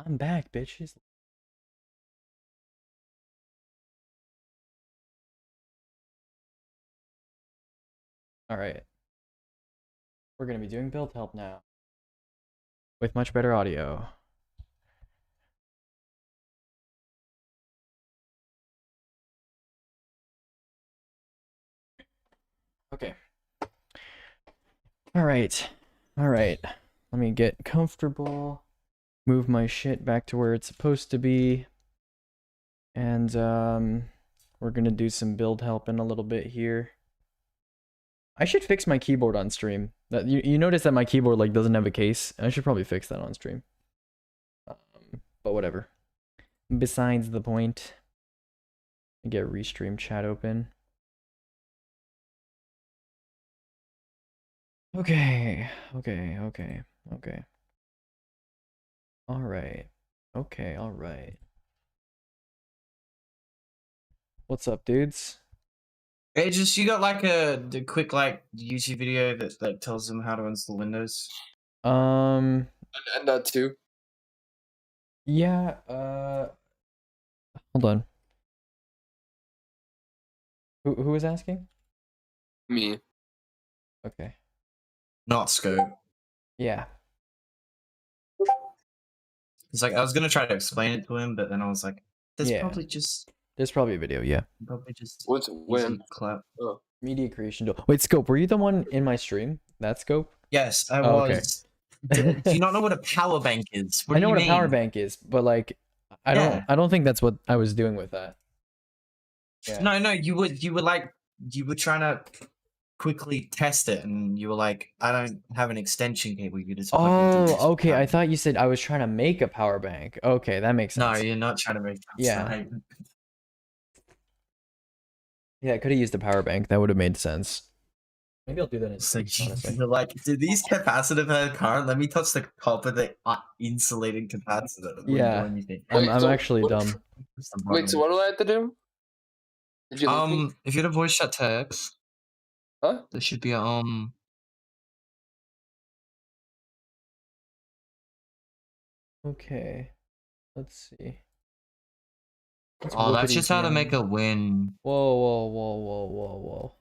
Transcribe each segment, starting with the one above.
I'm back, bitches. Alright. We're gonna be doing build help now. With much better audio. Okay. Alright. Alright. Let me get comfortable. Move my shit back to where it's supposed to be. And, we're gonna do some build help in a little bit here. I should fix my keyboard on stream. That you notice that my keyboard like doesn't have a case. I should probably fix that on stream. But whatever. Besides the point. Get Restream chat open. Okay. Alright. Okay, alright. What's up, dudes? Hey, just you got like the quick like YouTube video that tells them how to install Windows? And that too. Yeah, hold on. Who was asking? Me. Okay. Not Scope. Yeah. It's like I was gonna try to explain it to him, but then I was like, there's Yeah. probably just There's probably a video, yeah. What's when? clap. Oh. Media creation tool. Wait, Scope, were you the one in my stream? That Scope? Yes, I Oh, okay. was. Do you not know what a power bank is? What I do know you what mean? a power bank is, but like I don't think that's what I was doing with that. Yeah. No, you were trying to quickly test it, and you were like, I don't have an extension cable. You just plug into this okay. I power thought you said I was trying to make a power bank. Okay, that makes sense. No, you're not trying to make that. Yeah. Right. Yeah, I could have used a power bank. That would have made sense. Maybe I'll do that in It's like, honestly. you're like, do these capacitors have current? Let me touch the copper that insulated capacitor. Yeah. What do you think? I'm so actually dumb. Wait, so what do I have to do? If you go to voice chat text, Huh? there should be Okay. Let's see. that's just how to make a win. Whoa.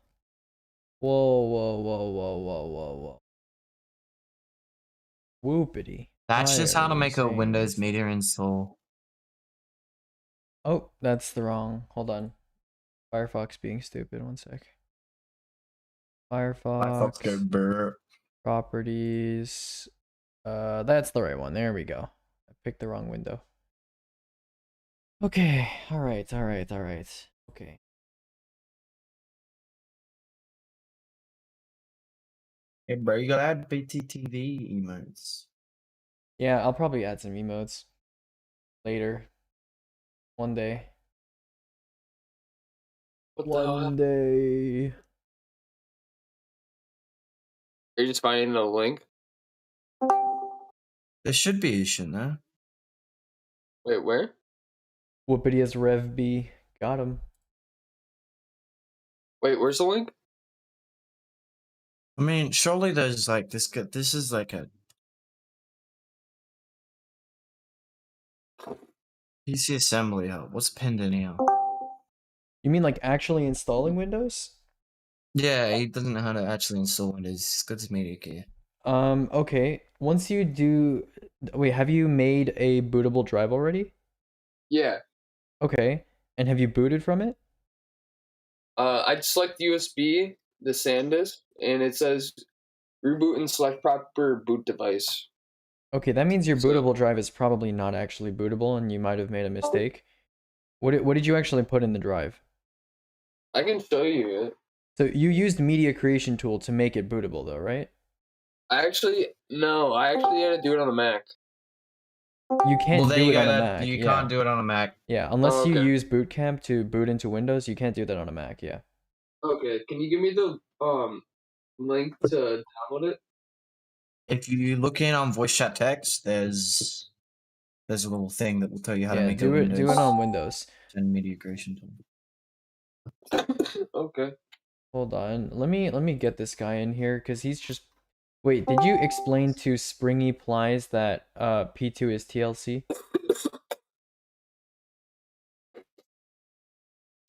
Whoopity. That's just how to make a Windows Media install. Oh, that's the wrong. Hold on. Firefox being stupid. One sec. Firefox. Go burr. Properties. That's the right one. There we go. I picked the wrong window. Okay. All right. Okay. Hey, bro, you gotta add BTTV emotes. Yeah, I'll probably add some emotes later. One day. One day. Are you just finding the link? There should be, shouldn't there? Wait, where? Whoopity Rev B. Got him. Wait, where's the link? I mean, surely there's like this. This is like a PC assembly hub. What's pinned in here? You mean like actually installing Windows? Yeah, he doesn't know how to actually install Windows. He's got his media key. Okay. Once you do, wait, have you made a bootable drive already? Yeah. Okay. And have you booted from it? I'd select USB, the SanDisk, and it says reboot and select proper boot device. Okay, that means your bootable drive is probably not actually bootable, and you might have made a mistake. What did you actually put in the drive? I can show you it. So you used Media Creation Tool to make it bootable, though, right? I actually had to do it on a Mac. You can't do it on a Mac. You can't do it on a Mac. Yeah, unless you okay. use Boot Camp to boot into Windows, you can't do that on a Mac. Yeah. Okay, can you give me the link to download it? If you look in on voice chat text, there's a little thing that will tell you how to make do it on Windows. And Media Creation Tool. Okay. Hold on. Let me get this guy in here because he's just. Wait, did you explain to Springy Plies that P2 is TLC?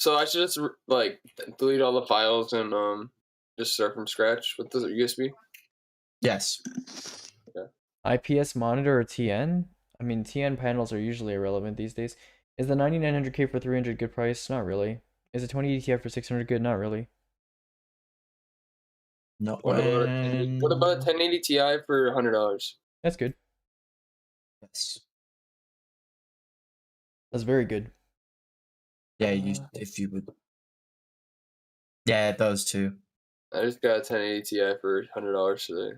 So I should just like delete all the files and just start from scratch with the USB. Yes. IPS monitor or TN? I mean, TN panels are usually irrelevant these days. Is the 9900K for 300 good price? Not really. Is a 2080 Ti for 600 good? Not really. Not What about a 1080 Ti for $100? That's good. Yes. That's very good. Yeah, if you would. Yeah, those two. I just got a 1080 Ti for $100 today.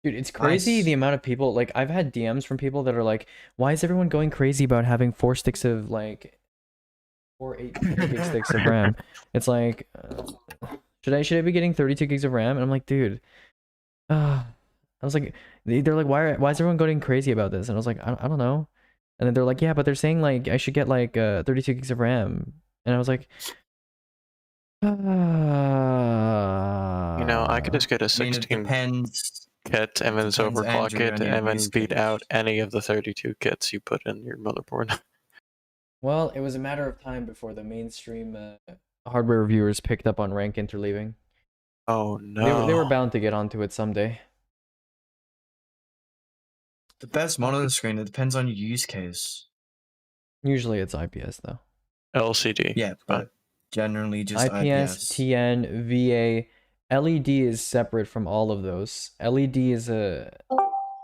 Dude, it's crazy Nice. the amount of people, like, I've had DMs from people that are like, why is everyone going crazy about having 4 sticks of, like, 8 gig sticks of RAM? It's like, should I be getting 32 gigs of RAM? And I'm like, dude, I was like, they're like, why is everyone going crazy about this? And I was like, I don't know. And then they're like, yeah, but they're saying, like, I should get, like, 32 gigs of RAM. And I was like, You know, I could just get a I mean, it 16 depends. kit and then Depends, overclock Andrew, it on your and then use beat case. out any of the 32 kits you put in your motherboard. well, it was a matter of time before the mainstream hardware reviewers picked up on rank interleaving. Oh They were no. bound to get onto it someday. The best monitor screen, it depends on your use case. Usually it's IPS though. LCD. Yeah, but generally just IPS, TN, VA, LED is separate from all of those. LED is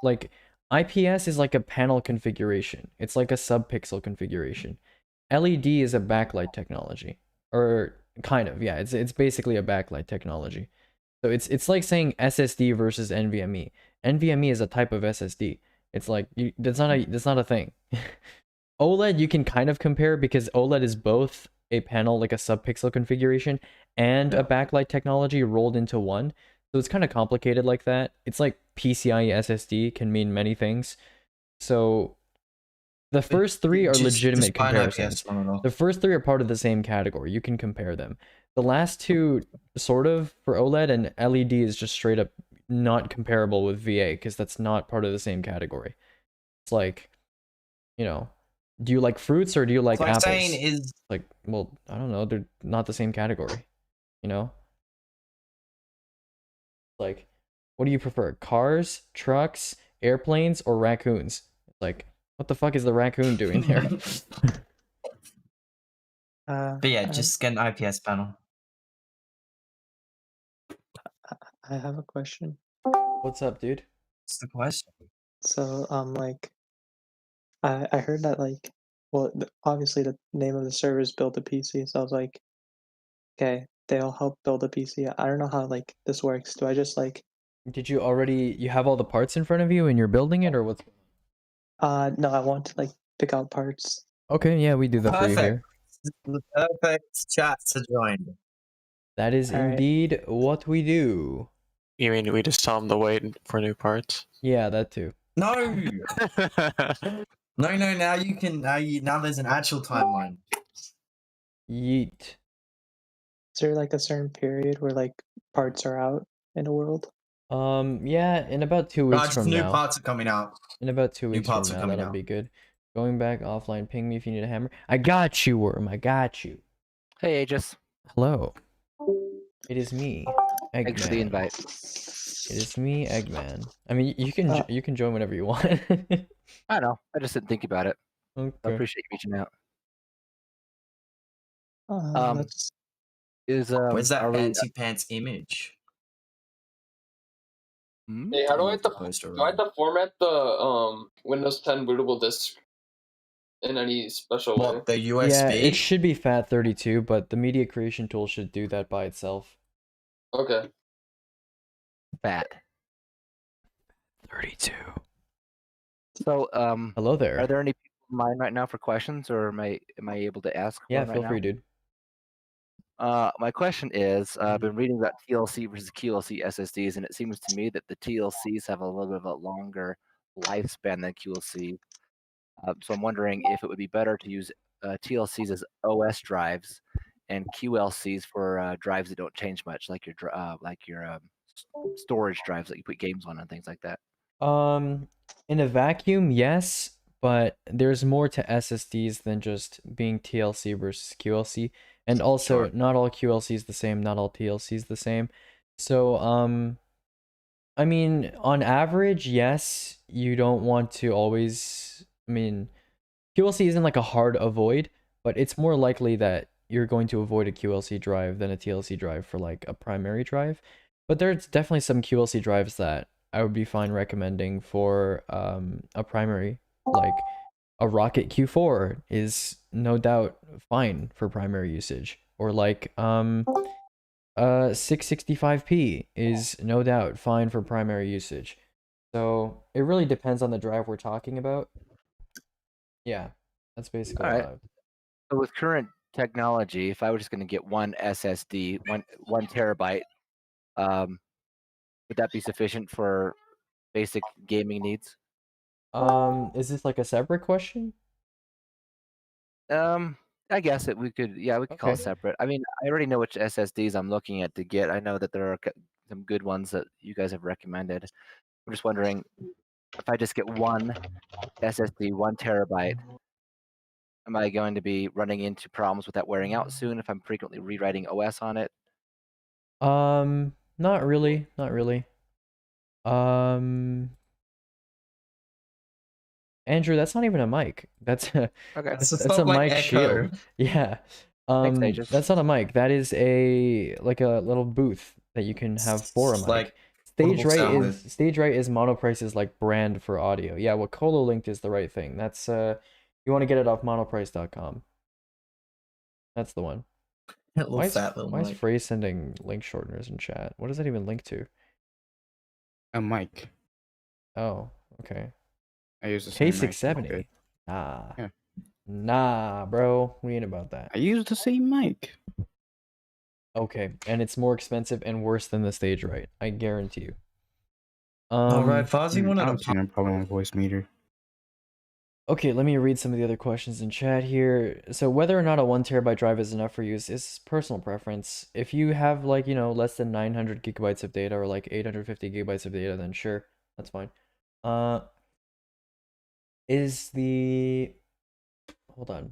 like IPS is like a panel configuration. It's like a subpixel configuration. LED is a backlight technology, or kind of, yeah. It's basically a backlight technology. So it's like saying SSD versus NVMe. NVMe is a type of SSD. It's like that's not a thing. OLED you can kind of compare because OLED is both a panel, like a subpixel configuration, and a backlight technology rolled into one. So it's kind of complicated like that. It's like PCIe SSD can mean many things. So the first three are legitimate buy an IPS comparisons. monitor. The first three are part of the same category. You can compare them. The last two, sort of, for OLED, and LED is just straight up not comparable with VA because that's not part of the same category. It's like, you know, do you like fruits or do you like Like apples? saying is Like, well, I don't know. They're not the same category, you know? Like, what do you prefer? Cars, trucks, airplanes, or raccoons? Like, what the fuck is the raccoon doing there? but yeah, just get an IPS panel. I have a question. What's up, dude? That's the question. So, like, I heard that, like, well, obviously the name of the server is Build a PC, so I was like, okay, they'll help build a PC. I don't know how, like, this works. Do I just, like, Did you have all the parts in front of you and you're building it, or what's... no, I want to, like, pick out parts. Okay, yeah, we do that for you here. This is the perfect chat to join. That is All right. indeed what we do. You mean we just tell them to wait for new parts? Yeah, that too. No, no. Now you can. Now there's an actual timeline. Yeet. Is there, like, a certain period where, like, parts are out in the world? Yeah, in about 2 weeks Just from new now. parts are coming out. In about 2 weeks from parts are now, coming that'll out. be good. Going back offline, ping me if you need a hammer. I got you, Worm. I got you. Hey, Aegis. Hello. It is me, Eggman. Thanks for the invite. It is me, Eggman. I mean, you can join whenever you want. I know. I just didn't think about it. I Okay. appreciate you reaching out. Let's... Where's that are we- fancy pants image? Hmm? Hey, how do I have to Poster do I have to format the Windows 10 bootable disk in any special way? What, the USB? Yeah, it should be FAT32, but the media creation tool should do that by itself. Okay. Fat. 32. So, Hello there. are there any people in mind right now for questions, or am I able to ask? Yeah, one right feel now? free, dude. My question is, I've been reading about TLC versus QLC SSDs, and it seems to me that the TLCs have a little bit of a longer lifespan than QLC. So I'm wondering if it would be better to use TLCs as OS drives and QLCs for drives that don't change much, like your storage drives that you put games on and things like that. In a vacuum, yes, but there's more to SSDs than just being TLC versus QLC. And also, Sure. not all QLC is the same, not all TLC is the same. So, I mean, on average, yes, you don't want to always. I mean, QLC isn't like a hard avoid, but it's more likely that you're going to avoid a QLC drive than a TLC drive for like a primary drive. But there's definitely some QLC drives that I would be fine recommending for a primary, like a Rocket Q4 is no doubt fine for primary usage, or like 665p is no doubt fine for primary usage. So it really depends on the drive we're talking about. Yeah, that's basically Alright. what I- So with current technology, if I was just going to get one SSD, one terabyte, would that be sufficient for basic gaming needs? Is this like a separate question? I guess we could call it Okay. separate. I mean, I already know which SSDs I'm looking at to get. I know that there are some good ones that you guys have recommended. I'm just wondering if I just get one SSD, 1 terabyte, am I going to be running into problems with that wearing out soon if I'm frequently rewriting OS on it? Not really, not really. Andrew, that's not even a mic. That's a Okay. That's a that's a stop like mic echo. shield. Yeah. Aegis. That's not a mic. That is a like a little booth that you can have for a It's mic. like Stage portable right sound is Stage right is Monoprice's like brand for audio. Yeah, what Colo linked is the right thing. That's you want to get it off monoprice.com. That's the one. That little Why is, fat little why is mic. Frey sending link shorteners in chat? What does that even link to? A mic. Oh, okay. I use the same mic. It's K670. good. Nah. Yeah. Nah, bro. We ain't about that. I use the same mic. Okay, and it's more expensive and worse than the Stage right. I guarantee you. Alright, Fozzie, I one of don't the see no problem with voice meter. Okay, let me read some of the other questions in chat here. So whether or not a 1 terabyte drive is enough for you is personal preference. If you have like, less than 900 gigabytes of data or like 850 gigabytes of data, then sure, that's fine. Hold on.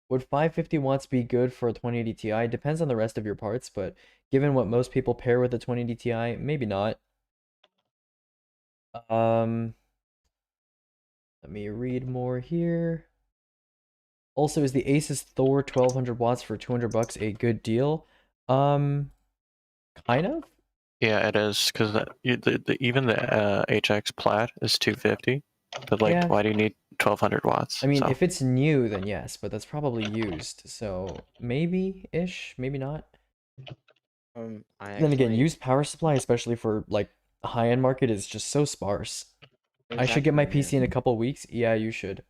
Would 550 watts be good for a 2080 Ti? Depends on the rest of your parts, but given what most people pair with a 2080 Ti, maybe not. Let me read more here. Also, is the Asus Thor 1200 watts for 200 bucks a good deal? Kind of. Yeah, it is because even the HX Plat is 250. But like, Yeah. why do you need 1200 watts? I mean, So, if it's new, then yes, but that's probably used. So maybe-ish, maybe not. Then again, used power supply, especially for like high-end market, is just so sparse. I should get my PC in a couple weeks. Yeah, you should.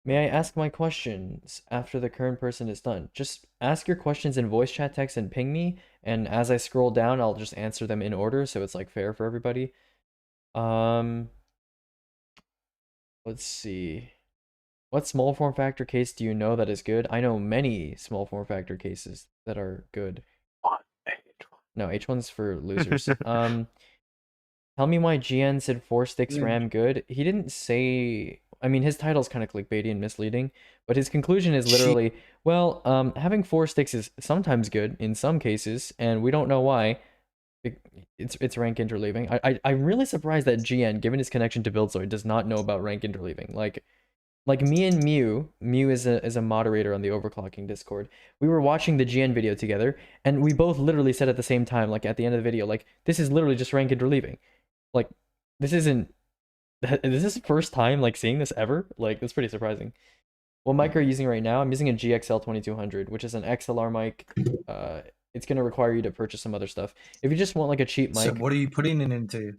May I ask my questions after the current person is done? Just ask your questions in voice chat text and ping me, and as I scroll down, I'll just answer them in order, so it's like fair for everybody. Let's see. What small form factor case do you know that is good? I know many small form factor cases that are good. No, H1's for losers. Tell me why GN said 4 sticks RAM good. He didn't say. I mean, his title's kind of clickbaity and misleading, but his conclusion is literally, well, having 4 sticks is sometimes good in some cases, and we don't know why. It's rank interleaving. I'm really surprised that GN, given his connection to Buildzoid, does not know about rank interleaving. Like me and Mew is a moderator on the overclocking Discord. We were watching the GN video together, and we both literally said at the same time, like at the end of the video, like this is literally just rank interleaving. Like this isn't. This is the first time like seeing this ever. Like that's pretty surprising. What mic are you using right now? I'm using a GXL 2200, which is an XLR mic. It's gonna require you to purchase some other stuff. If you just want like a cheap mic, So what are you putting it into?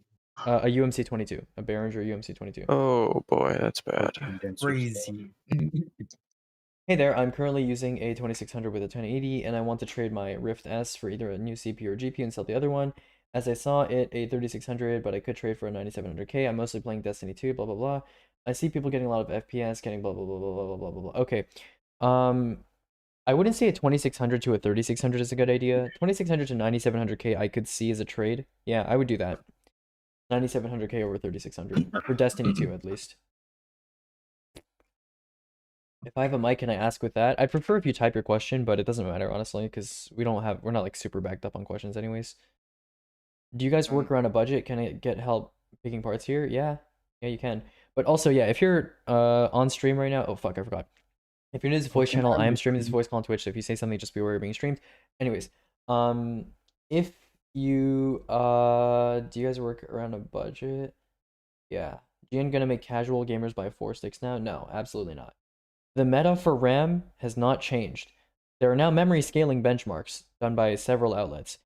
a UMC 22, a Behringer UMC 22. oh boy, that's bad. Crazy. Hey there, I'm currently using a 2600 with a 1080, and I want to trade my Rift S for either a new CPU or GPU and sell the other one. As I saw it, a 3600, but I could trade for a 9700K. I'm mostly playing Destiny 2, blah blah blah. I see people getting a lot of FPS, getting blah blah blah blah blah blah blah blah. Okay, I wouldn't say a 2600 to a 3600 is a good idea. 2600 to 9700K I could see as a trade. Yeah, I would do that. 9700K over 3600 for Destiny 2 at least. If I have a mic, can I ask with that? I'd prefer if you type your question, but it doesn't matter, honestly, because we're not like super backed up on questions anyways. Do you guys work around a budget? Can I get help picking parts here? Yeah, you can. But also, yeah, if you're on stream right now, oh fuck, I forgot. If you're new to this voice channel, I am streaming this voice call on Twitch, so if you say something, just be aware you're being streamed. Anyways, if you do you guys work around a budget? Yeah. GN gonna make casual gamers buy 4 sticks now? No, absolutely not. The meta for RAM has not changed. There are now memory scaling benchmarks done by several outlets.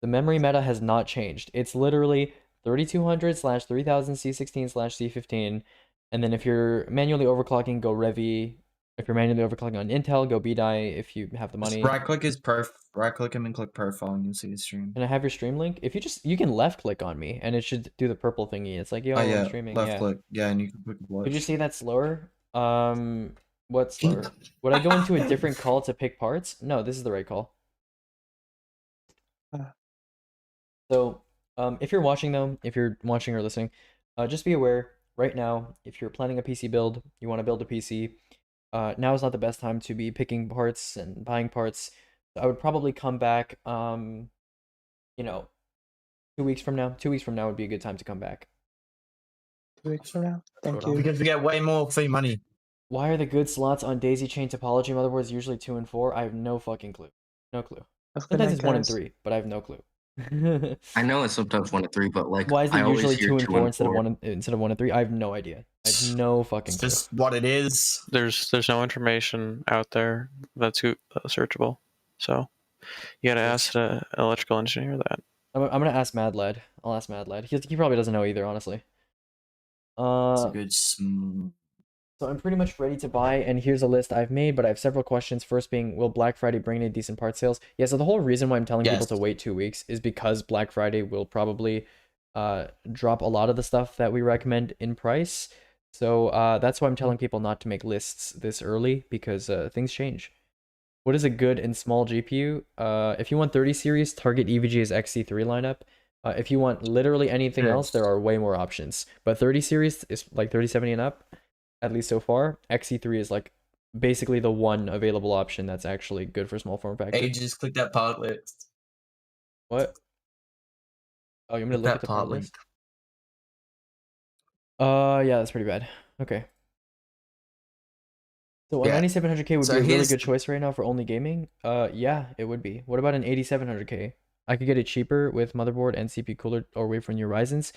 The memory meta has not changed. It's literally 3200 / 3000 C16 / C15, and then if you're manually overclocking, go Revi. If you're manually overclocking on Intel, go BDI if you have the money. Right click him and click profile and you'll see his stream. And I have your stream link. If you can left click on me and it should do the purple thingy. It's like, yo, Oh yeah, I'm streaming. left Yeah. click. Yeah, and you can click watch. Could you see that slower? What's slower? Would I go into a different call to pick parts? No, this is the right call. So, if you're watching though, if you're watching or listening, just be aware right now, if you're planning a PC build, you want to build a PC, now is not the best time to be picking parts and buying parts. I would probably come back, 2 weeks from now. 2 weeks from now would be a good time to come back. 2 weeks from now. Thank you. Because we get way more free money. Why are the good slots on daisy chain topology motherboards usually 2 and 4? I have no fucking clue. No clue. Have a good Sometimes night, it's 1 and guys. 3, but I have no clue. I know it's sometimes 1 and 3, but like Why is I it always usually hear 2 and 2 4 and instead of 4. 1 and 3? I have no idea. I have no fucking It's clue. just what it is. There's no information out there that's searchable. So you gotta ask an electrical engineer that. I'm gonna ask Mad Lad. I'll ask Mad Lad. He probably doesn't know either, honestly. It's a good So I'm pretty much ready to buy, and here's a list I've made, but I have several questions. First being, will Black Friday bring any decent part sales? Yeah, so the whole reason why I'm telling people Yes. to wait 2 weeks is because Black Friday will probably drop a lot of the stuff that we recommend in price. So that's why I'm telling people not to make lists this early, because things change. What is a good and small GPU? If you want 30 series, target EVGA's XC3 lineup. If you want literally anything else, there are way more options. But 30 series is like 3070 and up, at least so far. XC3 is like basically the one available option that's actually good for small form factor. Hey, just click that part list. What? Oh, you want me to Click look that at the part part link. list? Yeah, that's pretty bad. Okay. So a Yeah. 9700K would So be a really here's- good choice right now for only gaming. Yeah, it would be. What about an 8700K? I could get it cheaper with motherboard and CPU cooler or wait for new Ryzens.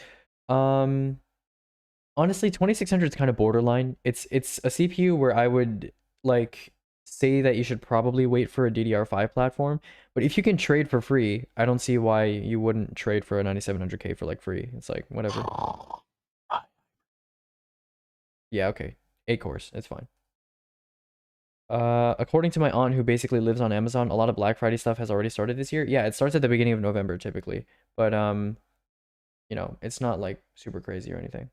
Honestly, 2600 is kind of borderline. It's a CPU where I would like say that you should probably wait for a DDR5 platform, but if you can trade for free, I don't see why you wouldn't trade for a 9700K for like free. It's like whatever. Yeah, okay. 8 cores, it's fine. According to my aunt who basically lives on Amazon, a lot of Black Friday stuff has already started this year. Yeah, it starts at the beginning of November typically, but it's not like super crazy or anything.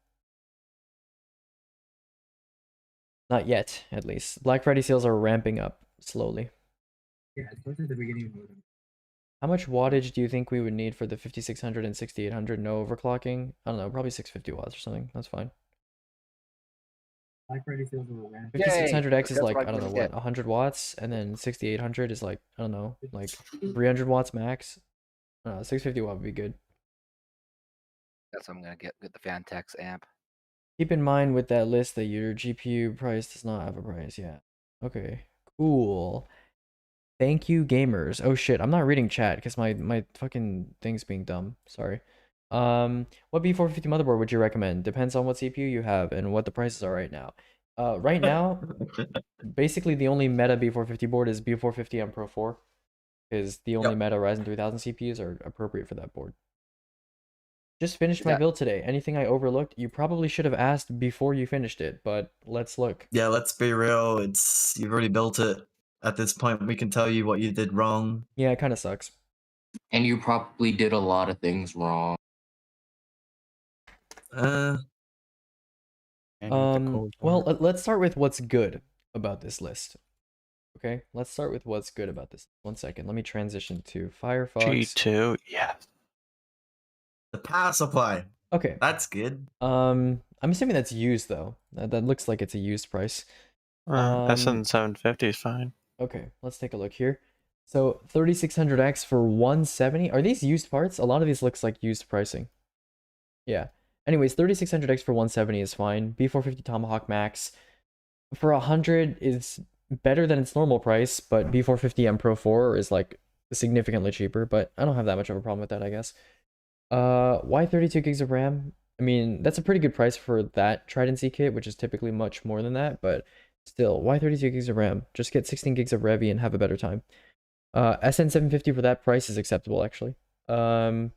Not yet, at least. Black Friday sales are ramping up slowly. Yeah, it starts at the beginning of November. How much wattage do you think we would need for the 5600 and 6800 no overclocking? I don't know, probably 650 watts or something. That's fine. Black Friday sales are around. 5600X is That's like, what I don't know, I'm what, gonna 100 watts? And then 6800 is like, I don't know, like 300 watts max? 650 watt would be good. That's what I'm gonna get the Fantex amp. Keep in mind with that list that your GPU price does not have a price. Yeah. Okay. Cool. Thank you, gamers. Oh shit, I'm not reading chat because my fucking thing's being dumb. Sorry. What B450 motherboard would you recommend? Depends on what CPU you have and what the prices are right now. Right now, basically the only meta B450 board is B450 Pro 4, because the only meta Ryzen 3000 CPUs are appropriate for that board. Just finished my build today. Anything I overlooked? You probably should have asked before you finished it, but let's look. Yeah, let's be real. You've already built it. At this point, we can tell you what you did wrong. Yeah, it kind of sucks. And you probably did a lot of things wrong. Well, let's start with what's good about this list. Okay, let's start with what's good about this. 1 second, let me transition to Firefox. G2, yeah. The power supply. Okay. That's good. I'm assuming that's used though. That looks like it's a used price. SN 750 is fine. Okay, let's take a look here. So 3600X for 170. Are these used parts? A lot of these looks like used pricing. Yeah. Anyways, 3600X for 170 is fine. B450 Tomahawk Max for 100 is better than its normal price, but B450 M Pro 4 is like significantly cheaper, but I don't have that much of a problem with that, I guess. Why 32 gigs of RAM? I mean, that's a pretty good price for that Trident Z kit, which is typically much more than that, but still, why 32 gigs of RAM? Just get 16 gigs of Revy and have a better time. SN750 for that price is acceptable, actually. I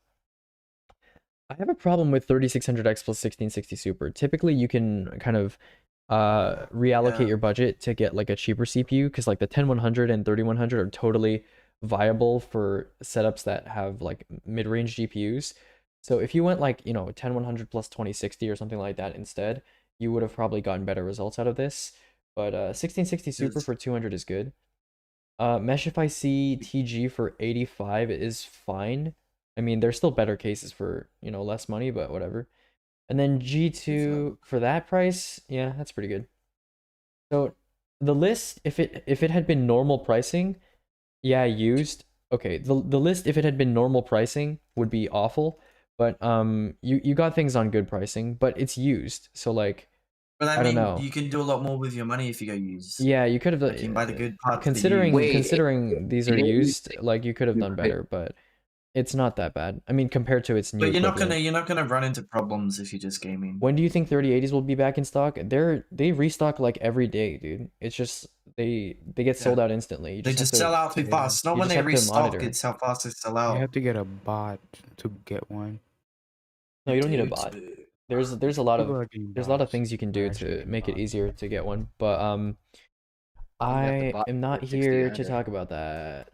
have a problem with 3600X plus 1660 Super. Typically, you can kind of reallocate your budget to get like a cheaper CPU, because like the 10100 and 3100 are totally viable for setups that have like mid-range GPUs. So if you went like, you know, 10100 plus 2060 or something like that instead, you would have probably gotten better results out of this. But 1660 Super for 200 is good. Meshify C TG for 85 is fine. I mean, there's still better cases for, you know, less money, but whatever. And then G2 for that price, yeah, that's pretty good. So the list, if it had been normal pricing, yeah, used. Okay, the list, if it had been normal pricing, would be awful. But you got things on good pricing, but it's used, so like. But I don't know. you can do a lot more with your money if you go used. Yeah, you could have. Like, you can buy the good parts. Considering Wait, considering these are yeah, used, like you could have done right. better, but it's not that bad. I mean, compared to its new. But equivalent. you're not gonna run into problems if you're just gaming. When do you think 3080s will be back in stock? They restock like every day, dude. It's just they get sold out instantly. They just have to- sell out too fast. Not you when just they have to restock, monitor. it's how fast they sell You out. have to get a bot to get one. No, you don't need a Dude, bot. There's a lot People of are getting there's a lot of bots. things you can They're do actually to getting make it bots. easier to get one, but have the I bot am not for here to 60 talk about that.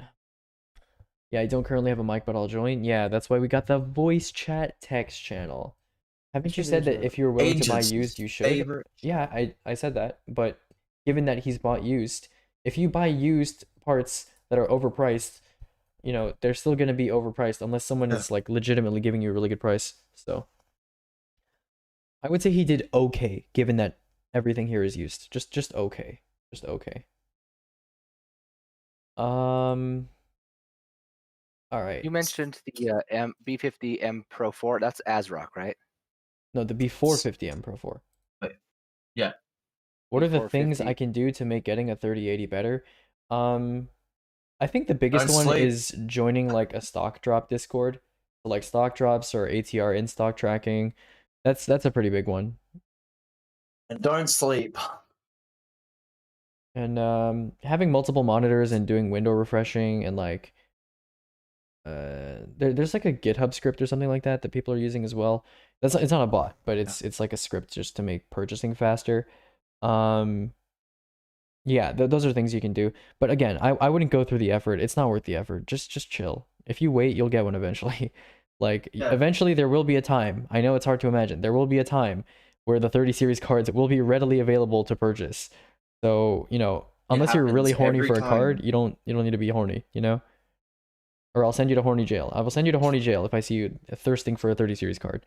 Yeah, I don't currently have a mic, but I'll join. Yeah, that's why we got the voice chat text channel. Haven't you said that if you're willing to buy Ages' used, you should? favorite. Yeah, I said that, but given that he's bought used, if you buy used parts that are overpriced, you know, they're still going to be overpriced unless someone is like legitimately giving you a really good price. So I would say he did okay, given that everything here is used. Just okay. Just okay. All right. You mentioned the B50 M Pro 4. That's ASRock, right? No, the B450M Pro 4. Yeah. What are the things B450. I can do to make getting a 3080 better? I think the biggest Don't one sleep. is joining like a stock drop Discord. So, like stock drops or ATR in stock tracking. That's a pretty big one. And don't sleep. And having multiple monitors and doing window refreshing and like there's like a GitHub script or something like that people are using as well. It's not a bot, but it's like a script just to make purchasing faster. Yeah, those are things you can do. But again, I wouldn't go through the effort. It's not worth the effort. Just chill. If you wait, you'll get one eventually. Like Yeah. eventually there will be a time. I know it's hard to imagine. There will be a time where the 30 series cards will be readily available to purchase. So, you know, It unless you're really happens horny every for a card, time. you don't need to be horny, you know? Or I'll send you to horny jail. I will send you to horny jail if I see you thirsting for a 30 series card.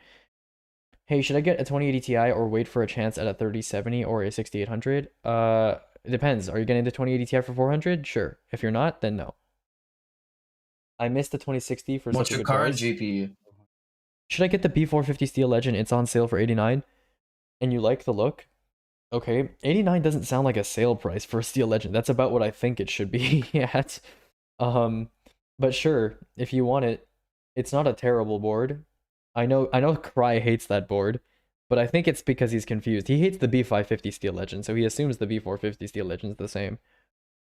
Hey, should I get a 2080 Ti or wait for a chance at a 3070 or a 6800? It depends. Are you getting the 2080 Ti for 400? Sure. If you're not, then no. I missed the 2060 for What's such a your good current price. GPU? Should I get the B450 Steel Legend? It's on sale for 89. And you like the look? Okay, 89 doesn't sound like a sale price for a Steel Legend. That's about what I think it should be at. But sure, if you want it, it's not a terrible board. I know Cry hates that board, but I think it's because he's confused. He hates the B550 Steel Legend, so he assumes the B450 Steel Legend's the same.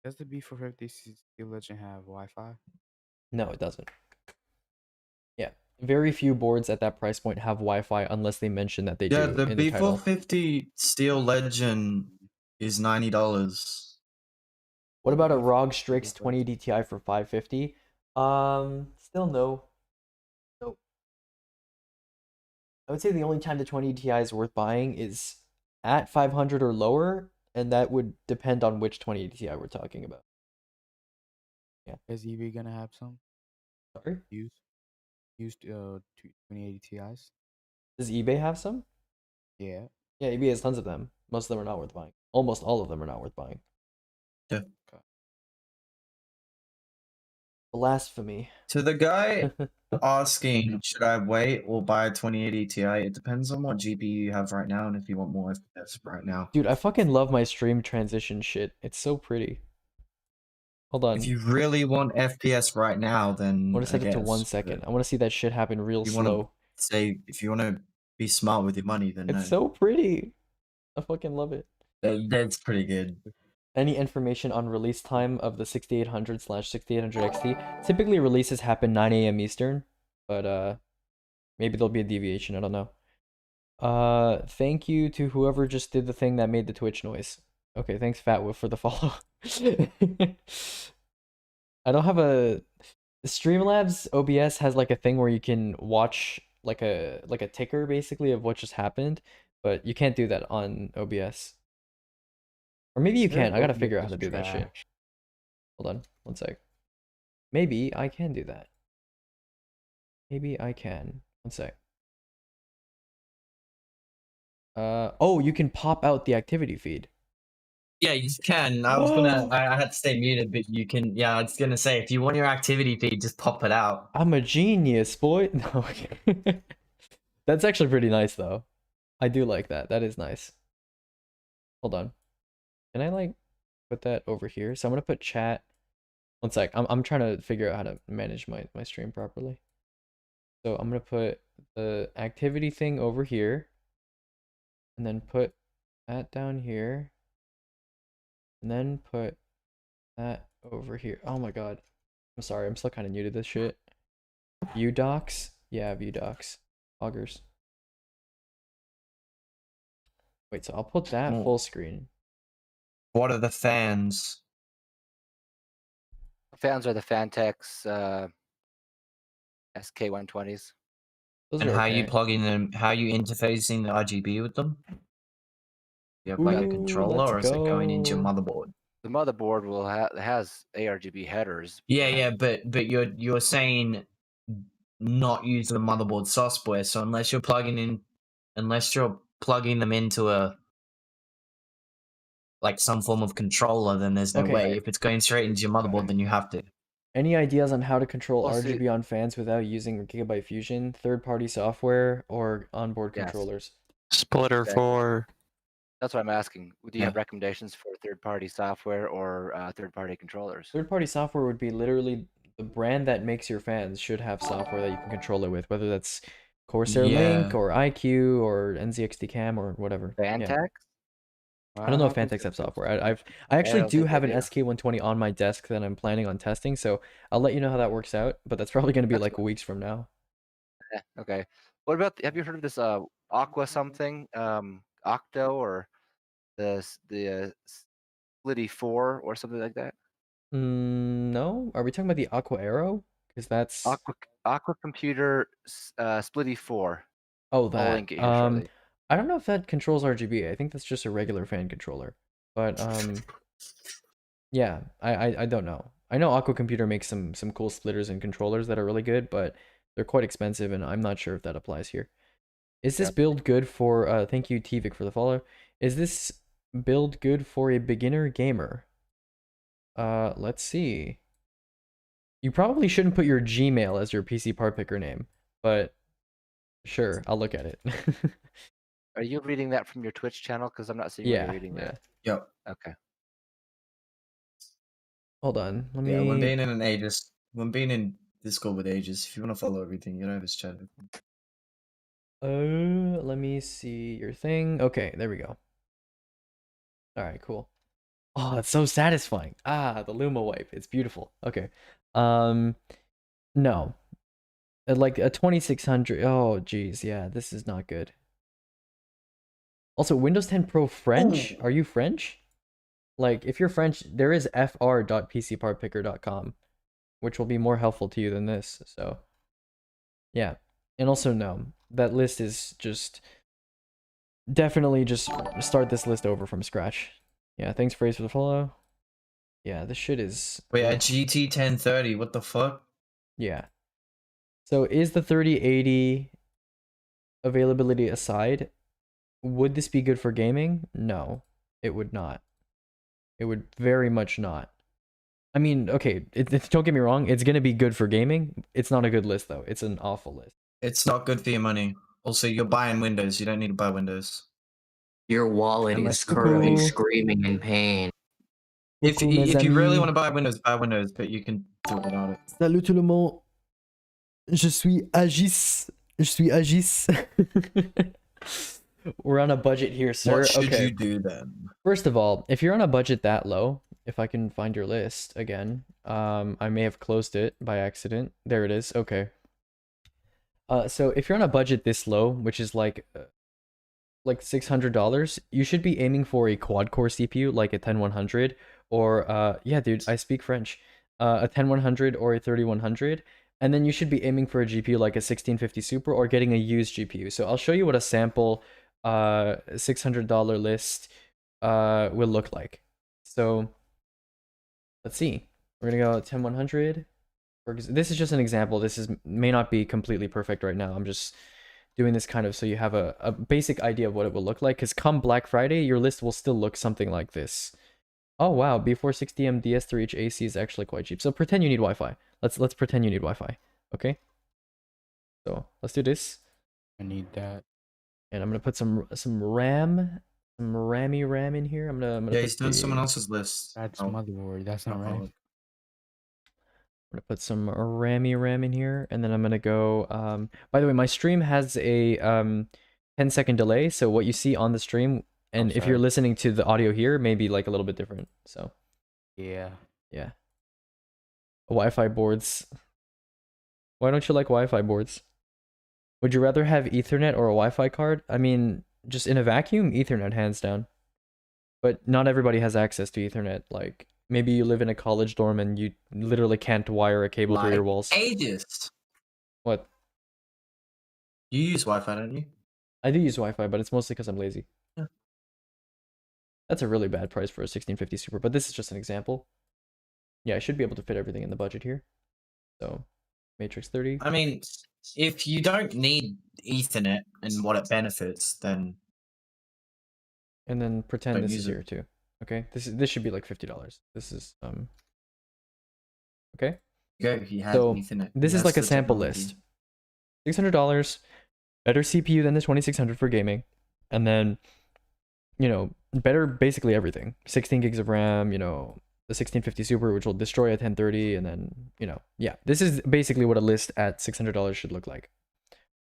Does the B450 Steel Legend have Wi-Fi? No, it doesn't. Yeah, very few boards at that price point have Wi-Fi unless they mention that they Yeah, do the in the title. B450 Steel Legend is $90. What about a ROG Strix 2080 Ti for 550? Still no. Nope. I would say the only time the 2080 Ti is worth buying is at 500 or lower, and that would depend on which 2080 Ti we're talking about. Is eBay gonna have some Sorry? used 2080 Ti's? Does eBay have some? Yeah. Yeah, eBay has tons of them. Most of them are not worth buying. Almost all of them are not worth buying. Yeah. Blasphemy. To the guy asking, should I wait or buy a 2080 Ti? It depends on what GPU you have right now and if you want more FPS right now. Dude, I fucking love my stream transition shit. It's so pretty. Hold on. If you really want FPS right now, then I want to set it to 1 guess, second. but I want to see that shit happen real you wanna- slow. say if you want to be smart with your money, then no. It's so pretty. I fucking love it. That's pretty good. Any information on release time of the 6800/6800 XT? Typically releases happen 9 a.m. Eastern, but maybe there'll be a deviation, I don't know. Thank you to whoever just did the thing that made the Twitch noise. Okay, thanks Fatwolf for the follow. I don't have a Streamlabs OBS has like a thing where you can watch like a ticker basically of what just happened, but you can't do that on OBS. Or maybe you can. I gotta figure out how to do that shit. Hold on, 1 sec. Maybe I can do that. Maybe I can. 1 sec. Oh, you can pop out the activity feed. Yeah, you can. I was gonna. I had to stay muted, but you can. Yeah, I was gonna say if you want your activity feed, just pop it out. I'm a genius, boy. No, okay. That's actually pretty nice though. I do like that. That is nice. Hold on. Can I like put that over here? So I'm gonna put chat. 1 sec. I'm trying to figure out how to manage my stream properly. So I'm gonna put the activity thing over here, and then put that down here, and then put that over here. Oh my god. I'm sorry. I'm still kind of new to this shit. View docs. Yeah, view docs. Augers. Wait, so I'll put that full screen. What are the fans? Fans are the Fantex SK120s. Those And are how you okay. plugging them? How you interfacing the RGB with them? You have like a Ooh, controller, let's or is it going into your go. motherboard? The motherboard will has ARGB headers. Yeah, but you're saying not use the motherboard software. So unless you're plugging them into a like some form of controller, then there's no Okay. way. If it's going straight into your motherboard, then you have to. Any ideas on how to control Well, see- RGB on fans without using Gigabyte Fusion, third-party software, or onboard Yes. controllers? Splitter Exactly. 4. That's what I'm asking. Do you Yeah. have recommendations for third-party software or third-party controllers? Third-party software would be literally the brand that makes your fans should have software that you can control it with, whether that's Corsair Link Yeah. or IQ or NZXT Cam or whatever. Yeah. Fantex? I don't know if Fantex have software. I actually don't do think they have an do. SK120 on my desk that I'm planning on testing, so I'll let you know how that works out. But that's probably going to be That's like weeks from now. Yeah, okay. What about have you heard of this Aqua something? Octo or the Splitty 4 or something like that? No, are we talking about the Aqua Arrow? Because that's Aqua Computer Splitty 4. oh I'll that. link it here shortly. I don't know if that controls RGB. I think that's just a regular fan controller. But yeah, I don't know. I know Aqua Computer makes some cool splitters and controllers that are really good, but they're quite expensive, and I'm not sure if that applies here. Is this build good for thank you Tvik for the follow. Is this build good for a beginner gamer? Let's see. You probably shouldn't put your Gmail as your PC part picker name, but sure, I'll look at it. Are you reading that from your Twitch channel? Because I'm not seeing Yeah, you reading yeah. that. Yep. Okay. Hold on, let me. Yeah, when being in Discord with Aegis, if you want to follow everything, you know his chat. Let me see your thing. Okay, there we go. All right, cool. Oh, that's so satisfying. Ah, the Luma wipe. It's beautiful. Okay. No. Like a 2600. Oh, geez. Yeah, this is not good. Also, Windows 10 Pro French? Are you French? Like, if you're French, there is fr.pcpartpicker.com, which will be more helpful to you than this. So, yeah. And also, no. That list is just... Definitely just start this list over from scratch. Yeah, thanks, Phrase, for the follow. Yeah, this shit is... Wait, a GT 1030, what the fuck? Yeah. So is the 3080 availability aside, would this be good for gaming? No. It would not. It would very much not. I mean, okay, don't get me wrong, it's gonna be good for gaming. It's not a good list though. It's an awful list. It's not good for your money. Also, you're buying Windows. You don't need to buy Windows. Your wallet Unless is you currently Coucou. screaming in pain. If Coucou, mes if you really amis. want to buy Windows, but you can do it without it. Salut tout le monde. Je suis Agis. Je suis Agis. We're on a budget here, sir. What should Okay. you do then? First of all, if you're on a budget that low, if I can find your list again, I may have closed it by accident. There it is. Okay. So if you're on a budget this low, which is like $600, you should be aiming for a quad-core CPU, like a 10100, or yeah, dude, I speak French. A 10100 or a 3100, and then you should be aiming for a GPU like a 1650 Super or getting a used GPU. So I'll show you what a sample $600 list will look like. So let's see. We're gonna go 10100. This is just an example. This may not be completely perfect right now. I'm just doing this kind of so you have a basic idea of what it will look like, because come Black Friday, your list will still look something like this. Oh wow, B460M DS3H AC is actually quite cheap. So pretend you need Wi-Fi. Let's pretend you need Wi-Fi. Okay. So let's do this. I need that. And I'm gonna put some RAM, some RAM in here. I'm gonna Yeah, put he's doing someone the- else's list. That's Oh, motherboard. That's not right. alcoholic. I'm gonna put some RAM in here, and then I'm gonna go. By the way, my stream has a 10-second delay, so what you see on the stream, and if you're sorry. listening to the audio here, may be like a little bit different. So Yeah. yeah, Wi-Fi boards. Why don't you like Wi-Fi boards? Would you rather have Ethernet or a Wi-Fi card? I mean, just in a vacuum, Ethernet hands down. But not everybody has access to Ethernet. Like, maybe you live in a college dorm and you literally can't wire a cable through your Like walls. ages. What? You use Wi-Fi, don't you? I do use Wi-Fi, but it's mostly because I'm lazy. Yeah. That's a really bad price for a 1650 Super, but this is just an example. Yeah, I should be able to fit everything in the budget here. So, Matrix 30. I mean, if you don't need Ethernet and what it benefits, then And then pretend Don't this is use it. here too. Okay? This should be like $50. This is okay? go if you have So, Ethernet. This You is have like a the sample technology. list. $600, better CPU than the 2600 for gaming, and then, you know, better basically everything. 16 gigs of RAM, you know, the 1650 Super, which will destroy a 1030, and then, you know, yeah, this is basically what a list at $600 should look like.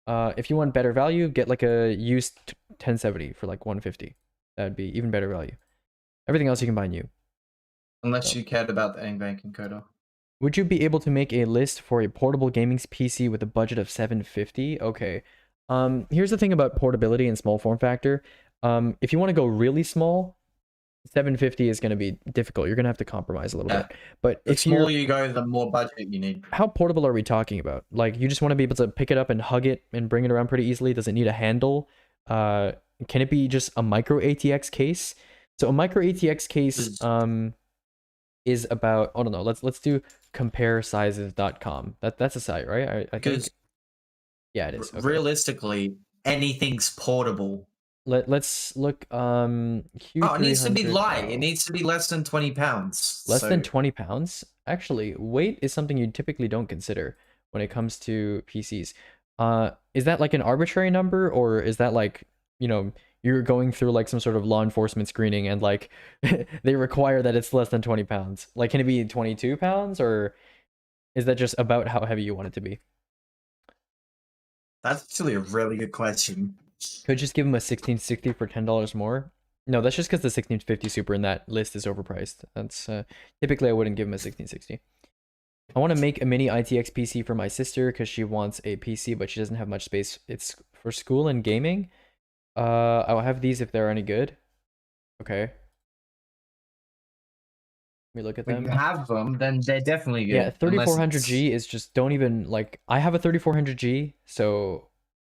If you want better value, get like a used 1070 for like 150. That would be even better value. Everything else you can buy new. Unless So- you cared about the NVENC encoder. Would you be able to make a list for a portable gaming PC with a budget of $750? Okay. Here's the thing about portability and small form factor. If you want to go really small, $750 is going to be difficult. You're going to have to compromise a little Yeah. bit. But The if you're, smaller you go, the more budget you need. how portable are we talking about? Like, you just want to be able to pick it up and hug it and bring it around pretty easily? Does it need a handle? Can it be just a micro ATX case? So a micro ATX case is about, I don't know, let's do comparesizes.com. That's a site, right? I think, Because yeah, it is. Okay. realistically, anything's portable. Let's look Q300 Oh, it needs to be light. Pro. It needs to be less than 20 pounds. Less than So- 20 pounds? Actually, weight is something you typically don't consider when it comes to PCs. Is that like an arbitrary number, or is that like, you know, you're going through like some sort of law enforcement screening and like they require that it's less than 20 pounds? Like, can it be 22 pounds, or is that just about how heavy you want it to be? That's actually a really good question. Could just give him a 1660 for $10 more? No, that's just because the 1650 Super in that list is overpriced. That's typically I wouldn't give him a 1660. I want to make a mini ITX PC for my sister because she wants a PC, but she doesn't have much space. It's for school and gaming. I'll have these if they're any good. Okay. Let me look at If them. you have them, then they're definitely good. Yeah, unless 3400G is just, don't even, like, I have a 3400G, so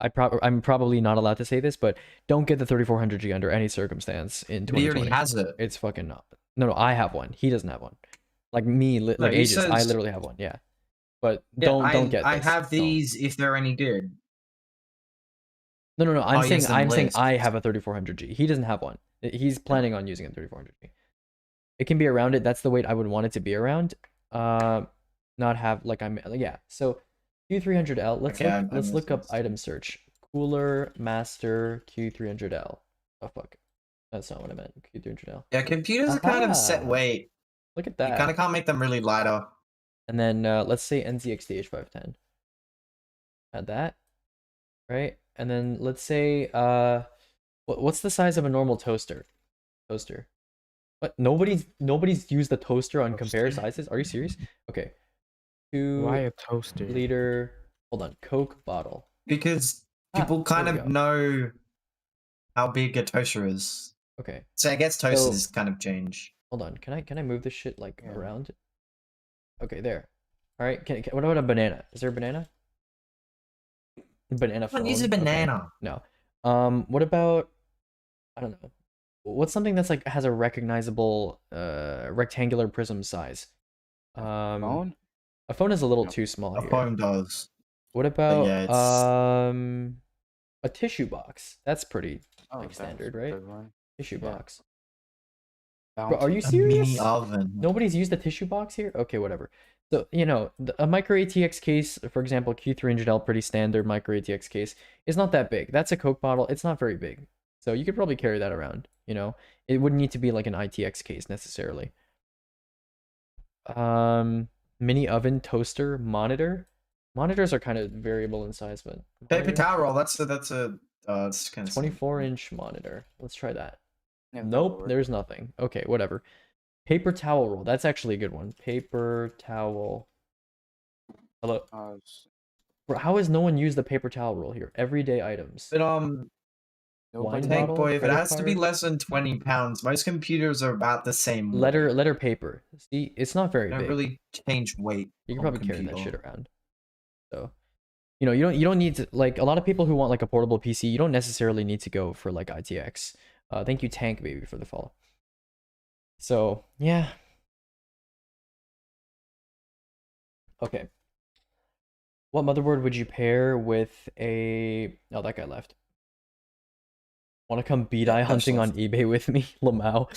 I'm probably not allowed to say this, but don't get the 3400G under any circumstance in He already 2020. has it. It's fucking not. No, I have one. He doesn't have one. Like me, like he ages. I says- literally have one. Yeah, but Yeah, don't get. I this. have Don't. these if they're any good. No. I'm Oh, saying yes, the I'm saying list. I have a 3400G. He doesn't have one. He's planning on using a 3400G. It can be around it. That's the weight I would want it to be around. Not have like yeah. So Q300L. Let's look up item search. Cooler Master Q300L. Oh fuck, that's not what I meant. Q300L. Yeah, computers are kind of set Aha. weight. Look at You that. kind of can't make them really lighter. And then let's say NZXT H510. Add that, right? And then let's say what's the size of a normal toaster? Toaster. What? Nobody's used the toaster on compare sizes. Are you serious? Okay. Why 2 a toaster? liter. Hold on. Coke bottle. Because people kind there we of go. know how big a toaster is. Okay. So I guess toasters So- kind of change. Hold on. Can I move this shit like Yeah. around? Okay, there. All right. What about a banana? Is there a banana? Banana phone. Someone uses Okay. banana. No. What about, I don't know. What's something that's like has a recognizable rectangular prism size? Phone? A phone is a little No. too small A here. phone does. What about yeah, it's- a tissue box? That's pretty Oh, like that's standard, a right? good one. Tissue Yeah. box. Bro, are you A serious? mini oven. Nobody's used a tissue box here? Okay, whatever. So, you know, a micro ATX case, for example, Q300L, pretty standard micro ATX case, is not that big. That's a Coke bottle. It's not very big. So you could probably carry that around, you know? It wouldn't need to be like an ITX case necessarily. Mini oven, toaster, monitor. Monitors are kind of variable in size, but Paper monitor? towel roll. That's it's kind of 24-inch monitor. Let's try that. Yeah, that will Nope, work. there's nothing. Okay, whatever. Paper towel roll. That's actually a good one. Paper towel. Hello. Bro, how has no one used the paper towel roll here? Everyday items. But Wine nobody- tank bottle, boy, if it credit has to be card? less than 20 pounds, most computers are about the same. Letter paper. See, it's not very Don't big. really change weight. You can on probably carry that computer. shit around. So, you know, you don't need to, like, a lot of people who want like a portable PC, you don't necessarily need to go for like ITX. Thank you, Tank Baby, for the follow. So yeah. Okay. What motherboard would you pair with a? Oh, that guy left. Want to come beat eye hunting on eBay with me, Lamau?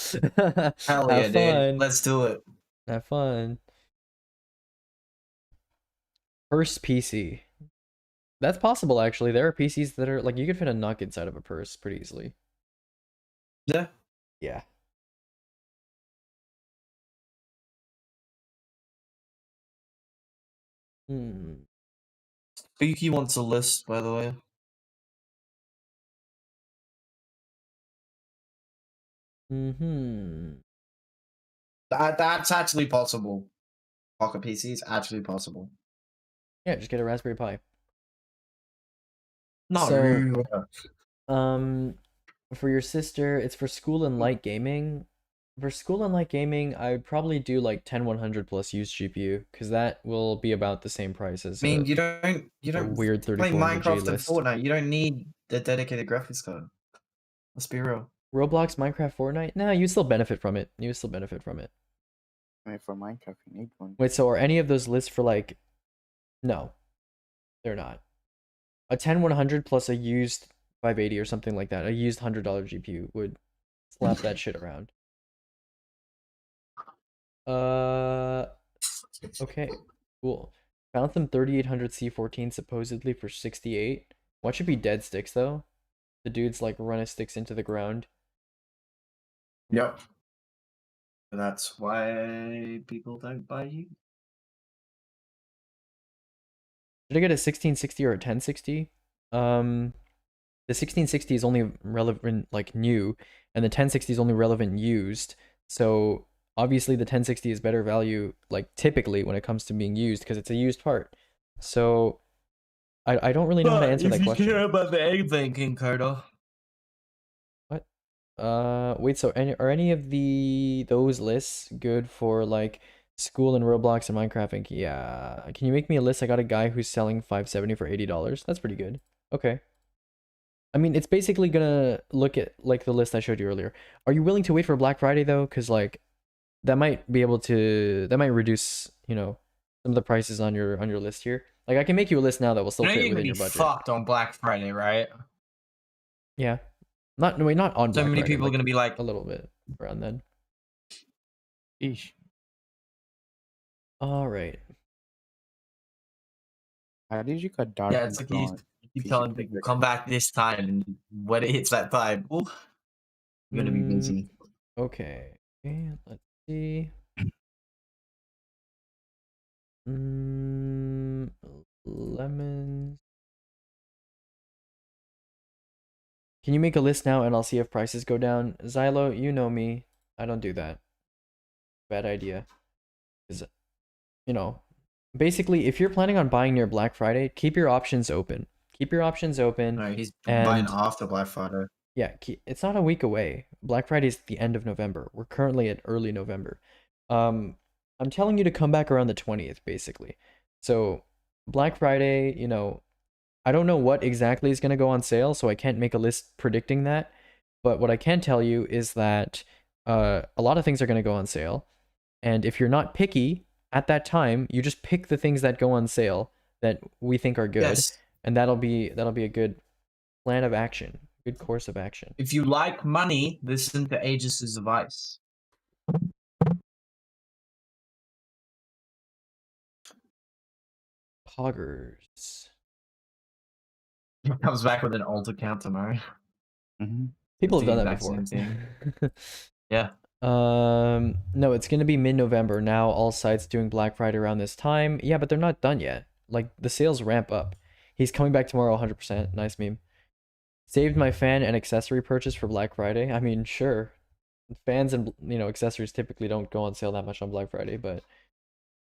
Hell Have yeah, fun. dude. Let's do it. Have fun. Purse PC. That's possible, actually. There are PCs that are like you could fit a NUC inside of a purse pretty easily. Yeah. Yeah. Spooky wants a list, by the way. That's actually possible. Pocket PC is actually possible. Yeah, just get a Raspberry Pi. No. So, for your sister, it's for school and light gaming. For school and light gaming, I would probably do like 10100 plus used GPU because that will be about the same price as I mean, a you don't weird play 3400G Minecraft and list. Fortnite. You don't need the dedicated graphics card. Let's be real. Roblox, Minecraft, Fortnite? Nah, you still benefit from it. You still benefit from it. I mean, for Minecraft, you need one. Wait, so are any of those lists for like? No, they're not. A 10100 plus a used 580 or something like that, a used $100 GPU would slap that shit around. Okay, cool. Found some 3800 C14 supposedly for 68. What should be dead sticks though? The dudes like run his sticks into the ground. Yep. That's why people don't buy you. Should I get a 1660 or a 1060? The 1660 is only relevant like new, and the 1060 is only relevant used. So obviously the 1060 is better value, like typically when it comes to being used, because it's a used part. So I don't really know how to answer that question. about the egg banking, Coda. What? Wait. So are any of those lists good for like school and Roblox and Minecraft? And yeah, can you make me a list? I got a guy who's selling 570 for $80. That's pretty good. Okay. I mean, it's basically gonna look at like the list I showed you earlier. Are you willing to wait for Black Friday though? Because like that might reduce, you know, some of the prices on your list here. Like I can make you a list now that will still fit You know within you're your gonna be budget. fucked on Black Friday, right? Yeah. Not wait, not on So Black many Friday, people are like, gonna be like, a little bit around then. Eesh. All right. How did you got dark? yeah, and it's like gone? you tell them to come back this time, and when it hits that time, ooh, you're gonna be busy. Okay. Let's see. Lemons. Can you make a list now and I'll see if prices go down? Xylo, you know me. I don't do that. Bad idea. Because, you know, basically, if you're planning on buying near Black Friday, keep your options open. Keep your options open. No, he's buying And after Black Friday. yeah, it's not a week away. Black Friday is the end of November. We're currently at early November. I'm telling you to come back around the 20th, basically. So Black Friday, you know, I don't know what exactly is going to go on sale, so I can't make a list predicting that. But what I can tell you is that a lot of things are going to go on sale. And if you're not picky at that time, you just pick the things that go on sale that we think are good. Yes. And that'll be a good plan of action, good course of action. If you like money, listen to Aegis' advice. Poggers. He comes back with an alt account tomorrow. Mm-hmm. People have the done that exact same before. Yeah. No, it's gonna be mid-November now. All sites doing Black Friday around this time. Yeah, but they're not done yet. Like the sales ramp up. He's coming back tomorrow, 100%. Nice meme. Saved my fan and accessory purchase for Black Friday. I mean, sure. Fans and accessories typically don't go on sale that much on Black Friday, but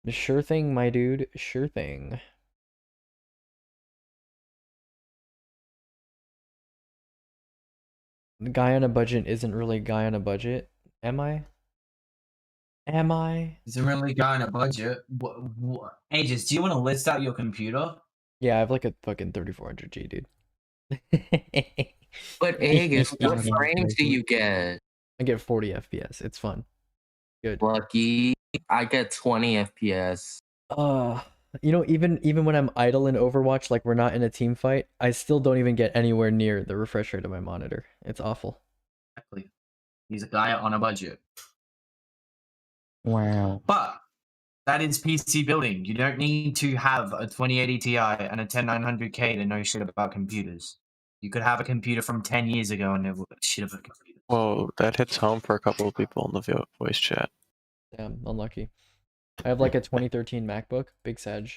sure thing, my dude. Sure thing. The guy on a budget isn't really a guy on a budget. Am I? Am I? He's a really guy on a budget. What? Aegis, do you want to list out your computer? Yeah, I have like a fucking 3400G, dude. But Aegis, what frames do you get? I get 40 FPS. It's fun. Good. Lucky. I get 20 FPS. Even when I'm idle in Overwatch, like we're not in a team fight, I still don't even get anywhere near the refresh rate of my monitor. It's awful. Exactly. He's a guy on a budget. Wow. But that is PC building. You don't need to have a 2080 Ti and a 10900K to know shit about computers. You could have a computer from 10 years ago and know shit about computers. Whoa, that hits home for a couple of people in the voice chat. Damn, unlucky. I have like a 2013 MacBook, big Sag.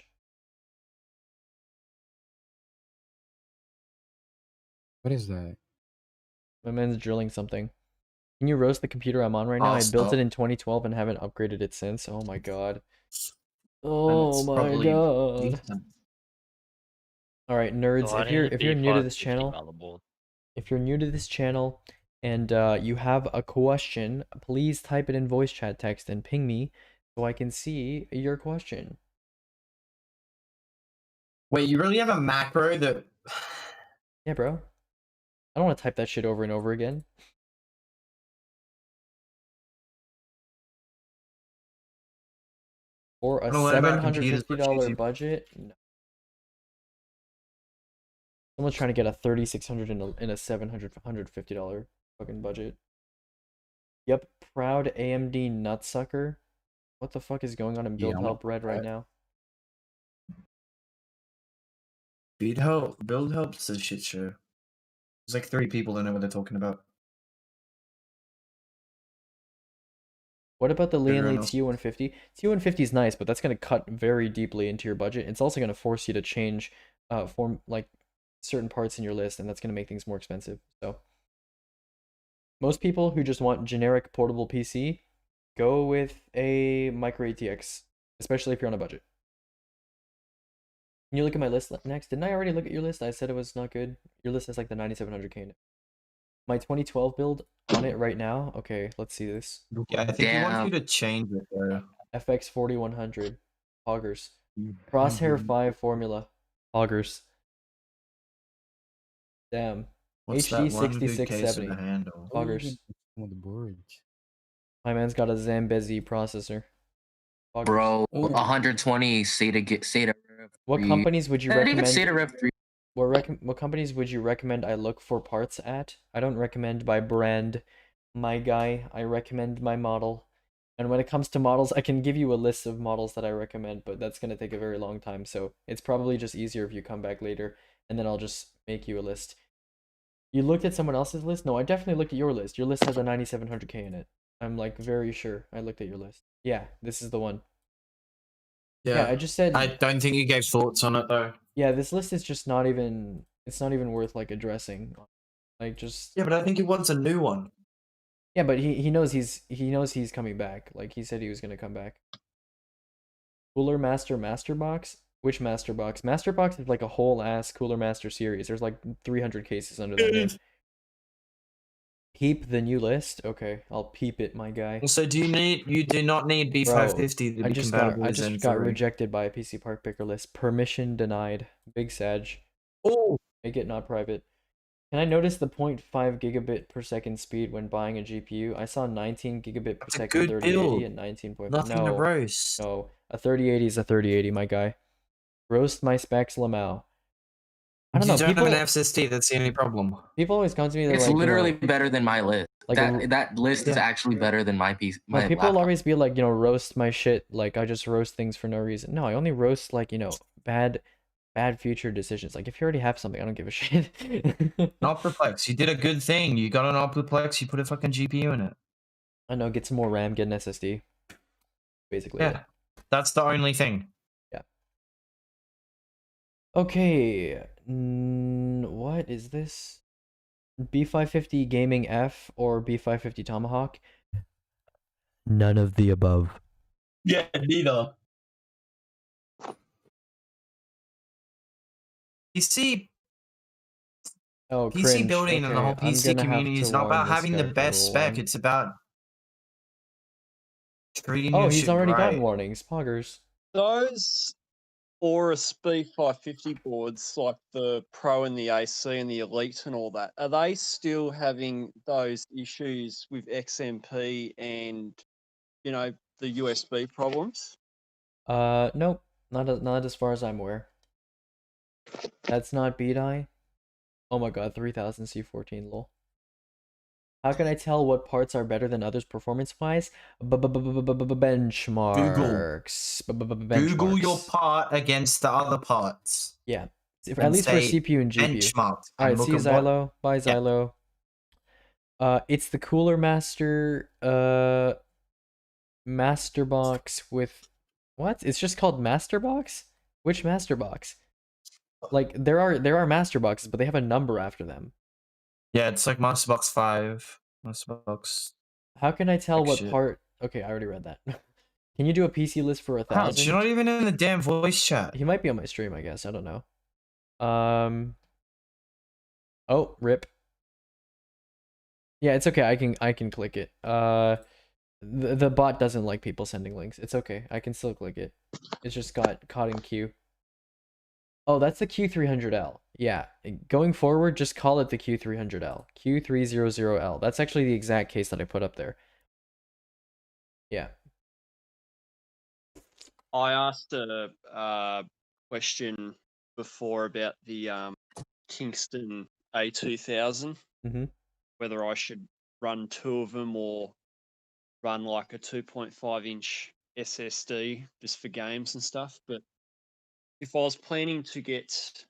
What is that? My man's drilling something. Can you roast the computer I'm on right now? I built stop. it in 2012 and haven't upgraded it since. Oh my god. And Oh it's my probably god. decent. All right, nerds. So I if you're need a new to B5 this 50 channel, motherboard. if you're new to this channel, and you have a question, please type it in voice chat text and ping me so I can see your question. Wait, you really have a macro that... Yeah, bro. I don't want to type that shit over and over again. For a I don't know about computers, but $750 choosing- budget? No. Someone's trying to get a 3600 in a $750 fucking budget. Yep, proud AMD nutsucker. What the fuck is going on in Build Yeah, Help Red right now? Build helps a shit show. There's like 3 people that know what they're talking about. What about the Everyone Lianli else- TU150? TU150 is nice, but that's going to cut very deeply into your budget. It's also going to force you to change form like certain parts in your list, and that's going to make things more expensive. So most people who just want generic portable PC go with a Micro ATX, especially if you're on a budget. Can you look at my list next? Didn't I already look at your list? I said it was not good. Your list has like the 9700K in it. My 2012 build on it right now. Okay, let's see this. Yeah, I think he wants Damn. you to change it though. FX 4100. Poggers. Crosshair 5 formula. Poggers. Damn. What's HD that one good 6670. case with the handle? Poggers. On the board. My man's got a Zambezi processor. Poggers. Bro, Ooh. 120 SATA Rev. What 3. companies would you Not even recommend? SATA Rev 3. what companies would you recommend I look for parts at? I don't recommend by brand, my guy. I recommend my model. And when it comes to models, I can give you a list of models that I recommend, but that's gonna take a very long time. So it's probably just easier if you come back later, and then I'll just make you a list. You looked at someone else's list? No, I definitely looked at your list. Your list has a 9700K in it. I'm like very sure I looked at your list. Yeah, this is the one. Yeah, I just said I don't think you gave thoughts on it though. yeah, this list is just not even it's not even worth like addressing. Like just Yeah, but I think he wants a new one. yeah, but he knows he's coming back. Like he said he was gonna come back. Cooler Master Box? Which Master Box? Master Box is like a whole ass Cooler Master series. There's like 300 cases under that name. Peep the new list? Okay, I'll peep it, my guy. So you do not need B550 to I be just compatible got with Zen 3. rejected by a PC Park Picker list. Permission denied. Big Sag. Oh, Make it not private. Can I notice the 0.5 gigabit per second speed when buying a GPU? I saw 19 gigabit per That's a second good 3080 build. and 19.5. nothing to No, roast. no. A 3080 is a 3080, my guy. Roast my specs, Lamau. I don't know. You don't People, have an FSD, that's the only problem. people always come to me. They're It's like, literally you know, better than my list. like that list is Yeah. actually better than my piece. no, My people will laptop. always be like, roast my shit. Like I just roast things for no reason. No, I only roast like, bad future decisions. Like if you already have something, I don't give a shit. An Optiplex, you did a good thing. You got an Optiplex, you put a fucking GPU in it. I know, get some more RAM, get an SSD. Basically. Yeah, that's the only thing. Okay, what is this? B550 Gaming F or B550 Tomahawk? None of the above. Yeah, neither. PC Oh, PC cringe. building and the Okay, whole I'm PC gonna have community is to not warn about this having guy the for a best little spec. while. It's about treating Oh, your he's shit already right. gotten warnings. Poggers. Those Aorus B550 boards, like the Pro and the AC and the Elite and all that, are they still having those issues with XMP and, the USB problems? Nope. Not as far as I'm aware. That's not BDI. Oh my god, 3000 C14 lol. How can I tell what parts are better than others performance-wise? Benchmarks. Google your Benchmarks. part against the other parts. Yeah. At and least for say CPU and GPU. Benchmarked. Alright, and look see at what. Xylo. Bye, Yeah. Xylo. It's the Cooler Master, Master Box with... What? It's just called Master Box? Which Master Box? Like, there are Master Boxes, but they have a number after them. Yeah, it's like Masterbox 5. Masterbox. How can I tell Like what shit. part... Okay, I already read that. Can you do a PC list for Ouch, 1,000? you're not even in the damn voice chat. He might be on my stream, I guess. I don't know. Oh, rip. Yeah, it's okay. I can click it. The bot doesn't like people sending links. It's okay. I can still click it. It's just got caught in queue. Oh, that's the Q300L. Yeah. Going forward, just call it the Q300L. Q300L. That's actually the exact case that I put up there. Yeah. I asked a question before about the Kingston A2000, Mhm. whether I should run two of them or run like a 2.5-inch SSD just for games and stuff. But if I was planning to get,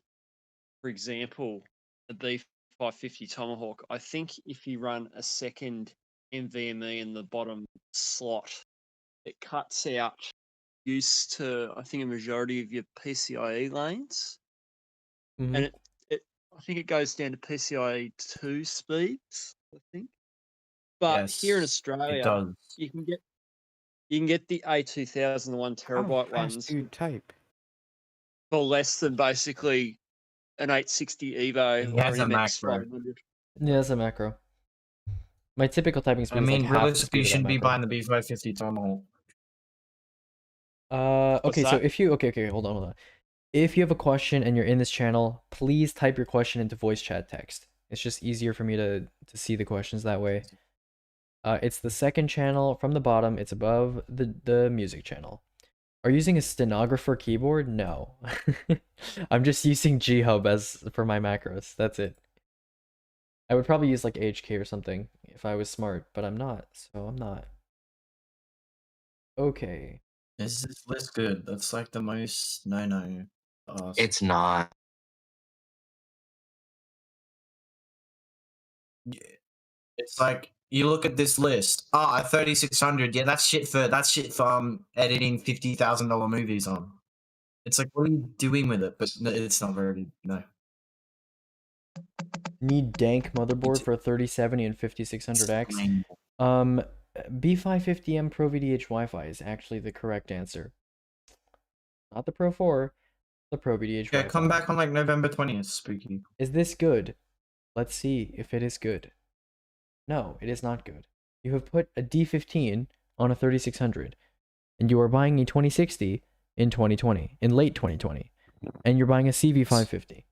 for example, a B550 Tomahawk, I think if you run a second NVMe in the bottom slot, it cuts out use to, I think, a majority of your PCIe lanes. Mhm. And I think it goes down to PCIe 2 speeds, I think. But here in Yes, Australia, it does. you can get the A2000, the 1 How terabyte fast ones, do you type? for less than basically an 860 Evo He or has an a MX macro. 500. Yeah, that's a macro. My typical typing speed I is like mean, half the realistically, speed you of that shouldn't be macro. buying the B550 Tomahawk. Okay, so that? if you okay, hold on. If you have a question and you're in this channel, please type your question into voice chat text. It's just easier for me to see the questions that way. It's the second channel from the bottom. It's above the music channel. Are you using a stenographer keyboard? No. I'm just using G-Hub as for my macros. That's it. I would probably use like HK or something if I was smart, but I'm not, so I'm not. Okay. Is this list good? That's like the most no. It's not. It's like you look at this list. Oh, a 3600. Yeah, that's shit for editing $50,000 movies on. It's like, what are you doing with it? But no, it's not very no. Need dank motherboard for 3070 and 5600X. B550M Pro VDH Wi-Fi is actually the correct answer. Not the Pro 4, the Pro VDH Yeah, Wi-Fi. come back on like November 20th, spooky. Is this good? Let's see if it is good. No, it is not good. You have put a D15 on a 3600, and you are buying a 2060 in 2020, in late 2020, and you're buying a CV550.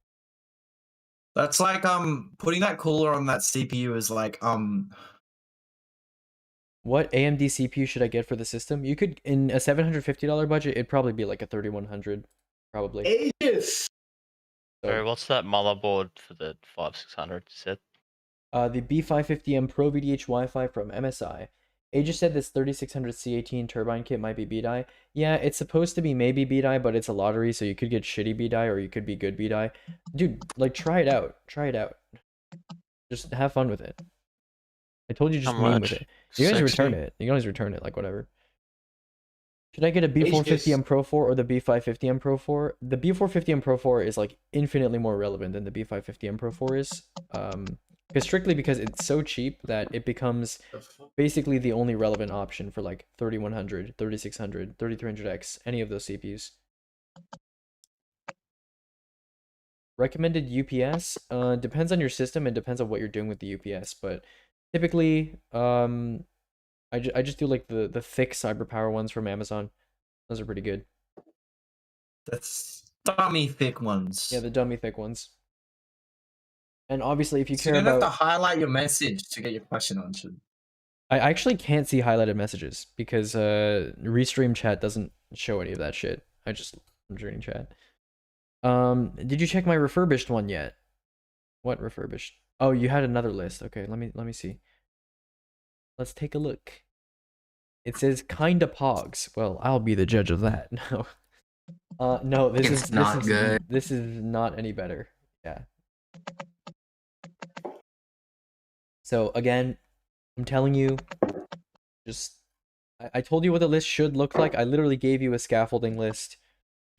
That's like putting that cooler on that CPU is like What AMD CPU should I get for the system? You could, in a $750 budget, it'd probably be like a 3100, probably. Aegis. Sorry, So, what's that motherboard for the 5600 you said? the B550M Pro VDH Wi-Fi from MSI. Aegis said this 3600 C18 turbine kit might be B-die. Yeah, it's supposed to be maybe B-die, but it's a lottery, so you could get shitty B-die or you could be good B-die. Dude, like, try it out. Try it out. Just have fun with it. I told you just How meme much? with it. You guys return 60? it. You can always return it, like, whatever. Should I get a B450M Pro 4 or the B550M Pro 4? The B450M Pro 4 is, like, infinitely more relevant than the B550M Pro 4 is. Strictly because it's so cheap that it becomes basically the only relevant option for like 3100, 3600, 3300X, any of those CPUs. Recommended UPS depends on your system and depends on what you're doing with the UPS, but typically I just do like the thick CyberPower ones from Amazon. Those are pretty good. that's dummy thick ones. Yeah, the dummy thick ones. And obviously, if you So care you don't about, have to highlight your message to get your question answered. I actually can't see highlighted messages because Restream chat doesn't show any of that shit. I'm reading chat. Did you check my refurbished one yet? What refurbished? Oh, you had another list. Okay, let me see. Let's take a look. It says kinda pogs. Well, I'll be the judge of that. No. No, this It's is not good. This is not any better. Yeah. So again, I'm telling you, just I told you what the list should look like. I literally gave you a scaffolding list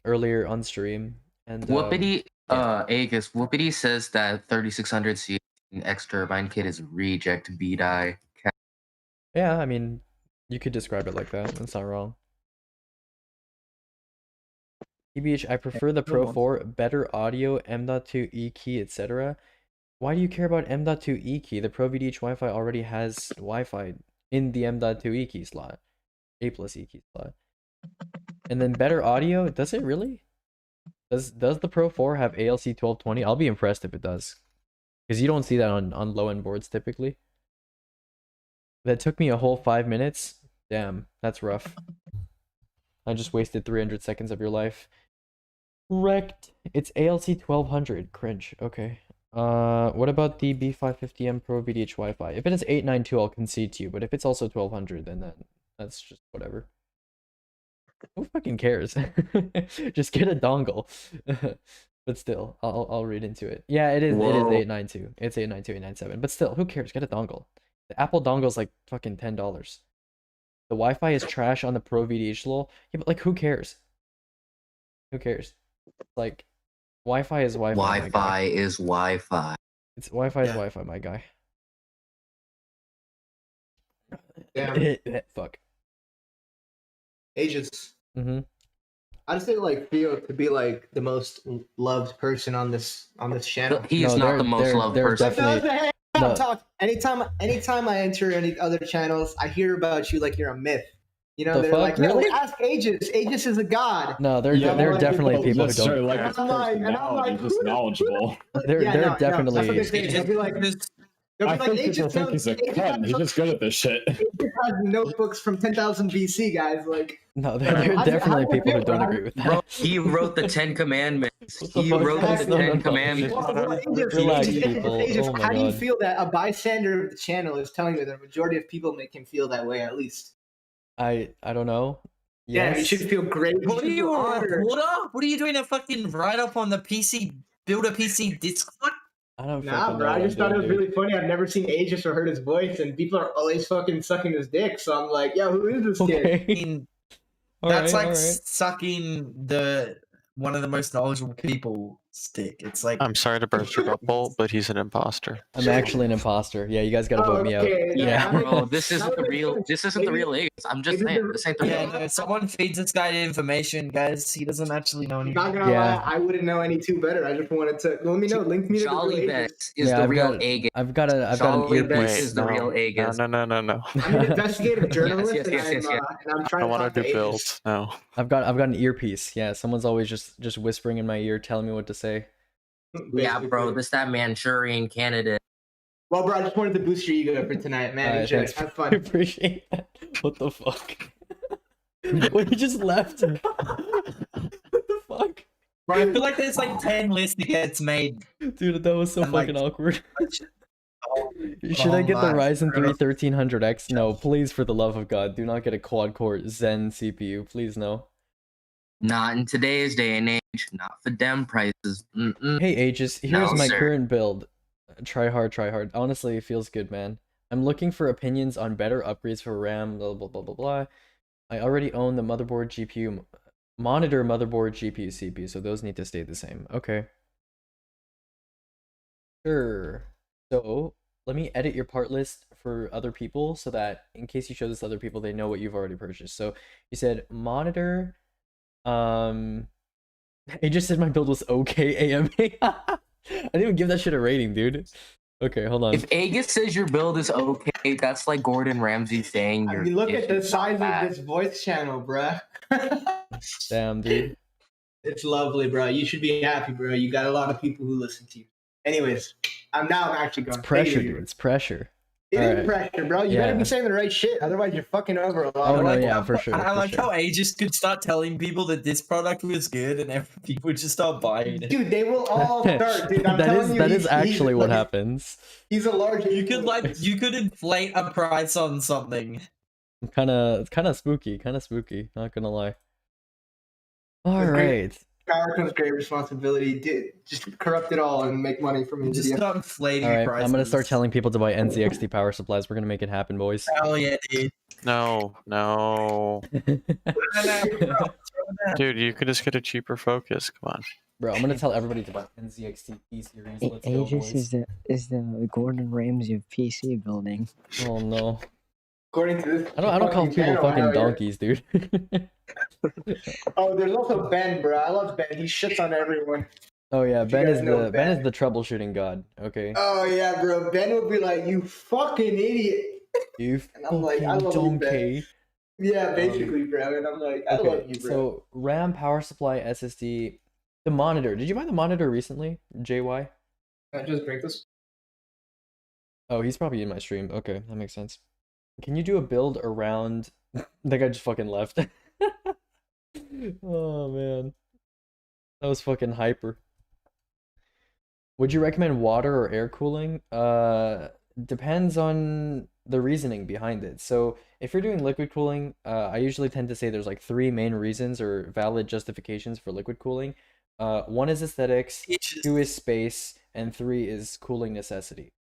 earlier on stream. And Whoopity, Aegis, Whoopity says that 3600 C X turbine kit is reject B-die. yeah, I mean, you could describe it like that. That's not wrong. EBH, I prefer the Pro 4, better audio, M.2 E key, etc. Why do you care about M.2 E key? The Pro VDH Wi-Fi already has Wi-Fi in the M.2 E key slot, A+ E key slot. And then better audio, does it really? Does the Pro 4 have ALC 1220? I'll be impressed if it does, because you don't see that on low-end boards typically. That took me a whole 5 minutes. Damn, that's rough. I just wasted 300 seconds of your life. Wrecked. It's ALC 1200. Cringe. Okay. What about the B550M Pro VDH Wi-Fi? If it is 892, I'll concede to you, but if it's also 1200, then that's just whatever. Who fucking cares? Just get a dongle. But still, I'll read into it. Yeah, it is 892. It's 892, 897. But still, who cares? Get a dongle. The Apple dongle is like fucking $10. The Wi-Fi is trash on the Pro VDH lol. Yeah, but like who cares? Who cares? Like Wi-Fi is Wi-Fi. Wi-Fi is Wi-Fi. It's Wi-Fi is Wi-Fi, my guy. Damn. Fuck. Aegis. Mm-hmm. I just think like Theo to be like the most loved person on this channel. He is not the most loved person. Definitely... Anytime I enter any other channels, I hear about you like you're a myth. You know, The they're fuck? like, Really? "Yeah, ask Aegis. Aegis is a god." No, there are definitely people who don't. Like, and I'm like, just knowledgeable. They're definitely. That's what they say. They'll be I like, think they people just think tell- he's a they just cunt. have He's just good at this shit. They just have notebooks from 10,000 BC, guys. Like, No, there are How's it- definitely how's it people who feel, don't bro? agree with that. Bro, he wrote the 10 Commandments. What the He fuck? wrote No, the no, 10 no. Commandments. Relax, people. Oh my how do you god. feel that a bystander of the channel is telling you that the majority of people make him feel that way, at least? I don't know. Yeah, you Yes. should feel great. You What are should you, feel a honored. reporter? What are you doing a fucking write up on the PC Build a PC Discord? I don't Nah, fucking bro. know I what just I'm thought it was doing, dude. really funny. I've never seen Aegis or heard his voice, and people are always fucking sucking his dick. So I'm like, yo, who is this kid? Okay. That's like alright. sucking one of the most knowledgeable people stick. It's like I'm sorry to burst your bubble, but he's an imposter. I'm actually an imposter. Yeah, you guys gotta vote me out. okay, Yeah. Bro, this isn't the real. This isn't the real Aegis. I'm just saying. This ain't the yeah, real. no, someone feeds this guy information, guys. He doesn't actually know I'm anything. not gonna Yeah. lie, I wouldn't know any two better. I just wanted to let me know. Link me to the Jolly real Bets Aegis. is Yeah, the I've real got- Aegis. I've got an Jolly earpiece. Bets is the real Aegis. No. I'm an investigative journalist, yes, yes, and, yes. and I'm I trying to want talk to to do Aegis. builds. No. I've got an earpiece. Yeah, someone's always just whispering in my ear, telling me what to say. Yeah, bro. This that Manchurian candidate. Well, bro, I just wanted to boost your ego for tonight, man. Alright, Enjoy. thanks. Have I fun. appreciate that. What the fuck? Wait, he just left. What the fuck? Bro, I feel like there's like 10 lists that gets made. Dude, that was so I'm like- fucking awkward. Should I get the Ryzen 3 1300X? No, please, for the love of God, do not get a quad-core Zen CPU. Please, no. Not in today's day and age. Not for dem prices. Mm-mm. Hey, Aegis, here's No, my sir. current build. Try hard. Honestly, it feels good, man. I'm looking for opinions on better upgrades for RAM, blah, blah, blah, blah, blah. I already own the motherboard, GPU, monitor, motherboard, GPU, CPU, so those need to stay the same. Okay. Sure. So, let me edit your part list for other people so that in case you show this to other people, they know what you've already purchased. So, you said monitor, it just said my build was okay AMA. I didn't even give that shit a rating, dude. Okay, hold on. If Aegis says your build is okay, that's like Gordon Ramsay saying I your. mean, look at the dishes size not of this voice channel, bruh. Damn, dude. It's lovely, bro. You should be happy, bro. You got a lot of people who listen to you. Anyways, I'm actually going. It's pressure, dude. It's pressure. It is Alright. pressure, bro. You gotta Yeah. be saying the right shit. Otherwise, you're fucking over a lot. Oh, of no, people. yeah, for sure. I for like sure. how Aegis could start telling people that this product was good and people would just start buying it. Dude, they will all start, dude. I'm that telling is you, that he's- is actually he's, what like, happens. He's a large. You could inflate a price on something. It's kind of spooky. Not gonna lie. All It's great. right. Power comes great responsibility. Dude, just corrupt it all and make money from Just NVIDIA. start inflating All right. prices. I'm gonna start telling people to buy NZXT power supplies. We're gonna make it happen, boys. Hell yeah, dude. No. Dude, you could just get a cheaper Focus. Come on. Bro, I'm gonna tell everybody to buy NZXT P series. Let's go, Aegis boys. is the Gordon Ramsay of PC building. Oh no. According to this, I don't call people channel, fucking hell yeah. donkeys, dude. Oh, there's also Ben, bro. I love Ben. He shits on everyone. Oh yeah, You Ben guys is know Ben is Ben. the troubleshooting god. Okay. Oh yeah, bro. Ben would be like, "You fucking idiot." You And I'm like, I fucking love you, Ben. donkey. Yeah, basically, bro. And I'm like, I love you, bro. So RAM, power supply, SSD, the monitor. Did you buy the monitor recently, JY? Can I just break this? Oh, he's probably in my stream. Okay, that makes sense. Can you do a build around? That guy just fucking left. Oh man, that was fucking hyper. Would you recommend water or air cooling? Depends on the reasoning behind it. So if you're doing liquid cooling, I usually tend to say there's like 3 main reasons or valid justifications for liquid cooling. 1 is aesthetics, 2 is space, and 3 is cooling necessity.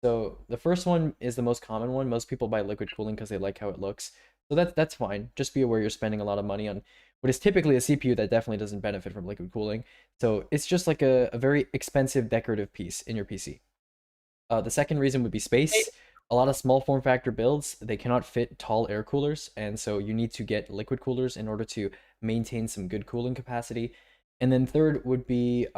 So the first one is the most common one. Most people buy liquid cooling because they like how it looks. So that's fine. Just be aware you're spending a lot of money on what is typically a CPU that definitely doesn't benefit from liquid cooling. So it's just like a very expensive decorative piece in your PC. The second reason would be space. A lot of small form factor builds, they cannot fit tall air coolers, and so you need to get liquid coolers in order to maintain some good cooling capacity. And then third would be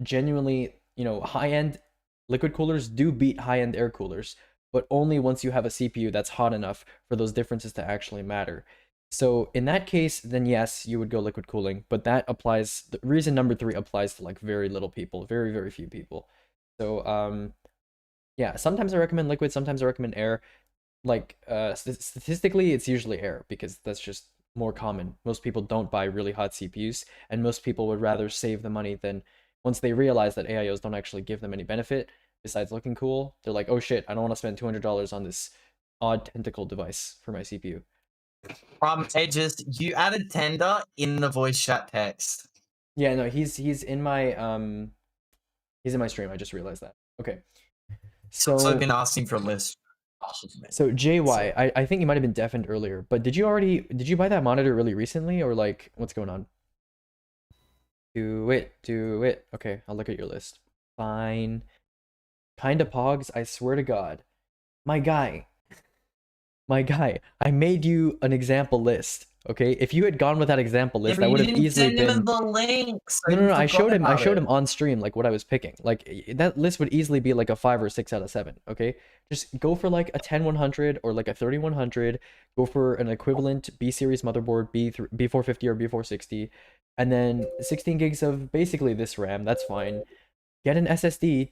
genuinely, high-end liquid coolers do beat high-end air coolers, but only once you have a CPU that's hot enough for those differences to actually matter. So in that case, then yes, you would go liquid cooling, but that applies, the reason number 3 applies to like very little people, very, very few people. So, Yeah, sometimes I recommend liquid, sometimes I recommend air. Like statistically, it's usually air because that's just more common. Most people don't buy really hot CPUs, and most people would rather save the money than once they realize that AIOs don't actually give them any benefit besides looking cool. They're like, oh shit, I don't want to spend $200 on this odd tentacle device for my CPU. Edges, you added Tender in the voice chat text. Yeah, no, he's in my stream. I just realized that. Okay. So I've been asking for a list. So JY, I think you might have been deafened earlier, but did you buy that monitor really recently, or like what's going on? Do it. Okay, I'll look at your list. Fine. Kinda Pogs, I swear to God. My guy, I made you an example list. Okay, if you had gone with that example list, that would have easily been. The links. No. I showed him on stream like what I was picking. Like that list would easily be like a 5 or 6 out of 7. Okay, just go for like a 10100 or like a 3100. Go for an equivalent B series motherboard, B450 or B460, and then 16 gigs of basically this RAM. That's fine. Get an SSD.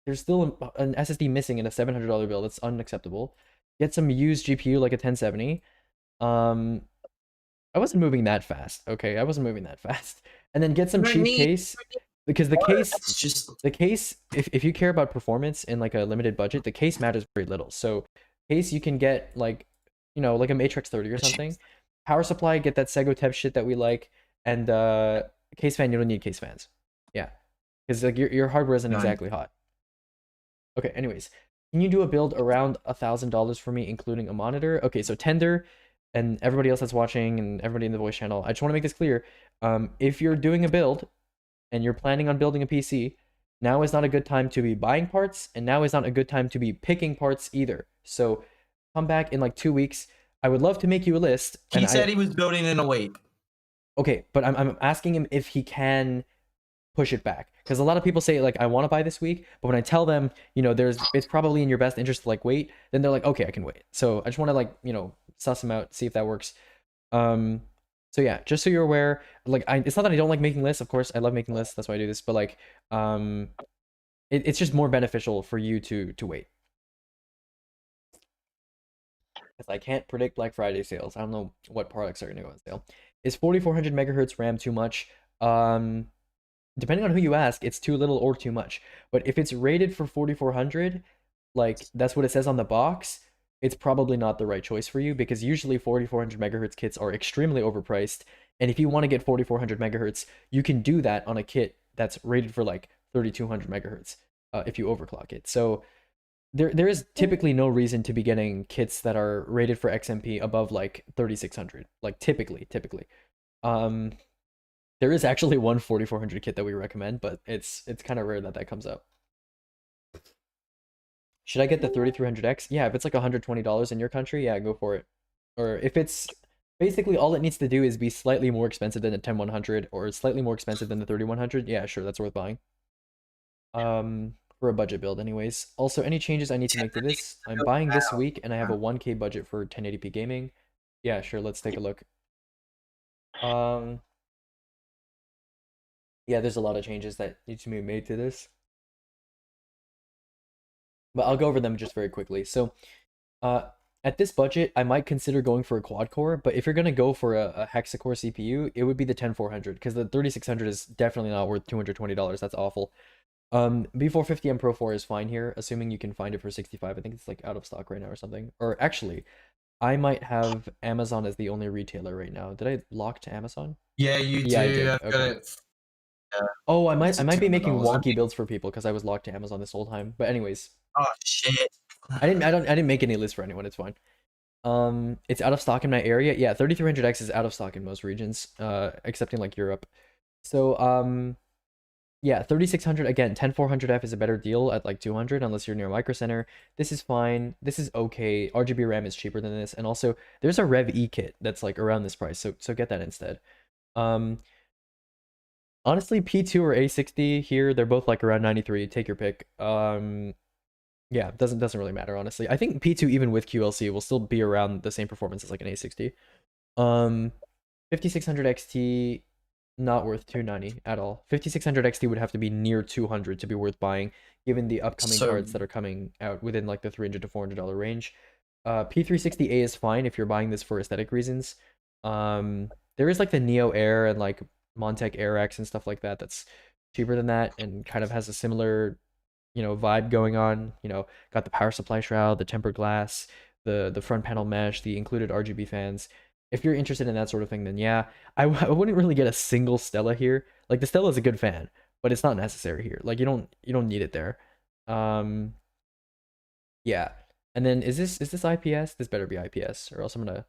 There's still an SSD missing in a $700 bill. That's unacceptable. Get some used GPU like a 1070. I wasn't moving that fast. Okay, I wasn't moving that fast. And then get some cheap case, because the case, if you care about performance in like a limited budget, the case matters very little. So case you can get like, like a Matrix 30 or something. Power supply, get that Segotep shit that we like, and case fan, you don't need case fans. Yeah, because like your hardware isn't exactly hot. Okay, anyways, can you do a build around $1,000 for me, including a monitor? Okay, so Tender and everybody else that's watching and everybody in the voice channel, I just want to make this clear. If you're doing a build and you're planning on building a PC, now is not a good time to be buying parts, and now is not a good time to be picking parts either. So come back in like 2 weeks. I would love to make you a list. He said he was building in a week. Okay, but I'm asking him if he can push it back, because a lot of people say like I want to buy this week, but when I tell them it's probably in your best interest to like wait, then they're like, okay, I can wait. So I just want to like suss them out, see if that works. So yeah, just so you're aware, like it's not that I don't like making lists. Of course I love making lists, that's why I do this, but like it's just more beneficial for you to wait, because I can't predict Black Friday sales. I don't know what products are going to go on sale. Is 4400 megahertz RAM too much? Depending on who you ask, it's too little or too much. But if it's rated for 4400, like that's what it says on the box, it's probably not the right choice for you, because usually 4400 megahertz kits are extremely overpriced. And if you want to get 4400 megahertz, you can do that on a kit that's rated for like 3200 megahertz if you overclock it. So there is typically no reason to be getting kits that are rated for XMP above like 3600. Like typically. There is actually one 4400 kit that we recommend, but it's kind of rare that comes up. Should I get the 3300X? Yeah, if it's like $120 in your country, yeah, go for it. Or if it's basically all it needs to do is be slightly more expensive than the 10100 or slightly more expensive than the 3100, yeah, sure, that's worth buying. For a budget build anyways. Also, any changes I need to make to this? I'm buying this week and I have a 1K budget for 1080p gaming. Yeah, sure, let's take a look. Yeah, there's a lot of changes that need to be made to this, but I'll go over them just very quickly. So at this budget, I might consider going for a quad core, but if you're going to go for a hexa-core CPU, it would be the 10400, because the 3600 is definitely not worth $220. That's awful. B450M Pro 4 is fine here, assuming you can find it for 65. I think it's like out of stock right now or something. Or actually, I might have Amazon as the only retailer right now. Did I lock to Amazon? Yeah, you do. I did. I've got it. Oh, I might be making wonky builds for people because I was locked to Amazon this whole time. But anyways. Oh shit. I didn't make any list for anyone, it's fine. It's out of stock in my area. Yeah, 3300X is out of stock in most regions, excepting like Europe. So yeah, 3600 again, 10400F is a better deal at like 200 unless you're near a Micro Center. This is fine. This is okay. RGB RAM is cheaper than this, and also there's a Rev E kit that's like around this price, so get that instead. Honestly, P2 or A60 here, they're both like around 93. Take your pick. Yeah, it doesn't really matter, honestly. I think P2 even with QLC will still be around the same performance as like an A60. 5600 XT, Not worth 290 at all. 5600 XT would have to be near 200 to be worth buying, given the upcoming So- cards that are coming out within like the $300 to $400 range. P360A is fine if you're buying this for aesthetic reasons. There is like the Neo Air and like Montec Air X and stuff like that that's cheaper than that and kind of has a similar, vibe going on. Got the power supply shroud, the tempered glass, the front panel mesh, the included RGB fans. If you're interested in that sort of thing, then yeah, I wouldn't really get a single Stella here. Like the Stella is a good fan, but it's not necessary here. Like you don't need it there. Yeah. And then is this IPS? This better be IPS, or else I'm gonna.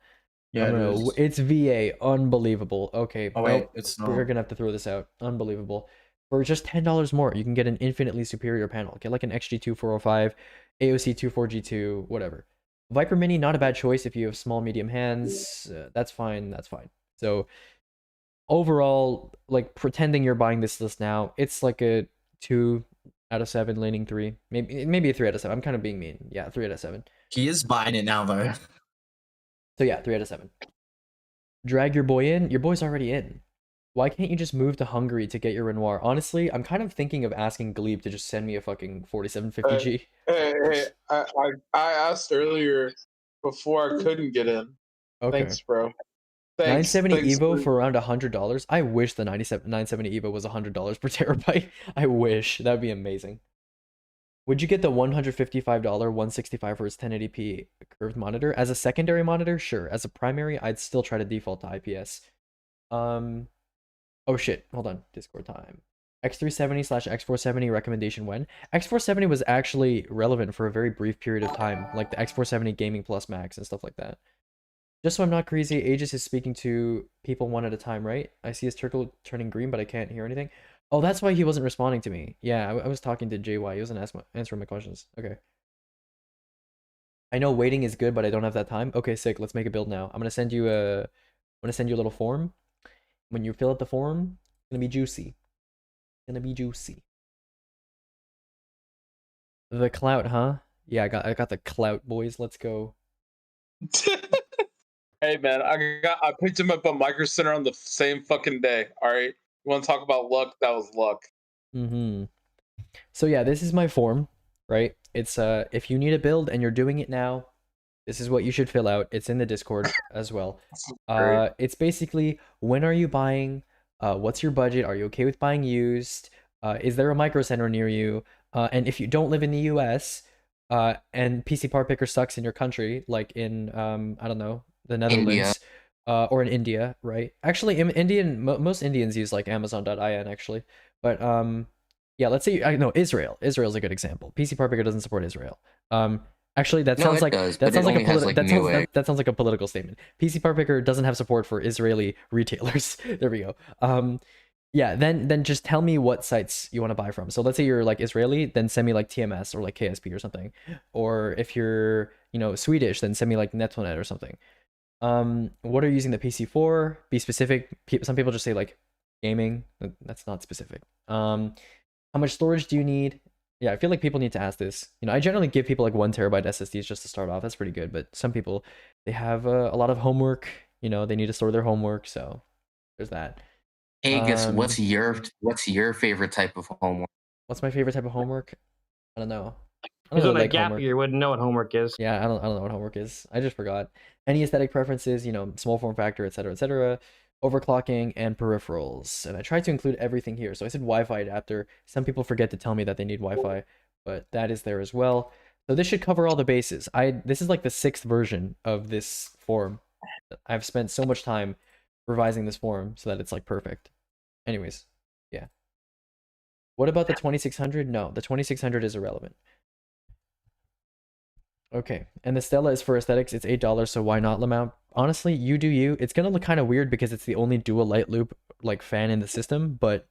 Yeah, I'm it gonna- is. it's VA. Unbelievable. Okay. Oh wait, nope, it's we're not. gonna have to throw this out. Unbelievable. For just $10 more, you can get an infinitely superior panel. Get like an XG2 405, AOC 24G2, whatever. Viper Mini, not a bad choice if you have small, medium hands. That's fine. That's fine. So overall, like pretending you're buying this list now, it's like a 2 out of 7, leaning 3, maybe a 3 out of 7. I'm kind of being mean. Yeah, 3 out of 7. He is buying it now though. So yeah, 3 out of 7. Drag your boy in. Your boy's already in. Why can't you just move to Hungary to get your Renoir? Honestly, I'm kind of thinking of asking Glebe to just send me a fucking 4750G. Hey, I asked earlier before I couldn't get in. Okay. Thanks, bro. Thanks, 970 thanks Evo for around $100. I wish the 970 Evo was $100 per terabyte. I wish. That'd be amazing. Would you get the $155 165 Hz 1080p curved monitor as a secondary monitor? Sure. As a primary, I'd still try to default to IPS. Oh shit. Hold on. Discord time. X370/X470 recommendation when? X470 was actually relevant for a very brief period of time, like the X470 Gaming Plus Max and stuff like that. Just so I'm not crazy, Aegis is speaking to people one at a time, right? I see his turtle turning green, but I can't hear anything. Oh, that's why he wasn't responding to me. Yeah, I was talking to JY. He wasn't answering my questions. Okay. I know waiting is good, but I don't have that time. Okay, sick. Let's make a build now. I'm gonna send you a little form. When you fill out the form, it's gonna be juicy. It's gonna be juicy. The clout, huh? Yeah, I got the clout, boys. Let's go. Hey man, I picked him up at Micro Center on the same fucking day. All right, you want to talk about luck? That was luck. So yeah, this is my form, right? It's if you need a build and you're doing it now, this is what you should fill out. It's in the Discord as well. It's basically, when are you buying? What's your budget? Are you okay with buying used? Is there a Micro Center near you? And if you don't live in the US, and PC Part Picker sucks in your country, like in I don't know, the Netherlands, or in India, right? Actually, most Indians use like Amazon.in actually, but yeah, let's say I know Israel. Israel's a good example. PC Part Picker doesn't support Israel. Actually, that No, sounds it like does, that but sounds it like a only has, like, Newegg. that sounds like a political statement. PC Part Picker doesn't have support for Israeli retailers. There we go. Yeah, then just tell me what sites you want to buy from. So let's say you're like Israeli, then send me like TMS or like KSP or something. Or if you're, Swedish, then send me like Netonet or something. What are you using the PC for? Be specific. Some people just say like gaming. That's not specific. How much storage do you need? Yeah, I feel like people need to ask this. I generally give people like 1 terabyte SSDs just to start off. That's pretty good. But some people, they have a lot of homework. They need to store their homework. So there's that. Aegis, what's your favorite type of homework? What's my favorite type of homework? I don't know. I He's don't on really a gap homework. year, wouldn't know what homework is. Yeah, I don't know what homework is. I just forgot. Any aesthetic preferences, small form factor, etc., overclocking and peripherals. And I tried to include everything here. So I said Wi-Fi adapter. Some people forget to tell me that they need Wi-Fi, but that is there as well. So this should cover all the bases. This is like the 6th version of this form. I've spent so much time revising this form so that it's like perfect. Anyways, yeah. What about the 2600? No, the 2600 is irrelevant. Okay, and the Stella is for aesthetics. It's $8, so why not, Lamount? Honestly, you do you. It's gonna look kind of weird because it's the only dual light loop like fan in the system, but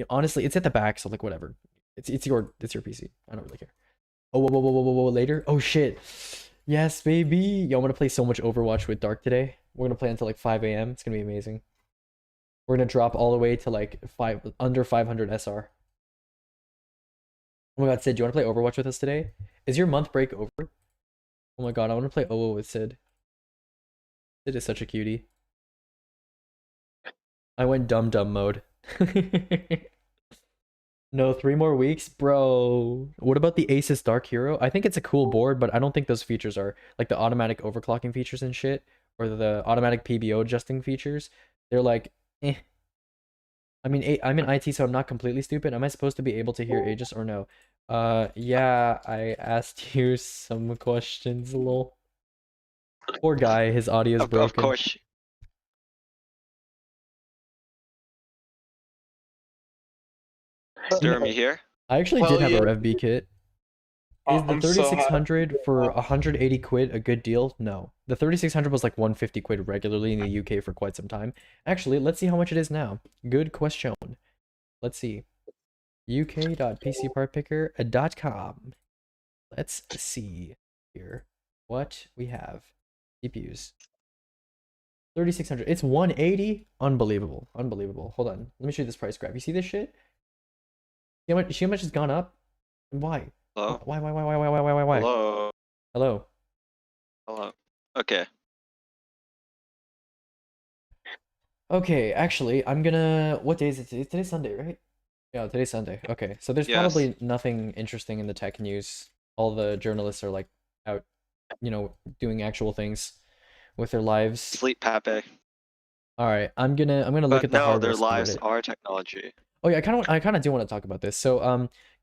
honestly, it's at the back, so like whatever. It's your PC. I don't really care. Oh, whoa, later. Oh shit. Yes, baby. Yo, I'm gonna play so much Overwatch with Dark today. We're gonna play until like 5 a.m. It's gonna be amazing. We're gonna drop all the way to like under 500 SR. Oh my god, Sid, do you want to play Overwatch with us today? Is your month break over? Oh my god, I want to play OWO with Sid. Sid is such a cutie. I went dumb mode. No, 3 more weeks, bro. What about the Asus Dark Hero? I think it's a cool board, but I don't think those features are like the automatic overclocking features and shit, or the automatic PBO adjusting features. They're like, eh. I mean, I'm in IT, so I'm not completely stupid. Am I supposed to be able to hear Aegis or no? Yeah, I asked you some questions, lol. Poor guy, his audio's broken. Of course. Sturm, you here? I actually Well, did have yeah. a RevB kit. Is the I'm so happy. 3600 for 180 quid a good deal? No. The 3600 was like 150 quid regularly in the UK for quite some time. Actually, let's see how much it is now. Good question. Let's see. uk.pcpartpicker.com. Let's see here what we have. CPUs. 3600. It's 180. Unbelievable. Unbelievable. Hold on. Let me show you this price graph. You see this shit? See how much has gone up? Why? Hello? Why? Hello? Hello? Hello? Okay. Okay, actually, I'm gonna... What day is it? Today's Sunday, right? Yeah, today's Sunday. Okay, so there's Yes. probably nothing interesting in the tech news. All the journalists are like out, you know, doing actual things with their lives. Sleep Pape. All right, I'm gonna look But at the no, hardware their lives split. are technology. Oh yeah, I kind of do want to talk about this. So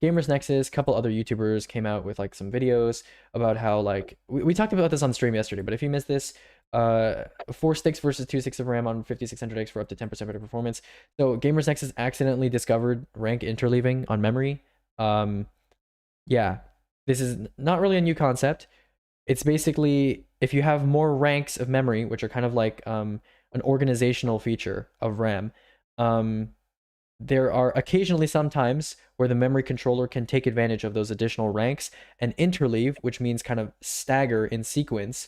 Gamers Nexus, a couple other YouTubers came out with like some videos about how like we talked about this on stream yesterday, but if you missed this, 4 sticks versus 2 sticks of RAM on 5600X for up to 10% better performance. So Gamers Nexus accidentally discovered rank interleaving on memory. Yeah, this is not really a new concept. It's basically if you have more ranks of memory, which are kind of like an organizational feature of RAM, there are occasionally sometimes where the memory controller can take advantage of those additional ranks and interleave, which means kind of stagger in sequence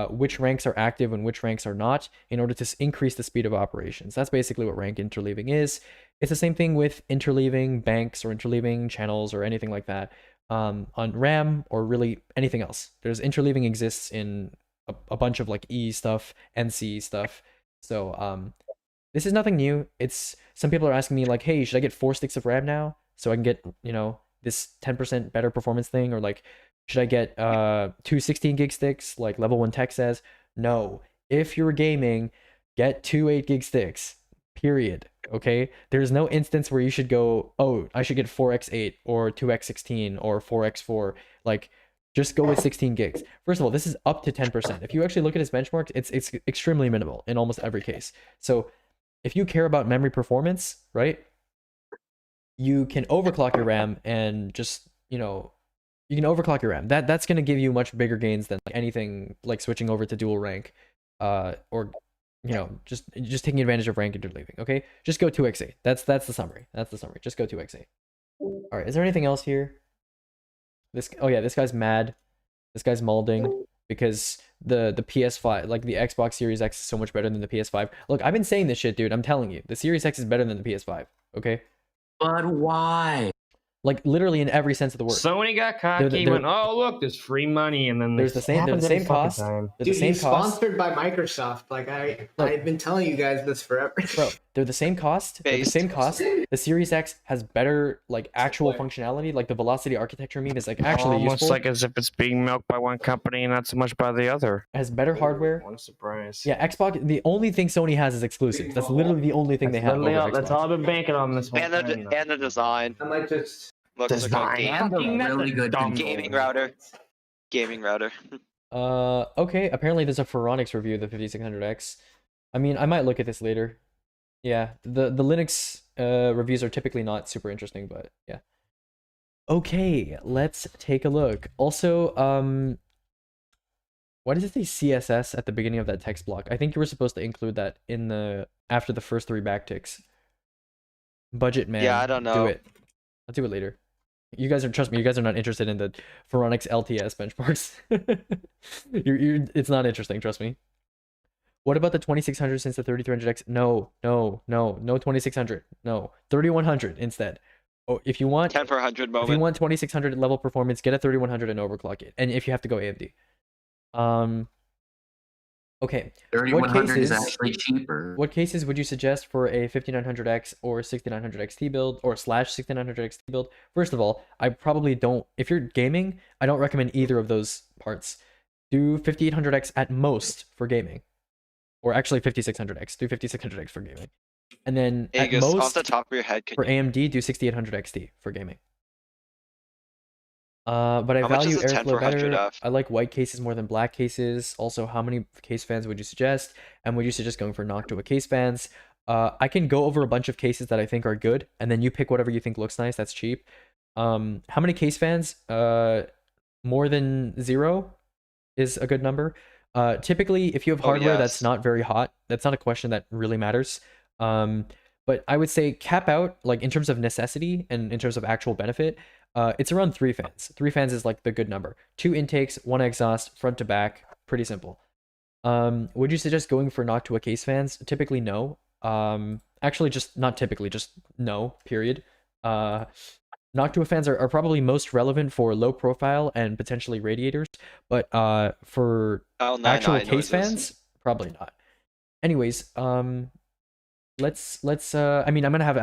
which ranks are active and which ranks are not in order to increase the speed of operations. That's basically what rank interleaving is. It's the same thing with interleaving banks or interleaving channels or anything like that on RAM or really anything else. There's interleaving exists in a bunch of like E stuff, NC stuff. So this is nothing new. It's some people are asking me like, hey, should I get 4 sticks of RAM now so I can get, you know, this 10% better performance thing, or like should I get 2 16 gig sticks like Level 1 Tech says? No. If you're gaming, get 2 8 gig sticks. Period. Okay? There's no instance where you should go, oh, I should get 4x8 or 2x16 or 4x4. Like just go with 16 gigs. First of all, this is up to 10%. If you actually look at its benchmarks, it's extremely minimal in almost every case. So if you care about memory performance, right, you can overclock your RAM and just, you know, you can overclock your RAM. That's going to give you much bigger gains than like anything like switching over to dual rank or, you know, just taking advantage of rank interleaving, okay? Just go 2x8. That's the summary. That's the summary. Just go 2x8. All right, is there anything else here? Oh yeah, this guy's mad. This guy's molding because the PS5, like the Xbox Series X is so much better than the PS5. Look, I've been saying this shit, dude. I'm telling you. The Series X is better than the PS5, okay? But why? Like literally in every sense of the word. Sony got cocky, went, oh look, there's free money, and then there's the same cost. They're Dude, the same he's cost. sponsored by Microsoft. Like I've been telling you guys this forever. Bro, they're the same cost. They're the same cost. The Series X has better like actual functionality. Like the Velocity architecture meme is like actually almost useful. like as if it's being milked by one company and not so much by the other. It has better hardware. What a surprise. Yeah, Xbox. The only thing Sony has is exclusives. That's literally the only thing they have. Over That's Xbox. all I've been banking on this whole And thing. the design. I might just Looks like a really good gaming router. Gaming router. Okay. Apparently, there's a Phoronix review of the 5600X. I mean, I might look at this later. Yeah, the Linux reviews are typically not super interesting, but yeah. Okay, let's take a look. Also, why does it say CSS at the beginning of that text block? I think you were supposed to include that in the after the first 3 backticks. Budget man. Yeah, I don't know. Do it. I'll do it later. You guys are, trust me, you guys are not interested in the Phoronix LTS benchmarks. It's not interesting, trust me. What about the 2600 since the 3300X? No 2600. No, 3100 instead. Oh, if you want 10 per 100 moment. If you want 2600 level performance, get a 3100 and overclock it. And if you have to go AMD. Okay. What 3100 is cases? actually cheaper. What cases would you suggest for a 5900X or 6900 XT build or slash 6900 XT build? First of all, I probably don't. If you're gaming, I don't recommend either of those parts. Do 5800X at most for gaming, or actually 5600X. Do 5600X for gaming, and then at Aegis, off most the top of your head, can for you, AMD, do 6800 XT for gaming. But I how much value is a airflow 10400 better. F? I like white cases more than black cases. Also, how many case fans would you suggest? And would you suggest going for Noctua case fans? I can go over a bunch of cases that I think are good, and then you pick whatever you think looks nice. That's cheap. How many case fans? More than 0 is a good number. Typically, if you have Oh, hardware that's yes. not very hot, that's not a question that really matters. But I would say cap out, like in terms of necessity and in terms of actual benefit, it's around 3 fans. 3 fans is like the good number. 2 intakes, 1 exhaust, front to back. Pretty simple. Would you suggest going for Noctua case fans? Typically, no. Actually, just not typically, just no, period. Noctua fans are probably most relevant for low profile and potentially radiators, but for actual L99 case noises. fans, probably not. Anyways, let's I mean, I'm gonna have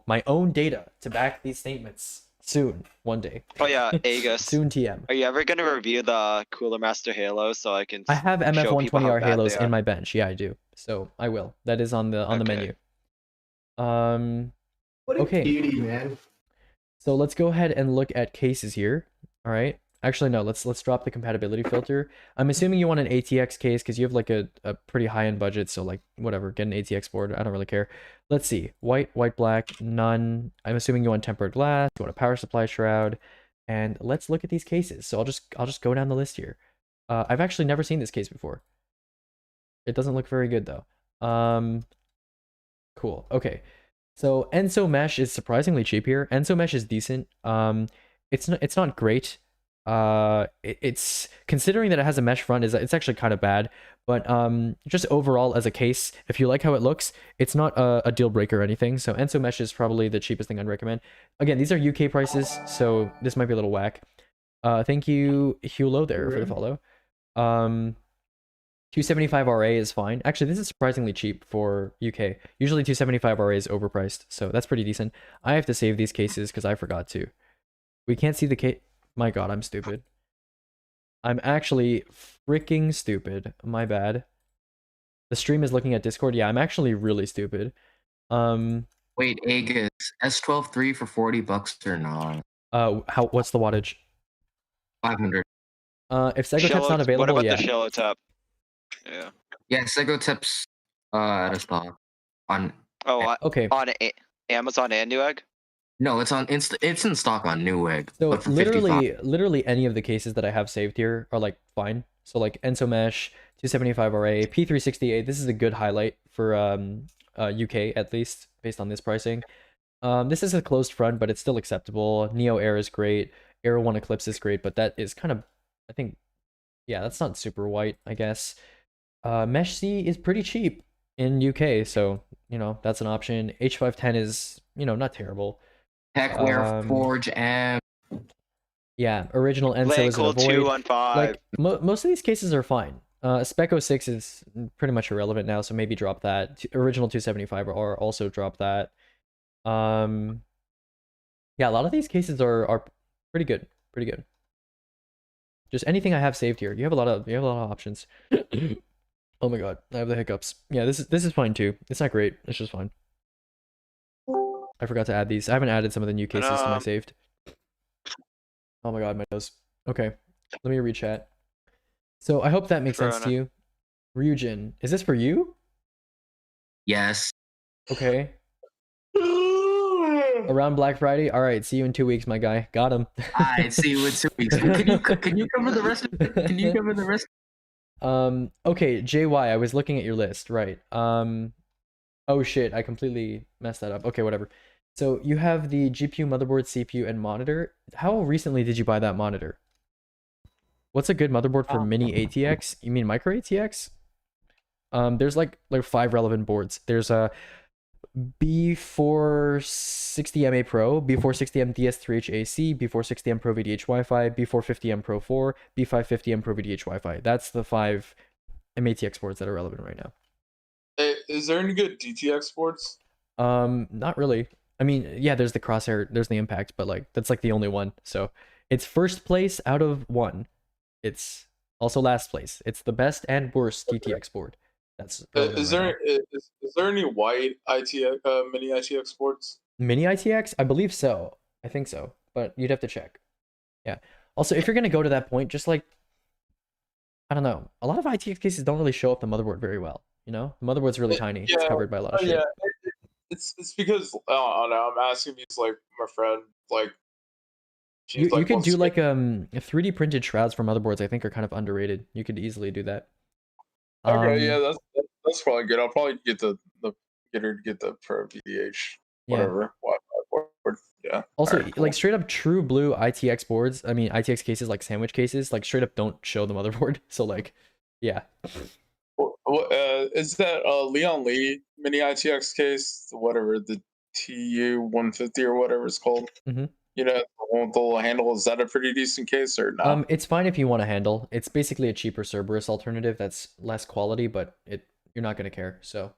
my own data to back these statements soon, one day. Oh yeah, Aegis. Soon TM. Are you ever gonna review the Cooler Master Halos so I can I have show people how MF120R bad Halos they are? in my bench. Yeah, I do. So I will. That is on the Okay. menu. What a Okay. cutie, man. So let's go ahead and look at cases here. All right. Actually, no. Let's drop the compatibility filter. I'm assuming you want an ATX case because you have like a pretty high end budget. So like whatever, get an ATX board. I don't really care. Let's see. White, black, none. I'm assuming you want tempered glass. You want a power supply shroud. And let's look at these cases. So I'll just go down the list here. I've actually never seen this case before. It doesn't look very good though. Cool. Okay. So Enso Mesh is surprisingly cheap here. Enso Mesh is decent. It's not great. It's considering that it has a mesh front, it's actually kind of bad. But just overall as a case, if you like how it looks, it's not a deal breaker or anything. So Enso Mesh is probably the cheapest thing I'd recommend. Again, these are UK prices, so this might be a little whack. Thank you, Hulo, there for the follow. 275 RA is fine. Actually, this is surprisingly cheap for UK. Usually 275 RA is overpriced, so that's pretty decent. I have to save these cases because I forgot to. We can't see the case. My god, I'm stupid. I'm actually freaking stupid. My bad. The stream is looking at Discord. Yeah, I'm actually really stupid. Wait, Aegis, S12 for $40 or not? What's the wattage? 500. If Segotep's not available, What about yeah. the Shallow Tap? Yeah. Yeah, Segotep's out of stock. On okay. On Amazon and Newegg? No, it's in stock on Newegg. So but for literally any of the cases that I have saved here are like fine. So like Enso Mesh, 275 RA, P368. This is a good highlight for UK at least based on this pricing. This is a closed front, but it's still acceptable. Neo Air is great. Aero 1 Eclipse is great, but that is kind of, I think, yeah, that's not super white, I guess. Mesh C is pretty cheap in UK, so you know that's an option. H510 is, you know, not terrible. Techwear Forge M. Yeah, original Enso is an avoid. 215. Like most of these cases are fine. Spec 06 is pretty much irrelevant now, so maybe drop that. Original 275 or also drop that. Yeah, a lot of these cases are pretty good. Pretty good. Just anything I have saved here. You have a lot of options. Oh my god, I have the hiccups. Yeah, this is fine too. It's not great. It's just fine. I forgot to add these. I haven't added some of the new cases to my saved. Oh my god, my nose. Okay, let me read chat. So I hope that makes sense to you. Ryujin, is this for you? Yes. Okay. Around Black Friday? Alright, see you in 2 weeks, my guy. Got him. Alright, see you in 2 weeks. Can you cover the rest of it? Can you cover the rest? Okay, JY, I was looking at your list, right. Oh shit, I completely messed that up. Okay, whatever. So you have the GPU, motherboard, CPU, and monitor. How recently did you buy that monitor? What's a good motherboard for mini ATX? You mean micro ATX? There's like 5 relevant boards. There's a B460MA Pro, B460M DS3H AC, B460M Pro VDH Wi-Fi, B450M Pro 4, B550M Pro VDH Wi-Fi. That's the 5 MATX boards that are relevant right now. Hey, is there any good DTX boards? Not really. I mean, yeah, there's the Crosshair, there's the Impact, but like that's like the only one. So it's first place out of 1. It's also last place. It's the best and worst DTX board. That's relevant Is right there now. is there any white ITX mini ITX boards? Mini ITX? I believe so. I think so, but you'd have to check. Yeah. Also, if you're gonna go to that point, just like, I don't know, a lot of ITX cases don't really show up the motherboard very well. You know, the motherboard's really tiny. It's covered by a lot of shit. Yeah. It's because I don't know. I'm asking because like my friend like You, she's like you could wants do to like 3D printed shrouds for motherboards. I think are kind of underrated. You could easily do that. Okay, yeah, that's probably good. I'll probably get get her to get the Pro VDH, Yeah. whatever Wi-Fi board. Yeah. Also, Alright, cool. like straight up true blue ITX boards. I mean, ITX cases like sandwich cases, like straight up don't show the motherboard. So like, yeah. Is that Leon Lee mini ITX case, whatever the TU 150 or whatever it's called? Mhm. You know, the one with the little handle. Is that a pretty decent case or not? It's fine if you want to handle. It's basically a cheaper Cerberus alternative that's less quality, but you're not gonna care. So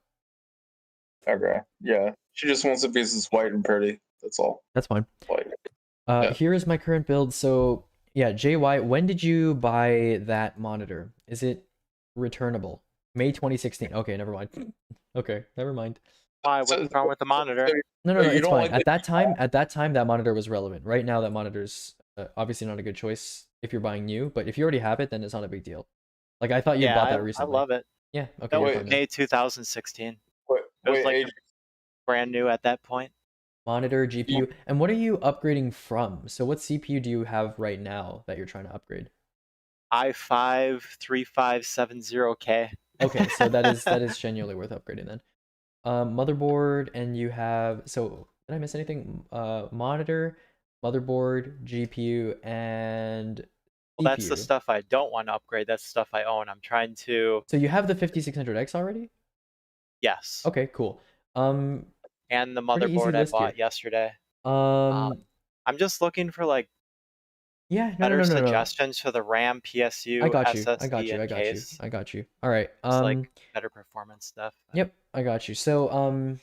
Okay, yeah. She just wants a piece that's white and pretty. That's all. that's fine. White. Here is my current build. So yeah, JY, when did you buy that monitor? Is it returnable? May 2016. Okay, never mind. Okay, never mind. Why? What's wrong with the monitor? No, you it's don't fine. like At that time, that monitor was relevant. Right now, that monitor's obviously not a good choice if you're buying new. But if you already have it, then it's not a big deal. Like I thought you bought that recently. I love it. Yeah. Okay. That you're was fine then. May 2016. Wait, It was wait, like Adrian, brand new at that point. Monitor, GPU, and what are you upgrading from? So what CPU do you have right now that you're trying to upgrade? i5 3570K. Okay, so that is genuinely worth upgrading then. Motherboard, and you have, so did I miss anything? Monitor, motherboard, GPU, and Well, that's the CPU. stuff I don't want to upgrade. That's stuff I own. I'm trying to. So you have the 5600X already? Yes. Okay, cool. And the pretty easy motherboard I list here. bought yesterday. Um, I'm just looking for like yeah, no, better no. suggestions for the RAM, PSU, I got you. SSD, I got you. and I got you. case. I got you. All right. Just like better performance stuff. Yep, I got you. So,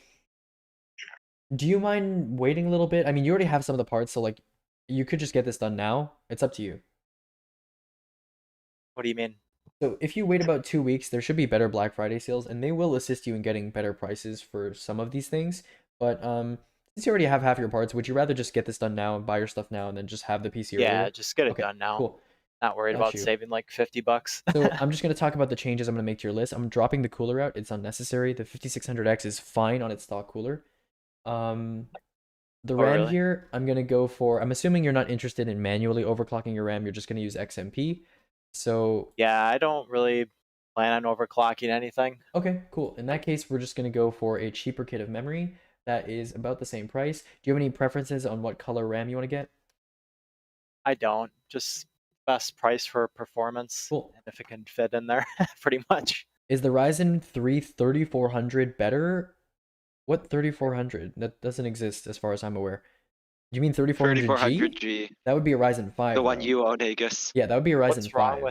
do you mind waiting a little bit? I mean, you already have some of the parts, so like, you could just get this done now. It's up to you. What do you mean? So if you wait about 2 weeks, there should be better Black Friday sales, and they will assist you in getting better prices for some of these things. But since you already have half your parts, would you rather just get this done now and buy your stuff now, and then just have the PC Yeah, earlier? just get it Okay, done now. cool. Not worried Got about you. saving like $50. So I'm just going to talk about the changes I'm going to make to your list. I'm dropping the cooler out. It's unnecessary. The 5600X is fine on its stock cooler. The RAM really? here, I'm going to go for, I'm assuming you're not interested in manually overclocking your RAM. You're just going to use XMP. So Yeah, I don't really plan on overclocking anything. okay, cool. In that case, we're just going to go for a cheaper kit of memory that is about the same price. Do you have any preferences on what color RAM you want to get? I don't. Just best price for performance. Cool. And if it can fit in there, pretty much. Is the Ryzen 3 3400 better? What 3400? That doesn't exist as far as I'm aware. Do you mean 3400G? 3400G. That would be a Ryzen 5. The one though. you own, Agus. Yeah, that would be a Ryzen 5.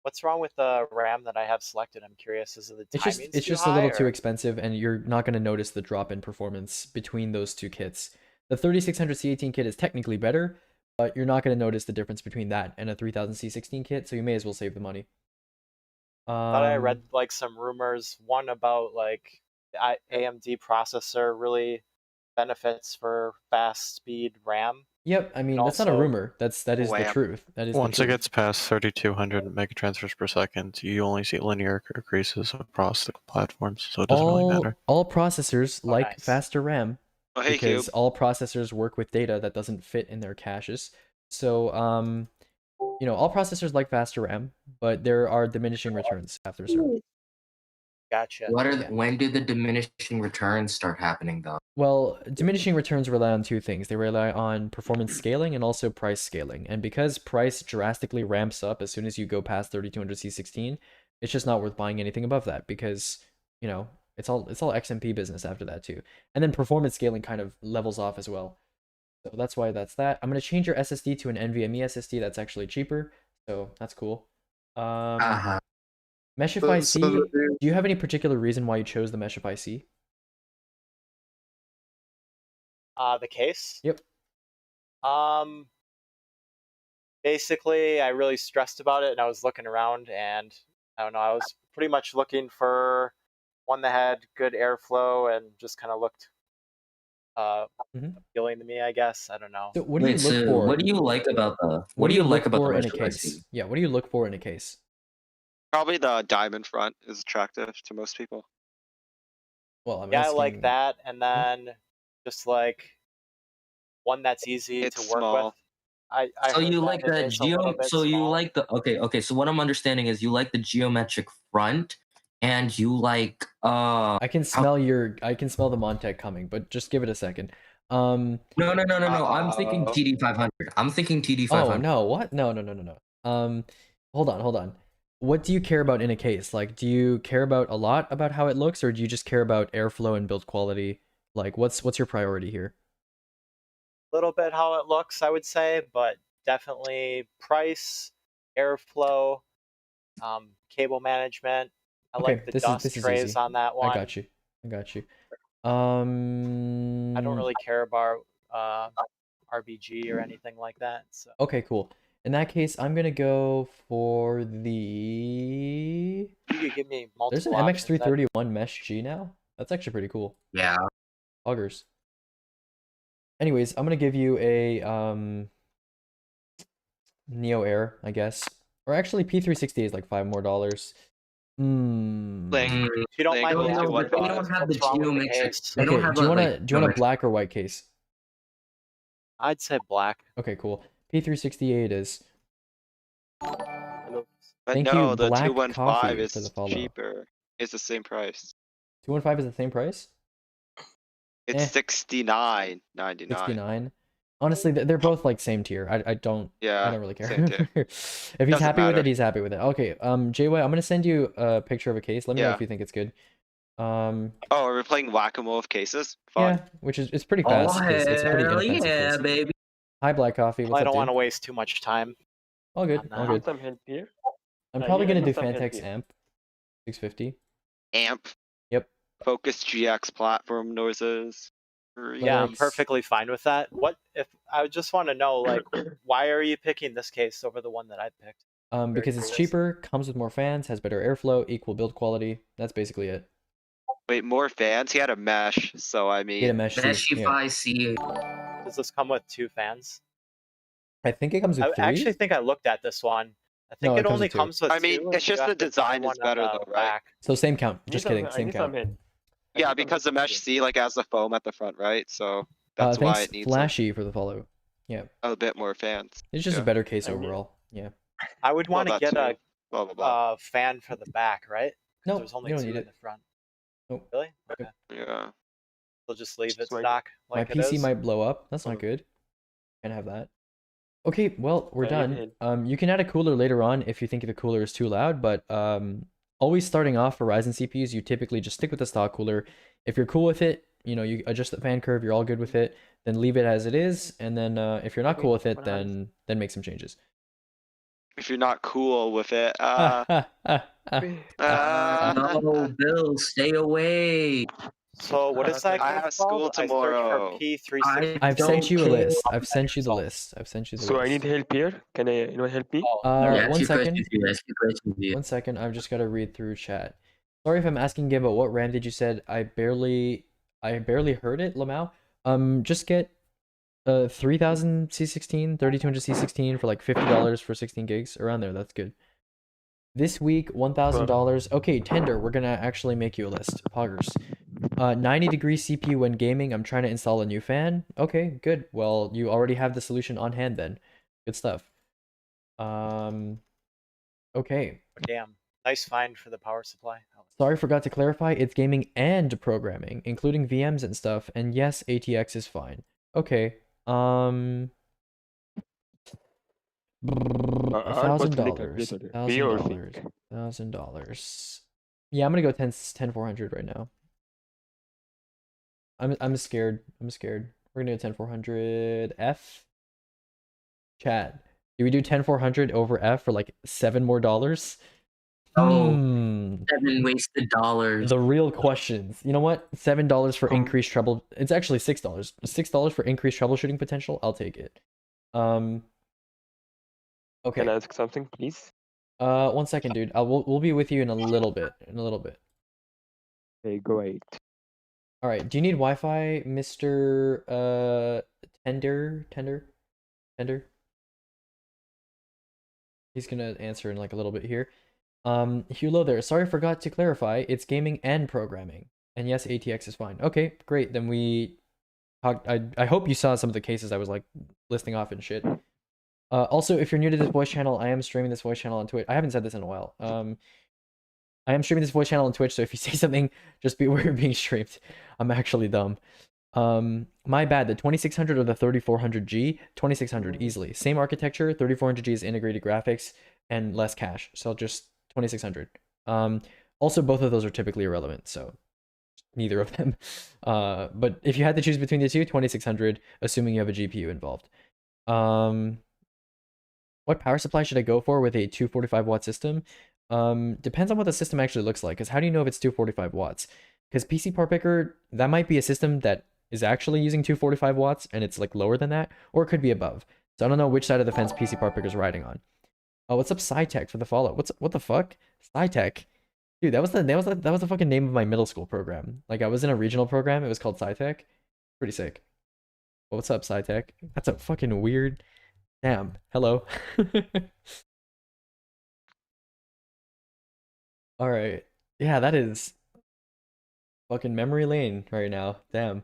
What's wrong with the RAM that I have selected? I'm curious. Is it the timing? It's just a little too expensive, and you're not going to notice the drop in performance between those two kits. The 3600 C18 kit is technically better, but you're not going to notice the difference between that and a 3000 C16 kit, so you may as well save the money. Thought I read like some rumors. One about like the AMD processor really benefits for fast speed RAM. Yep, I mean And that's not a also- rumor. That is the truth. That is Once the it truth. gets past 3200 megatransfers per second, you only see linear increases across the platforms, so it doesn't really matter. All processors like faster RAM Oh, hey, because Cube. all processors work with data that doesn't fit in their caches. So, you know, all processors like faster RAM, but there are diminishing returns after a certain. Gotcha. When do the diminishing returns start happening though? Well, diminishing returns rely on two things. They rely on performance scaling and also price scaling. And because price drastically ramps up as soon as you go past 3200 C16, it's just not worth buying anything above that because, you know, it's all XMP business after that too. And then performance scaling kind of levels off as well. So that's why that's that. I'm going to change your SSD to an NVMe SSD that's actually cheaper. So that's cool. Meshify So C. the- Do you have any particular reason why you chose the Meshify C? The case. Yep. Basically, I really stressed about it, and I was looking around, and I don't know. I was pretty much looking for one that had good airflow and just kind of looked appealing to me. I guess I don't know. So what do you Wait, look so for? what do you like about the What do you like look about for the in a Meshify case? C? Yeah, what do you look for in a case? Probably the diamond front is attractive to most people. Well, I'm Yeah, I asking. like that, and then just like one that's easy It's to work small. with. I So heard you that like it that is a little bit so you small. like the okay, so what I'm understanding is you like the geometric front and you like I can smell I can smell the Montec coming, but just give it a second. No. I'm thinking TD 500. I'm thinking TD Oh 500. no, what? No. Hold on. What do you care about in a case? Like, do you care about a lot about how it looks, or do you just care about airflow and build quality? Like, what's your priority here? Little bit how it looks, I would say, but definitely price, airflow, cable management. I Okay, like the this dust is trays easy. on that one. I got you. I don't really care about RBG or anything like that. So Okay, cool. In that case, I'm gonna go for the. you could give me There's an multiple options. MX331 Mesh G now. That's actually pretty cool. Yeah. Augers. Anyways, I'm gonna give you a Neo Air, I guess. Or actually, P360 is like $5 more. Link. You don't mind No, the no, but they 215. don't have the What's wrong with the geometric. case? They don't Okay, have do you a, want like, a geometric- black or white case? I'd say black. Okay, cool. P368 is. But Thank no, you, the Black 215 Coffee, is for the follow. cheaper. It's the same price. 215 is the same price? It's Eh. $69.99. 69. Honestly, they're both like same tier. I don't really care. same tier. If he's Doesn't happy with matter. it, he's happy with it. Okay, JY, I'm gonna send you a picture of a case. Let me know Yeah. if you think it's good. Oh, we're playing whack-a-mole of cases? Fun. Yeah, which is it's pretty fast. It's a pretty hell inoffensive yeah, case. baby. Hi, Black Coffee. What's I up, don't dude? want to waste too much time. All good. on All that. good. help here. I'm probably yeah, gonna do some help Fantex here. Amp 650. Amp. Yep. Focus GX platform noises. Yeah, I'm Nice. perfectly fine with that. What if I just want to know, like, why are you picking this case over the one that I picked? Because it's cheaper, comes with more fans, has better airflow, equal build quality. That's basically it. Wait, more fans? He had a mesh, so I mean. Get a mesh seat. Yeah. Meshify C. Does this come with 2 fans? I think it comes with I 3. actually think I looked at this one. I think No, it it comes only with 2. comes with I mean, 2. it's and just you the have to buy design is one on better the though, right? back. So same count. Just kidding. I Same need some count. help. Yeah, because the mesh C like has the foam at the front, right? So that's why Thanks, it needs Flashy, for the follow. Yeah. a bit more fans. It's just a Yeah. better case I mean- overall. Yeah. I would Well, want to that get too. a Blah blah blah. fan for the back, right? 'Cause Nope, there's only you don't 2 need in it. the front. Nope. Really? Okay. Yeah. We'll just leave it Just wait. stock My like it PC is. might blow up. That's not good. Can't have that. Okay, well, we're I need done. You can add a cooler later on if you think the cooler is too loud, but always starting off for Ryzen CPUs, you typically just stick with the stock cooler. If you're cool with it, you know, you adjust the fan curve, you're all good with it, then leave it as it is, and then if you're not cool with it, then make some changes. If you're not cool with it, No, Bill, stay away. So what is that? I case have school called? I searched tomorrow. for P360. I've sent you a list. I've sent you the list. I've sent you the So list. I need help here. Can anyone help me? Yeah, One two second. questions here. Ask you questions here. 1 second. I've just got to read through chat. Sorry if I'm asking again, but what RAM did you said? I barely heard it, Lamau. Just get 3000 C16, 3200 C16 for like $50 for 16 gigs around there. That's good. This week, $1,000. Okay, Tender, we're gonna actually make you a list. Poggers. 90-degree CPU when gaming. I'm trying to install a new fan. Okay, good. Well, you already have the solution on hand then. Good stuff. Okay. Damn. Nice find for the power supply. Sorry, forgot to clarify. It's gaming and programming, including VMs and stuff. And yes, ATX is fine. Okay. $1,000. $1,000. Yeah, I'm gonna go 10,400 right now. I'm scared. I'm scared. We're gonna go 10,400 F. Chat. Do we do 10,400 over F for like $7 more? 7 wasted dollars. The real questions. You know what? $7 for increased trouble. It's actually $6. $6 for increased troubleshooting potential. I'll take it. Okay. Can I ask something, please? 1 second, dude. We'll be with you in a little bit. Okay, great. All right. Do you need Wi-Fi, Mr. Tender? He's gonna answer in like a little bit here. Hello there. Sorry, I forgot to clarify. It's gaming and programming. And yes, ATX is fine. Okay, great. Then we talked. I hope you saw some of the cases I was like listing off and shit. Also, if you're new to this voice channel, I am streaming this voice channel on Twitch. I haven't said this in a while. I am streaming this voice channel on Twitch, so if you say something, just be aware you're being streamed. I'm actually dumb. My bad. The 2600 or the 3400G? 2600 easily. Same architecture. 3400G is integrated graphics and less cache. So just 2600. Also, both of those are typically irrelevant, so neither of them. But if you had to choose between the two, 2600, assuming you have a GPU involved. What power supply should I go for with a 245 watt system? Depends on what the system actually looks like, because how do you know if it's 245 watts? Because PC Part Picker, that might be a system that is actually using 245 watts and it's like lower than that, or it could be above. So I don't know which side of the fence PC Part Picker is riding on. Oh, what's up, SciTech for the follow? What the fuck? SciTech? Dude, that was the fucking name of my middle school program. Like I was in a regional program, it was called SciTech. Pretty sick. Well, what's up, SciTech? That's a fucking weird. Damn. Hello. All right. Yeah, that is fucking memory lane right now. Damn.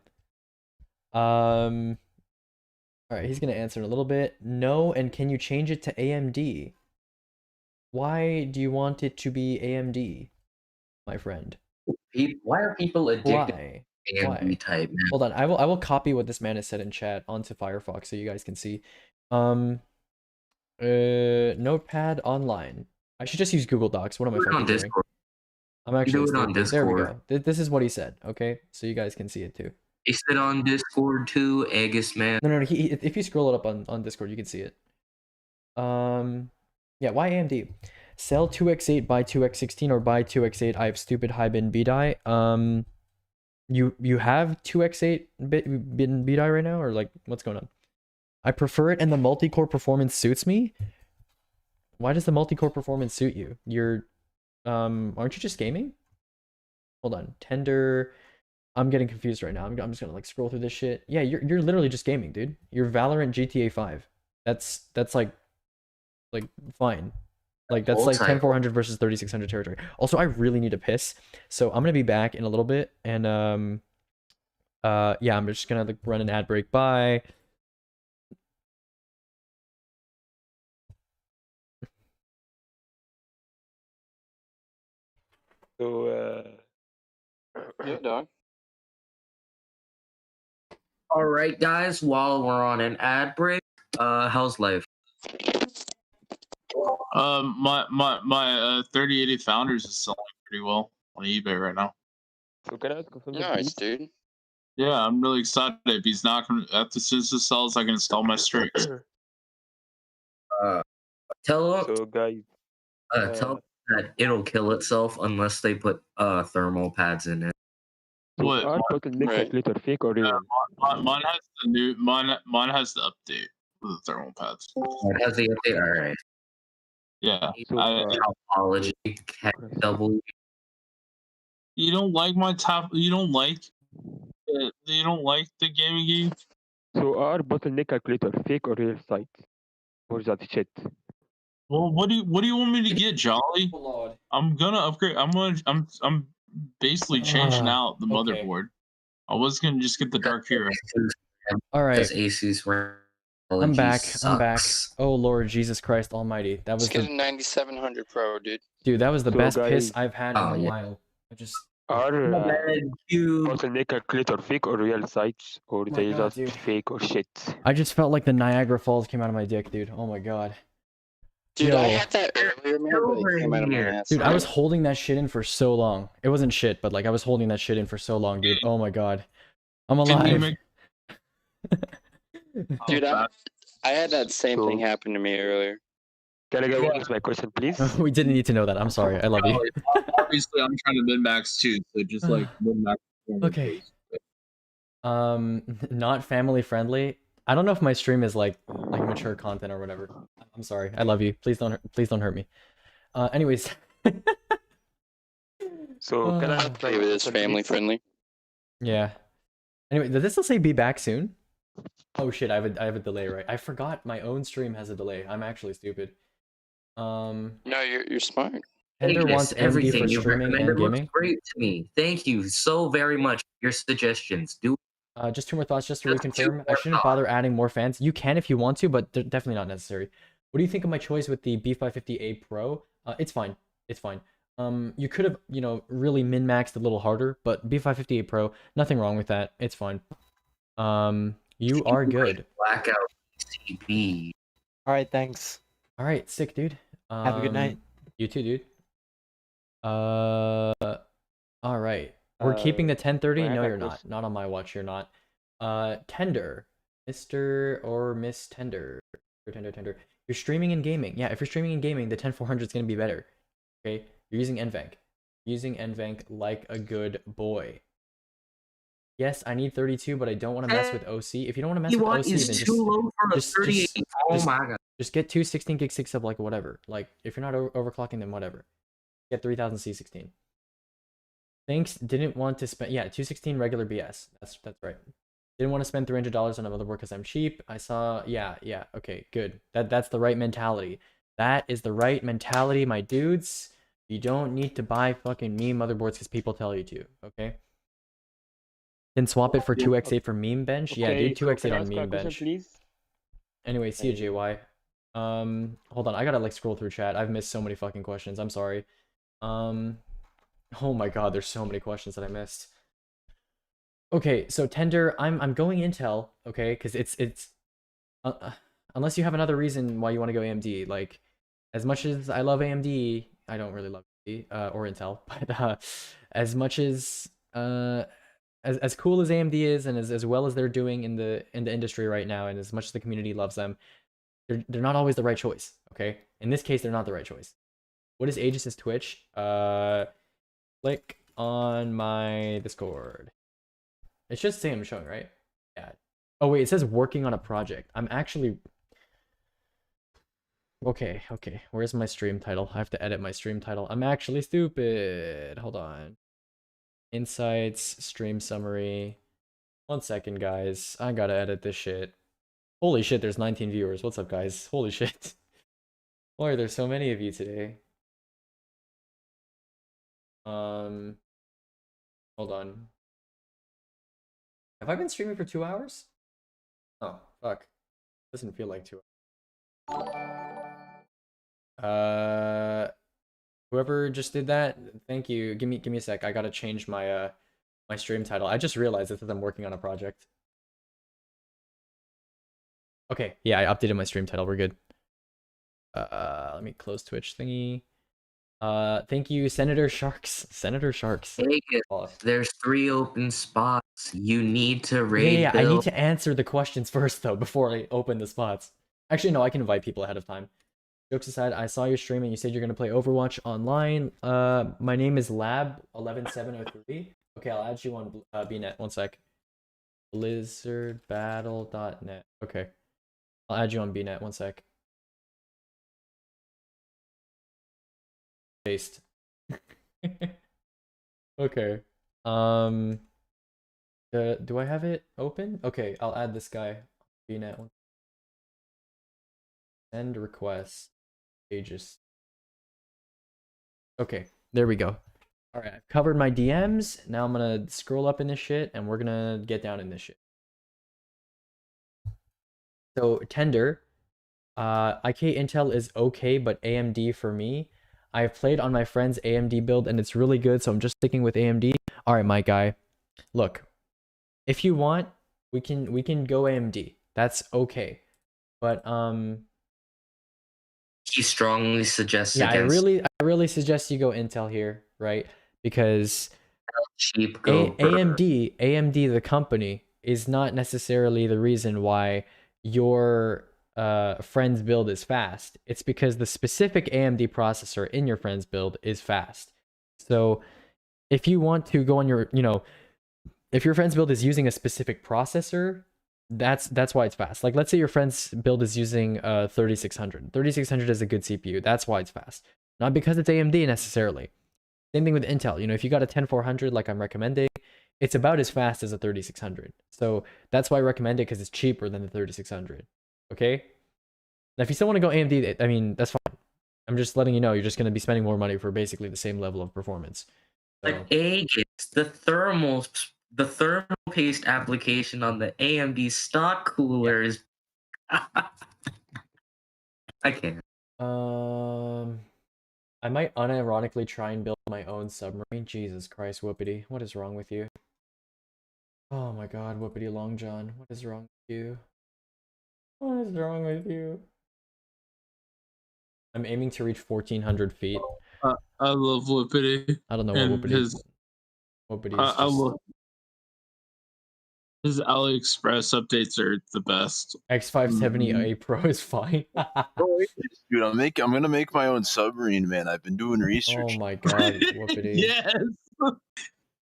All right, he's gonna answer in a little bit. No, and can you change it to AMD? Why do you want it to be AMD, my friend? Why are people addicted Why? to AMD type, man? Hold on, I will copy what this man has said in chat onto Firefox so you guys can see. Notepad online. I should just use Google Docs. What am I fucking doing? I'm actually do it on stupid. There we Discord. go. This is what he said. Okay, so you guys can see it too. He said on Discord too, Aegis man. No. If you scroll it up on Discord, you can see it. Yeah. Why AMD? Sell 2x8, buy 2x16, or buy 2x8. I have stupid high bin B die. You have 2x8 bin B die right now, or like what's going on? I prefer it, and the multi-core performance suits me. Why does the multi-core performance suit you? You're aren't you just gaming? Hold on, Tender. I'm getting confused right now. I'm just gonna like scroll through this shit. Yeah, you're literally just gaming, dude. You're Valorant GTA 5. That's like fine. Like that's like 10400 versus 3600 territory. Also, I really need to piss, so I'm gonna be back in a little bit, and yeah, I'm just gonna like run an ad break. Bye. So, Yeah, dog. All right, guys. While we're on an ad break, how's life? My 3080 Founders is selling pretty well on eBay right now. so can I ask something, Nice, please? dude. Yeah, I'm really excited. He's not gonna after Scissor sells, I can install my streaks. Tell him. So, guys, Tell him that it'll kill itself unless they put thermal pads in it. so What? are bottleneck Right. calculator fake or real? Mine has the new mine has the update with the thermal pads. It has the update. All right. Yeah. So, Apology. Double. You don't like my top. You don't like the gaming geek. so are bottleneck calculator fake or real sites? Or is that shit? Well, what do you want me to get, Jolly? Lord. I'm gonna upgrade. I'm basically changing out the okay. motherboard. I was gonna just get the Dark Hero. All right. Because Asus I'm back. sucks. I'm back. Oh Lord Jesus Christ Almighty. That was Let's get a the 9700 Pro, dude. dude. That was the So, best guys- piss I've had in Oh, a yeah. while. I just Are You. bottleneck calculator fake or real sites? Or my they God, just dude. fake or shit? I just felt like the Niagara Falls came out of my dick, dude. Oh my God. Dude, Yo. I had that earlier, man, but it came out of my ass. Dude, I was holding that shit in for so long. It wasn't shit, but like I was holding that shit in for so long, dude. Oh my God. I'm Didn't you alive. make- Dude, I had that same So- thing happen to me earlier. Can I get one with my question, please? We didn't need to know that. I'm sorry. I love you. Obviously, I'm trying to min max too, so just like min max. Okay. Not family friendly. I don't know if my stream is like mature content or whatever. I'm sorry. I love you. Please don't hurt me. Anyways. So can I have my David is question, family please? friendly. Yeah. Anyway, did this still say be back soon? Oh shit, I have a delay, right? I forgot my own stream has a delay. I'm actually stupid. No, you're smart. Tender Vegas, wants AMD everything for you streaming recommended and looks gaming. great to me. Thank you so very much for your suggestions. Just two more thoughts, just to Just two reconfirm. I more shouldn't bother adding more fans. You can if you want to, but they're definitely not necessary. What do you think of my choice with the B550A Pro? It's fine. It's fine. You could have, really min-maxed a little harder, but B550A Pro, nothing wrong with that. It's fine. You are good. Blackout CB. All right, thanks. All right, sick, dude. Have a good night. You too, dude. All right. We're keeping the 1030. Where No, am I you're not. Not on my watch. You're not. Tender, Mr. or Miss Tender, Tender. You're streaming and gaming. Yeah, if you're streaming and gaming, the 10400 is gonna be better. Okay, you're using NVENC. Using NVENC like a good boy. Yes, I need 32, but I don't want to mess with OC. If you don't want to mess with P1 OC, then is just too low for a 38. Oh my god. Just get two 16 gig 6 sub, like whatever. Like if you're not overclocking, then whatever. Get 3000 C16. Thanks. Didn't want to spend 216 regular BS. That's right. Didn't want to spend $300 on a motherboard because I'm cheap. I saw okay, good. That's the right mentality. That is the right mentality, my dudes. You don't need to buy fucking meme motherboards because people tell you to, okay? Then swap it for 2x8 for meme bench. Yeah, Okay, dude, so 2x8 can I on ask a meme question, bench. please? Anyway, see you, JY. Hold on, I gotta like scroll through chat. I've missed so many fucking questions. I'm sorry. Oh my god, there's so many questions that I missed. Okay, so Tender, I'm going Intel, okay, because it's unless you have another reason why you want to go AMD. Like, as much as I love AMD, I don't really love AMD or Intel, but as much as cool as AMD is, and as well as they're doing in the industry right now, and as much as the community loves them, they're not always the right choice. Okay, in this case, they're not the right choice. What is Aegis's Twitch? Click on my Discord. It should say I'm showing, right? Yeah. Oh wait, it says working on a project. I'm actually. Okay. Where's my stream title? I have to edit my stream title. I'm actually stupid. Hold on. Insights, stream summary. 1 second, guys. I gotta edit this shit. Holy shit, there's 19 viewers. What's up, guys? Holy shit. Why are there so many of you today? Hold on. Have I been streaming for 2 hours? Oh, fuck. Doesn't feel like 2 hours. Whoever just did that, thank you. Give me a sec. I gotta change my my stream title. I just realized that I'm working on a project. Okay, yeah, I updated my stream title. We're good. Let me close Twitch thingy. Thank you, Senator Sharks. Senator Sharks. Vegas, there's 3 open spots. You need to raid. Yeah, I need to answer the questions first though before I open the spots. Actually, no, I can invite people ahead of time. Jokes aside, I saw your stream and you said you're gonna play Overwatch online. My name is Lab11703. Okay, I'll add you on BNet. 1 sec. Blizzardbattle.net. Okay, I'll add you on BNet. 1 sec. Paste. Okay. Do I have it open? Okay, I'll add this guy. BNet. Send request. Aegis. Okay, there we go. All right, I've covered my DMs. Now I'm gonna scroll up in this shit, and we're gonna get down in this shit. So Tender, IK Intel is okay, but AMD for me. I've played on my friend's AMD build, and it's really good. So I'm just sticking with AMD. All right, my guy. Look, if you want, we can go AMD. That's okay, but he strongly suggests yeah, against I really suggest you go Intel here, right? Because cheap go AMD the company is not necessarily the reason why your friend's build is fast. It's because the specific AMD processor in your friend's build is fast. So if you want to go on your, if your friend's build is using a specific processor, that's why it's fast. Like, let's say your friend's build is using 3600. 3600 is a good CPU. That's why it's fast. Not because it's AMD necessarily. Same thing with Intel. If you got a 10400 like I'm recommending, it's about as fast as a 3600. So that's why I recommend it, because it's cheaper than the 3600. Okay? Now, if you still want to go AMD, I mean, that's fine. I'm just letting you know you're just going to be spending more money for basically the same level of performance. So, But Aegis, the thermal paste application on the AMD stock cooler is. I can't. I might unironically try and build my own submarine. Jesus Christ, Whoopity. What is wrong with you? Oh my god, Whoopity Long John. What is wrong with you? What is wrong with you? I'm aiming to reach 1400 feet. I love Whoopity. I don't know what Whoopity is. I love his AliExpress updates are the best. X570A Pro is fine. Dude, I'm gonna make my own submarine, man. I've been doing research. Oh my god, Whoopity. Yes.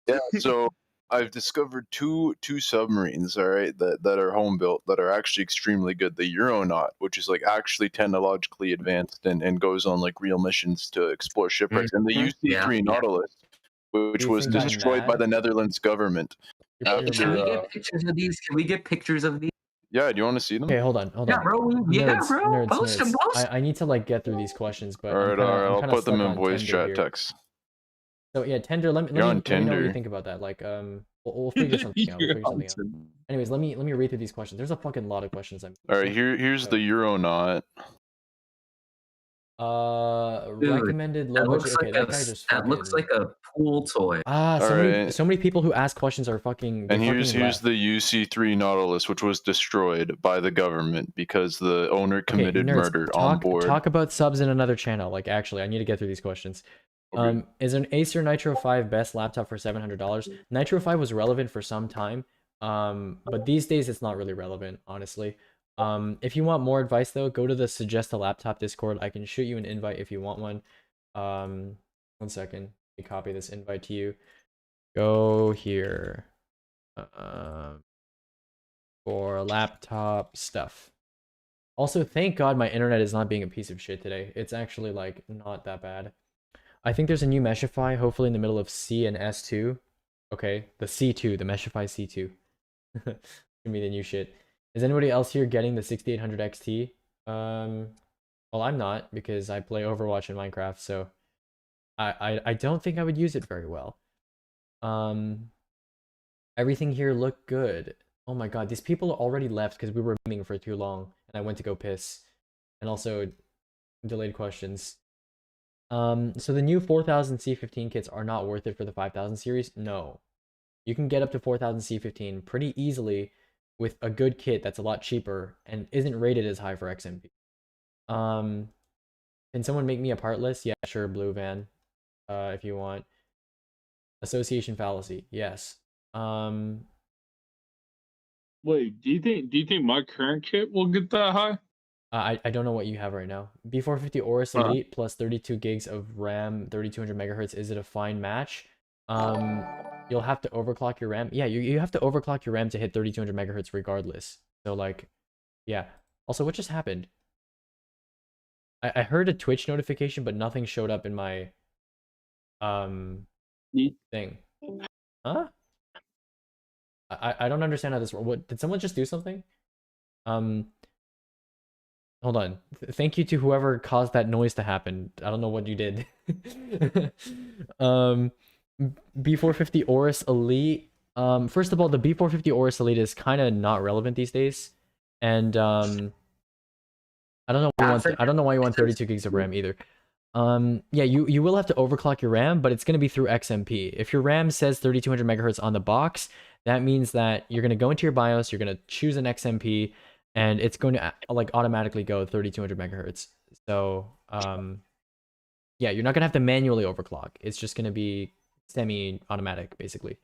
Yeah, so I've discovered two submarines, all right, that are home built, that are actually extremely good. The Euronaut, which is like actually technologically advanced and goes on like real missions to explore shipwrecks, and the UC3 Nautilus, which was destroyed by the Netherlands government. Can we get pictures of these? Can we get pictures of these? Yeah, do you want to see them? Okay, hold on. Yeah, bro. Yeah, bro. Post them. I need to like get through these questions, but all right, I'll put them in voice Tinder chat here. text. So yeah, Tinder. Let me know what you think about that. Like, we'll figure something out. Anyways, let me read through these questions. There's a fucking lot of questions. All right, here's the Euronaut. Recommended low budget. Okay, that looks like a pool toy. So many people who ask questions are fucking. And here's the UC3 Nautilus, which was destroyed by the government because the owner committed murder on board. Talk about subs in another channel. Like, actually, I need to get through these questions. Okay. Is an Acer Nitro 5 best laptop for $700? Nitro 5 was relevant for some time, but these days it's not really relevant, honestly. If you want more advice though, go to the Suggest a Laptop Discord. I can shoot you an invite if you want one. 1 second. Let me copy this invite to you. Go here. For laptop stuff. Also, thank God my internet is not being a piece of shit today. It's actually like not that bad. I think there's a new Meshify, hopefully in the middle of C and S2. Okay, the C2, the Meshify C2. Gonna be the new shit. Is anybody else here getting the 6800 XT? Well, I'm not, because I play Overwatch and Minecraft, so I don't think I would use it very well. Everything here looked good. Oh my god, these people already left because we were memeing for too long, and I went to go piss. And also, delayed questions. So the new 4000 C15 kits are not worth it for the 5000 series? No. You can get up to 4000 C15 pretty easily with a good kit that's a lot cheaper and isn't rated as high for XMP. Can someone make me a part list? Yeah, sure, Blue Van. If you want. Association fallacy, yes. Wait, do you think my current kit will get that high? I don't know what you have right now. B450 Aorus Elite plus 32 gigs of RAM, 3200 megahertz. Is it a fine match? You'll have to overclock your RAM. Yeah, you have to overclock your RAM to hit 3200 megahertz regardless. So like, yeah. Also, what just happened? I heard a Twitch notification, but nothing showed up in my thing. Huh? I don't understand how this works. What, did someone just do something? Hold on. Thank you to whoever caused that noise to happen. I don't know what you did. B450 Aorus Elite. First of all, the B450 Aorus Elite is kind of not relevant these days, and I don't know why you want 32 gigs of RAM either. Yeah, you will have to overclock your RAM, but it's going to be through XMP. If your RAM says 3200 megahertz on the box, that means that you're going to go into your BIOS, you're going to choose an XMP, and it's going to like automatically go 3200 megahertz. So yeah, you're not going to have to manually overclock. It's just going to be semi-automatic, basically.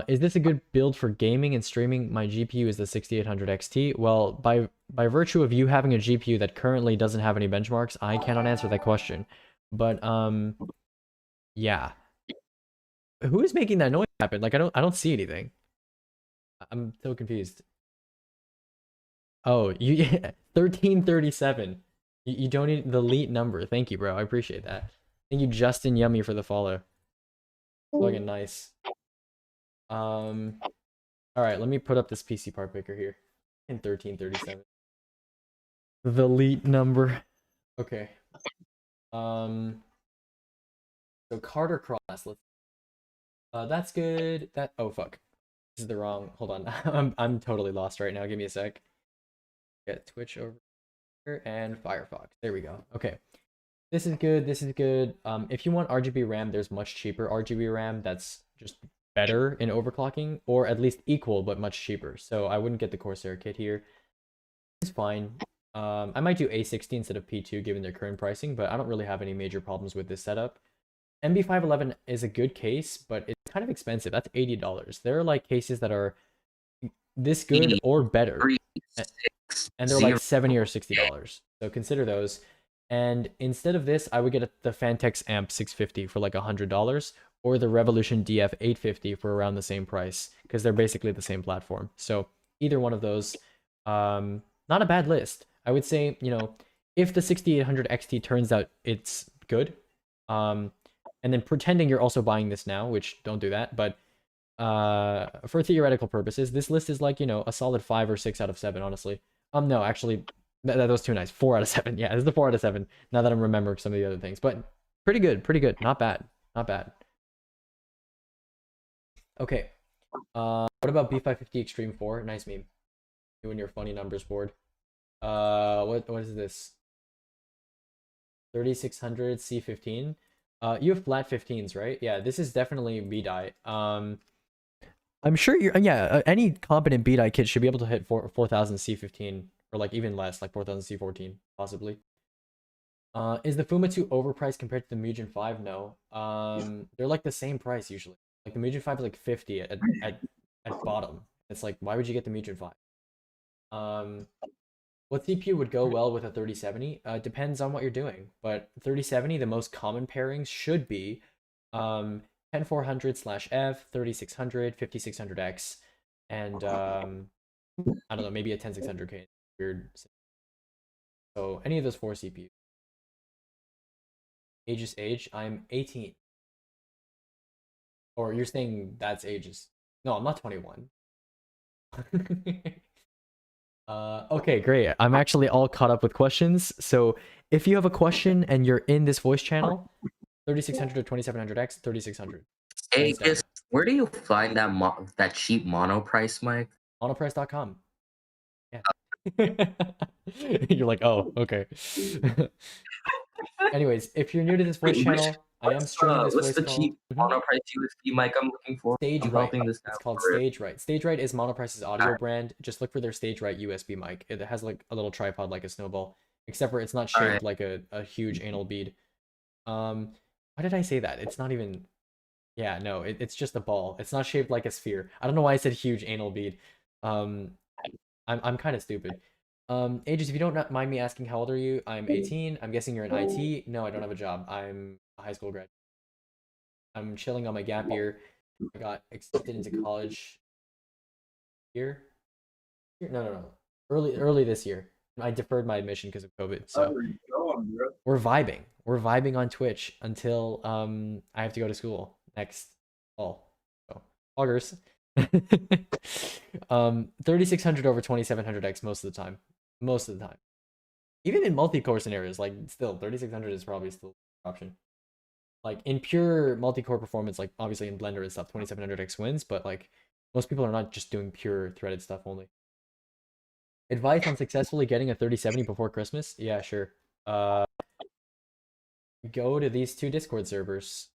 Is this a good build for gaming and streaming? My GPU is the 6800 XT. Well, by virtue of you having a GPU that currently doesn't have any benchmarks, I cannot answer that question. But yeah. Who is making that noise happen? Like I don't see anything. I'm so confused. Oh, you 1337. You don't need the elite number. Thank you, bro. I appreciate that. Thank you, Justin Yummy, for the follow. Fucking nice. All right, let me put up this PC part picker here. In 1337. The elite number. Okay. So Carter Cross. Let's. That's good. Oh fuck. This is the wrong. Hold on. I'm totally lost right now. Give me a sec. Get Twitch over here and Firefox. There we go. Okay. This is good. This is good. If you want RGB RAM, there's much cheaper RGB RAM that's just better in overclocking, or at least equal but much cheaper. So I wouldn't get the Corsair kit here. It's fine. I might do A60 instead of P2 given their current pricing, but I don't really have any major problems with this setup. MB511 is a good case, but it's kind of expensive. That's $80. There are like cases that are this good or better, and they're like $70 or $60. So consider those. And instead of this, I would get the Fantex Amp 650 for like $100, or the Revolution DF 850 for around the same price, because they're basically the same platform. So either one of those, not a bad list. I would say, you know, if the 6800 XT turns out it's good, and then pretending you're also buying this now, which don't do that, but for theoretical purposes, this list is like, you know, a solid 5 or 6 out of 7, honestly. No, actually, that was too nice. 4 out of 7. Yeah, this is the 4 out of 7. Now that I'm remembering some of the other things, but pretty good, pretty good. Not bad, not bad. Okay. What about B550 Extreme 4? Nice meme. You and your funny numbers board. What is this? 3600 C15. You have flat 15s, right? Yeah, this is definitely B-die. I'm sure you're, any competent B-die kit should be able to hit 4000 C15, or like even less, like 4000 C14, possibly. Is the Fuma 2 overpriced compared to the Mugen 5? No. They're like the same price usually. Like the Mugen 5 is like 50 at bottom. It's like, why would you get the Mugen 5? What CPU would go well with a 3070? Depends on what you're doing, but 3070, the most common pairings should be 10400/F, 3600, 5600X, and I don't know, maybe a 10600K. Weird. So any of those 4 CPUs. Aegis age, I'm 18. Or you're saying that's Aegis. No, I'm not 21. Okay, great. I'm actually all caught up with questions. So if you have a question and you're in this voice channel, 3600 to 2700X, 3600. Hey, where do you find that cheap Monoprice mic? Monoprice.com. Yeah. You're like, oh, okay. Anyways, if you're new to this voice channel, I am streaming this what's voice the call. cheap Monoprice USB mic I'm looking for? Stage I'm Right. helping this It's out called for it. Stage Right. Stage Right is Monoprice's audio brand. Just look for their Stage Right USB mic. It has like a little tripod like a snowball, except for it's not shaped like a huge anal bead. Why did I say that? It's not even. Yeah, no, it's just a ball. It's not shaped like a sphere. I don't know why I said huge anal bead. I'm kind of stupid. Ages, if you don't mind me asking, how old are you? I'm 18. I'm guessing you're in IT. No, I don't have a job. I'm a high school grad. I'm chilling on my gap year. I got accepted into college here. No. Early this year. I deferred my admission because of COVID. So we're vibing. We're vibing on Twitch until I have to go to school next fall. So August. 3600 over 2700X most of the time. Most of the time. Even in multi-core scenarios, like still 3600 is probably still an option. Like in pure multi-core performance, like obviously in Blender and stuff, 2700X wins, but like most people are not just doing pure threaded stuff only. Advice on successfully getting a 3070 before Christmas? Yeah, sure. Go to these 2 Discord servers.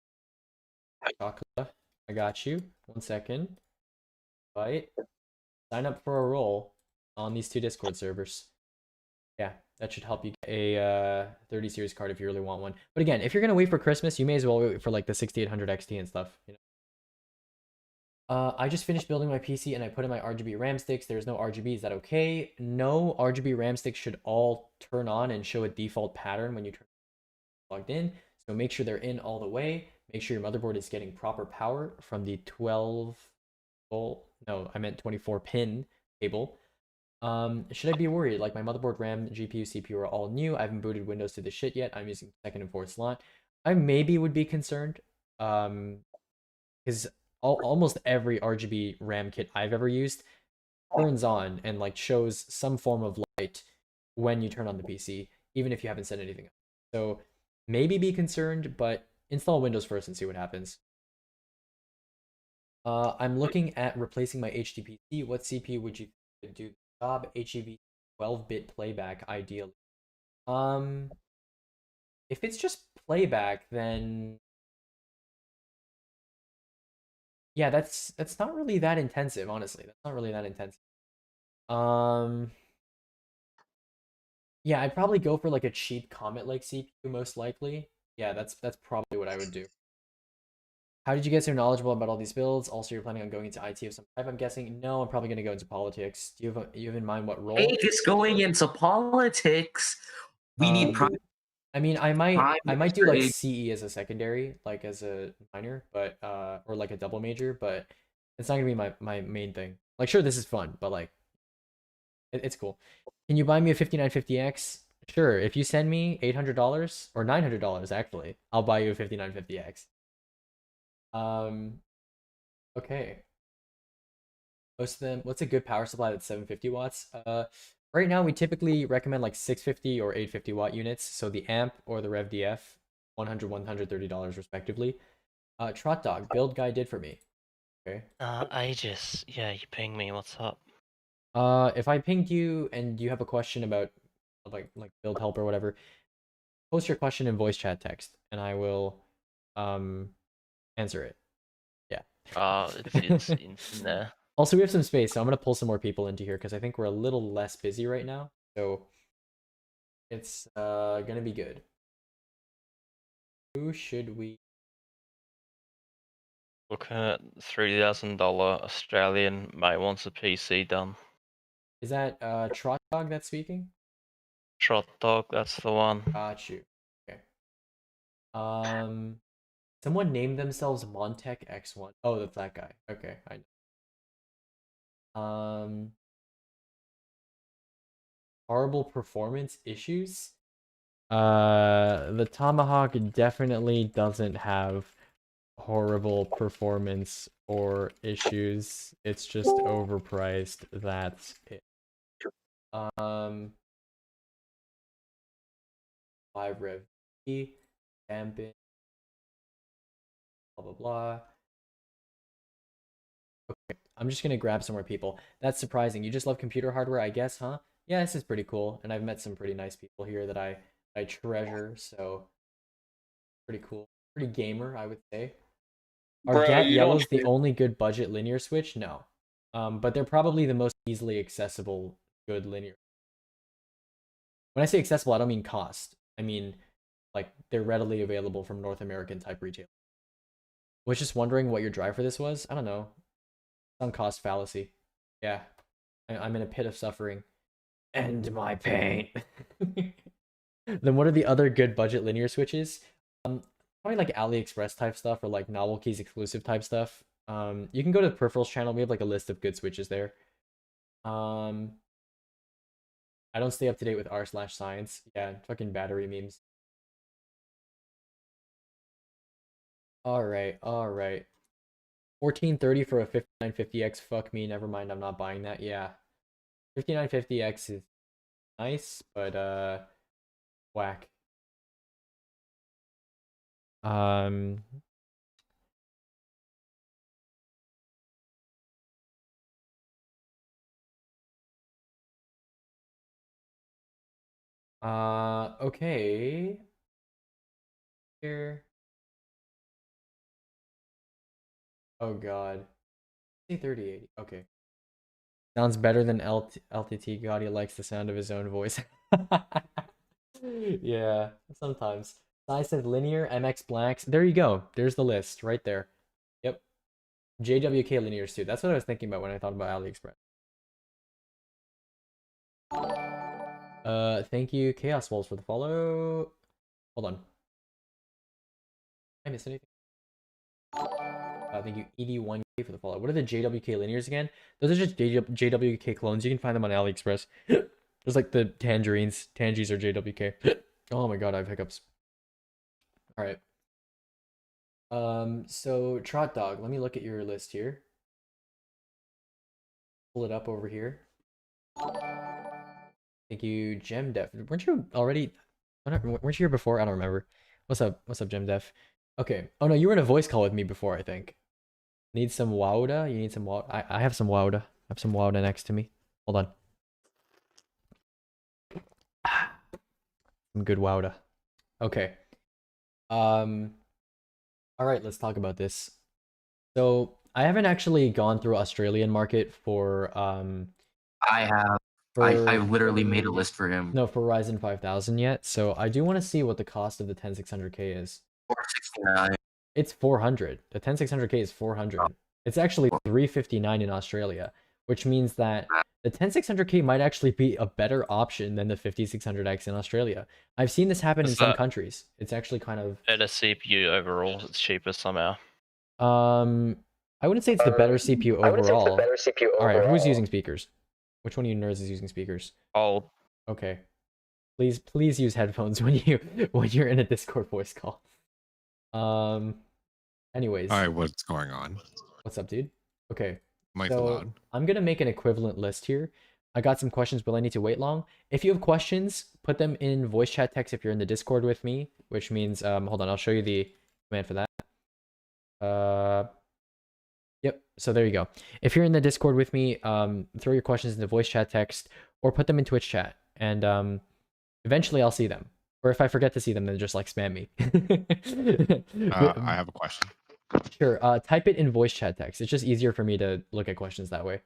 Chocolate, I got you. 1 second. Right. Sign up for a role on these 2 Discord servers. Yeah, that should help you get a 30 series card if you really want one. But again, if you're gonna wait for Christmas, you may as well wait for like the 6800 XT and stuff. You know. I just finished building my PC and I put in my RGB RAM sticks. There's no RGB. Is that okay? No, RGB RAM sticks should all turn on and show a default pattern when you turn logged in. So make sure they're in all the way. Make sure your motherboard is getting proper power from the 12 volt, no, I meant 24 pin cable. Should I be worried? Like my motherboard, RAM, GPU, CPU are all new. I haven't booted Windows to the shit yet. I'm using second and fourth slot. I maybe would be concerned. Because almost every RGB RAM kit I've ever used turns on and like shows some form of light when you turn on the PC, even if you haven't said anything. So maybe be concerned, but install Windows first and see what happens. I'm looking at replacing my HD PC. What CPU would you do the job? HEV 12-bit playback, ideally. If it's just playback, then yeah, that's not really that intensive, honestly. That's not really that intensive. Yeah, I'd probably go for like a cheap Comet Lake CPU, most likely. Yeah, that's probably what I would do. How did you get so knowledgeable about all these builds? Also, you're planning on going into IT of some type, I'm guessing. No, I'm probably going to go into politics. Do you have in mind what role? Hey, just going into politics. We need I mean, I might do like CE as a secondary, like as a minor, but or like a double major, but it's not gonna be my main thing. Like, sure, this is fun, but like, it's cool. Can you buy me a 5950X? Sure, if you send me $800 or $900 actually, I'll buy you a 5950X. Okay. Most of them. What's a good power supply that's 750 watts? Right now we typically recommend like 650 or 850 watt units. So the amp or the Rev DF, $100, $130 respectively. Trot Dog build guy did for me. Okay. Aegis, yeah, you ping me. What's up? If I pinged you and you have a question about like build help or whatever, post your question in voice chat text and I will answer it. Yeah. It's in there. Also, we have some space, so I'm gonna pull some more people into here because I think we're a little less busy right now. So it's gonna be good. Who should we? Looking at $3,000 Australian mate wants a PC done. Is that Trot Dog that's speaking? Trot Dog, that's the one. Got you. Okay. Someone named themselves Montec X1. Oh, that's that guy. Okay, I know. Horrible performance issues. The Tomahawk definitely doesn't have horrible performance or issues. It's just overpriced. That's it. 5 Rev E, dampen, blah blah blah. Okay, I'm just gonna grab some more people. That's surprising. You just love computer hardware, I guess, huh? Yeah, this is pretty cool, and I've met some pretty nice people here that I treasure. So pretty cool, pretty gamer, I would say. Are GAT Yellows the only good budget linear switch? No, but they're probably the most easily accessible good linear. When I say accessible, I don't mean cost. I mean like they're readily available from North American type retail. Was just wondering what your drive for this was. I don't know. Sunk cost fallacy. Yeah, I'm in a pit of suffering. End my pain. Then what are the other good budget linear switches? Probably like AliExpress type stuff or like Novel Keys exclusive type stuff. You can go to the peripherals channel. We have like a list of good switches there. I don't stay up to date with r/science. Yeah, fucking battery memes. All right. 1430 for a 5950X. Fuck me. Never mind. I'm not buying that. Yeah. 5950X is nice, but whack. Okay. Here. Oh god. C3080. Okay. Sounds better than LTT. God, he likes the sound of his own voice. Yeah, sometimes. Size says linear, MX blacks. There you go. There's the list right there. Yep. JWK linears too. That's what I was thinking about when I thought about AliExpress. Thank you, Chaos Wolves, for the follow. Hold on. Did I miss anything? Thank you, ED1K, for the follow. What are the JWK linears again? Those are just JWK clones. You can find them on AliExpress. There's like the tangerines. Tangies are JWK. Oh my god, I have hiccups. Alright. So Trot Dog, let me look at your list here. Pull it up over here. Thank you, Gem Def. Weren't you already? Weren't you here before? I don't remember. What's up? What's up, Gem Def? Okay. Oh no, you were in a voice call with me before, I think. Need some Wowda? You need some Wowda? I have some Wowda. I have some Wowda next to me. Hold on. Some good Wowda. Okay. Alright, let's talk about this. So, I haven't actually gone through Australian market for I have. I literally made a list for him. No, for Ryzen 5000 yet. So I do want to see what the cost of the 10600K is. 469. It's 400. The 10600K is 400. It's actually 359 in Australia, which means that the 10600K might actually be a better option than the 5600X in Australia. I've seen this happen in some countries. It's actually kind of better CPU overall. It's cheaper somehow. I wouldn't say it's the better CPU overall. All right, who's using speakers? Which one of you nerds is using speakers? Old. Okay. Please use headphones when you're in a Discord voice call. Anyways. All right, what's going on? What's up, dude? Okay. Mike so loud. I'm gonna make an equivalent list here. I got some questions. Will I need to wait long? If you have questions, put them in voice chat text if you're in the Discord with me, which means hold on, I'll show you the command for that. Yep, so there you go. If you're in the Discord with me, throw your questions in the voice chat text or put them in Twitch chat, and eventually I'll see them. Or if I forget to see them, then just like spam me. I have a question. Sure, type it in voice chat text. It's just easier for me to look at questions that way.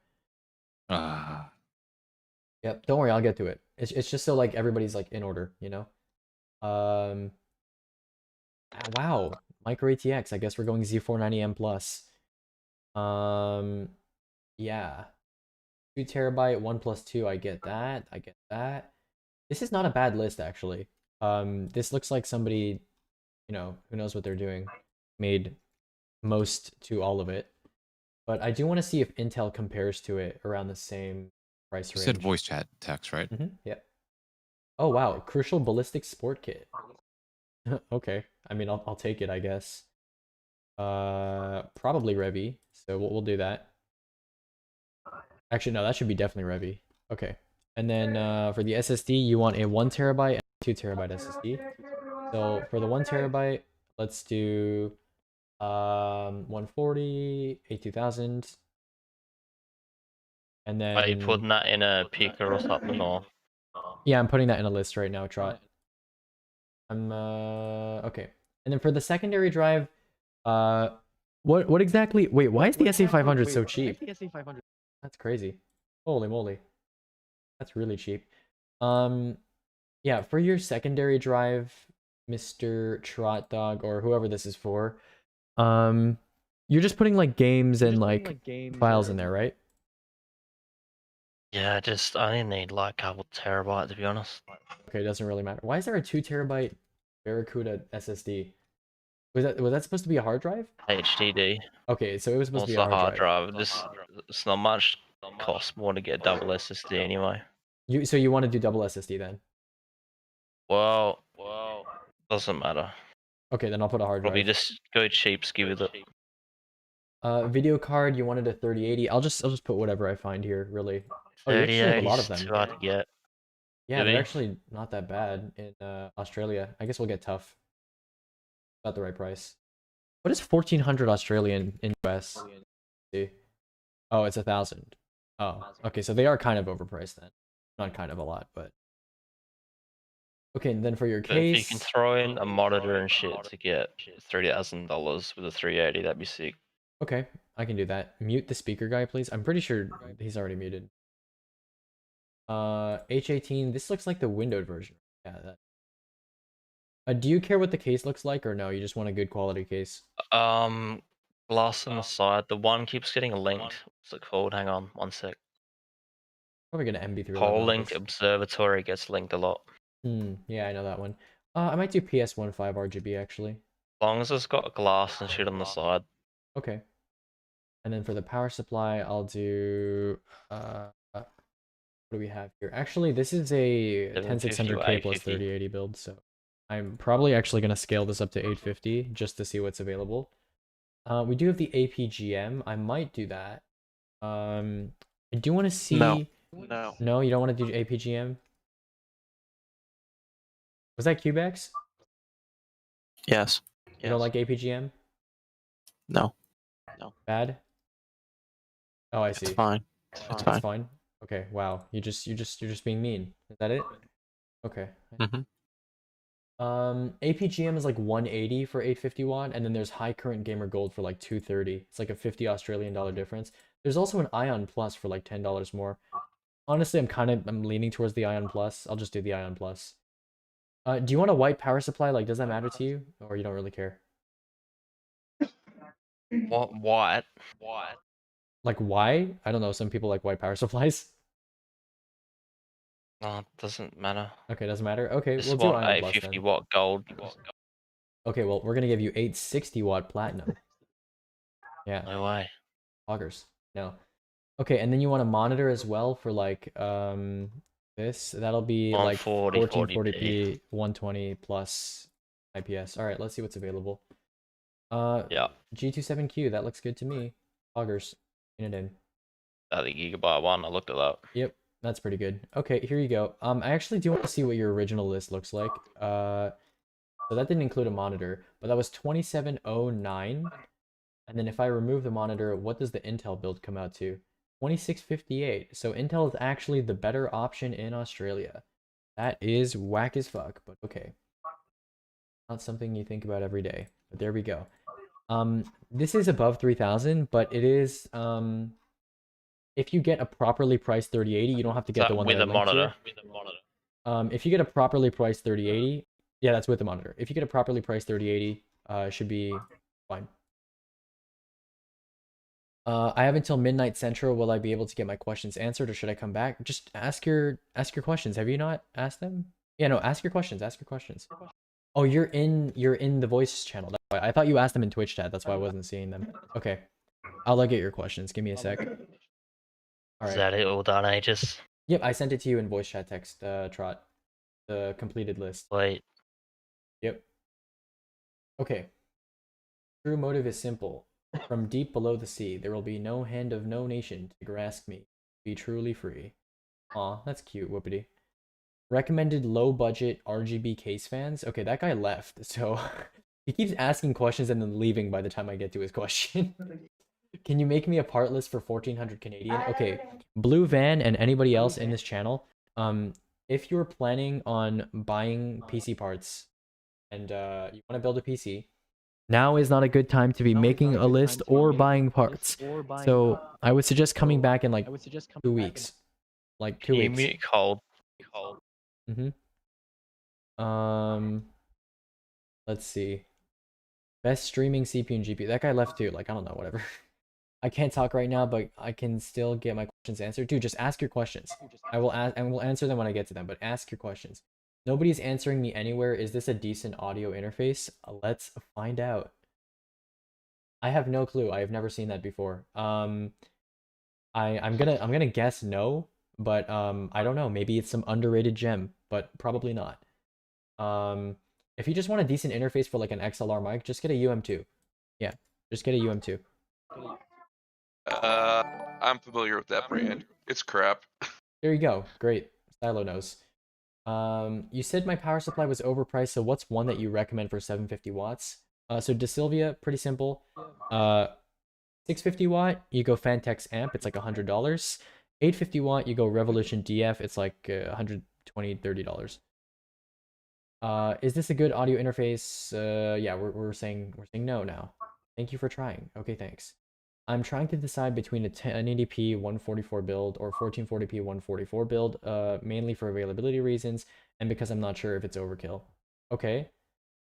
Yep, don't worry, I'll get to it. It's just so like everybody's like in order, you know? Wow, Micro ATX, I guess we're going Z490M plus. Yeah. 2 terabyte, 1+2, I get that. I get that. This is not a bad list, actually. This looks like somebody, you know, who knows what they're doing, made most to all of it. But I do want to see if Intel compares to it around the same price You range. said voice chat text, right? Yep. Oh, wow. Crucial Ballistic Sport Kit. Okay. I mean, I'll take it, I guess. Probably Revy, so we'll do that. Actually, no, that should be definitely Revy. Okay. And then for the SSD, you want a 1 terabyte and 2 terabyte SSD. So for the 1 terabyte, let's do 140, 82,000. And then Are you putting that in a picker or something, or? yeah, I'm putting that in a list right now, Trot. I'm okay. And then for the secondary drive, what exactly? Wait, why is the SA500 so cheap? That's crazy. Holy moly. That's really cheap. Yeah, for your secondary drive, Mr. Trot Dog, or whoever this is for, you're just putting like games and like files in there, right? Yeah, I only need like a couple terabyte to be honest. Okay, it doesn't really matter. Why is there a 2 terabyte Barracuda SSD? Was that supposed to be a hard drive? HDD. Okay, so it was supposed to be a Also hard drive. It's not much. Costs more to get a double SSD anyway. So you want to do double SSD then? Well, doesn't matter. Okay, then I'll put a hard drive. Probably just go cheapski with it. Video card, you wanted a 3080. I'll just put whatever I find here, really. Oh, you actually have a lot of them. Too hard to get. Yeah, they're actually not that bad in Australia. I guess we'll get tough. About the right price. What is 1400 Australian in US? See? Oh, it's 1,000. Oh, okay, so they are kind of overpriced then. Not kind of a lot, but okay. And then for your But case, if you can throw in a monitor and shit to get $3,000 with a 380, that'd be sick. okay, I can do that. Mute the speaker guy, please. I'm pretty sure he's already muted. H18. This looks like the windowed version. Yeah. That. Do you care what the case looks like, or no? You just want a good quality case? Glass on the side. The one keeps getting linked. What's it called? Hang on, 1 sec. Probably gonna MB3. Pole linked observatory gets linked a lot. Yeah, I know that one. I might do PS15 RGB actually. As long as it's got glass and shit on the side. Okay. And then for the power supply, I'll do what do we have here? Actually, this is a 10600K plus 3080 build, so I'm probably actually gonna scale this up to 850 just to see what's available. We do have the APGM. I might do that. I do want to see. No, you don't want to do APGM. Was that Cubex? Yes. You don't like APGM? No. Bad? Oh, I see. It's fine. It's fine. Okay. Wow. You're just being mean. Is that it? Okay. APGM is like 180 for 850 watt, and then there's high current gamer gold for like 230. It's like a 50 Australian dollar difference. There's also an Ion Plus for like $10 more. Honestly, I'm leaning towards the Ion Plus. I'll just do the Ion Plus. Do you want a white power supply? Like, does that matter to you, or you don't really care? What? White? Like why? I don't know. Some people like white power supplies. No, it doesn't matter. Okay, doesn't matter. Okay, This we'll is do what, Ion Plus 850 then. watt gold. Okay, well, we're gonna give you 860 watt platinum. Yeah. No way. Augers. No. Okay, and then you want a monitor as well for like this. That'll be like 1440p, 120 plus IPS. All right, let's see what's available. Yeah. G27Q. That looks good to me. Augers. In it in. The Gigabyte one. I looked it up. Yep. That's pretty good. Okay, here you go. I actually do want to see what your original list looks like. So that didn't include a monitor, but that was 2709. And then if I remove the monitor, what does the Intel build come out to? 2658. So Intel is actually the better option in Australia. That is whack as fuck, but okay. Not something you think about every day, but there we go. This is above 3000, but it is if you get a properly priced 3080, you don't have to get the one with that a I linked monitor. here. If you get a properly priced 3080, yeah, that's with the monitor. If you get a properly priced 3080, it should be fine. I have until midnight central. Will I be able to get my questions answered, or should I come back? Just ask your questions. Have you not asked them? Yeah, no, ask your questions. Ask your questions. Oh, you're in the voice channel. That's why. I thought you asked them in Twitch chat. That's why I wasn't seeing them. Okay, I'll get your questions. Give me a sec. All Is right. that it all done, Aegis? Yep, I sent it to you in voice chat text, Trot. The completed list. Wait. Yep. Okay. True motive is simple. From deep below the sea, there will be no hand of no nation to grasp me. Be truly free. Aw, that's cute, whoopity. Recommended low budget RGB case fans. Okay, that guy left, so he keeps asking questions and then leaving by the time I get to his question. Can you make me a part list for 1400 Canadian? Okay, Blue Van and anybody else in this channel, if you're planning on buying PC parts and you want to build a PC, now is not a good time to be making a list or buying parts. So I would suggest coming back in like 2 weeks. Like 2 weeks. Mute cold. Let's see. Best streaming CPU and GPU. That guy left too. Like, I don't know, whatever. I can't talk right now, but I can still get my questions answered. Dude, just ask your questions. I will answer them when I get to them, but ask your questions. Nobody's answering me anywhere. Is this a decent audio interface? Let's find out. I have no clue. I have never seen that before. I'm gonna guess no, but I don't know. Maybe it's some underrated gem, but probably not. If you just want a decent interface for like an XLR mic, just get a UM2. Yeah, just get a UM2. I'm familiar with that brand. It's crap. There you go. Great. Stylo knows. You said my power supply was overpriced, so what's one that you recommend for 750 watts? So DeSilvia, pretty simple. 650 watt, you go Fantex amp, it's like $100. 850 watt, you go Revolution DF, it's like $120, $30. Is this a good audio interface? Yeah, we're saying no now. Thank you for trying. Okay, thanks. I'm trying to decide between a 1080p 144 build or 1440p 144 build, mainly for availability reasons and because I'm not sure if it's overkill. Okay.